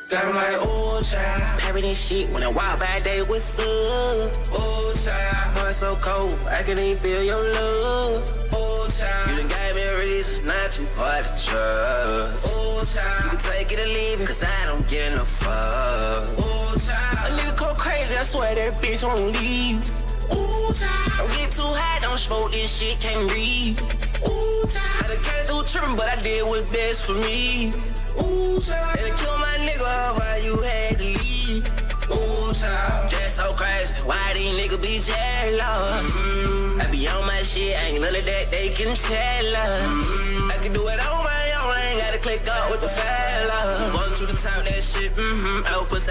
Got 'em like, ooh, child. Parry this shit when I walk by, they what's up? Ooh, child. Heart so cold, I can even feel your love. Ooh, child. You done gave me reasons not too hard to trust. Ooh, child. You can take it or leave it, cause I don't get no fuck. Ooh, child. A nigga go crazy, I swear that bitch won't leave. Ooh, child. Don't get too high, don't smoke this shit, can't breathe. Ooh, child. I done came through trippin', but I did what's best for me. Ooh, child. And I killed my nigga, why you had to leave? Ooh, child. That's so crazy, why these niggas be jealous? I be on my shit, ain't none of that they can tell us. I can do it on my own, I ain't gotta click up with the fella. One to the top, that shit, I was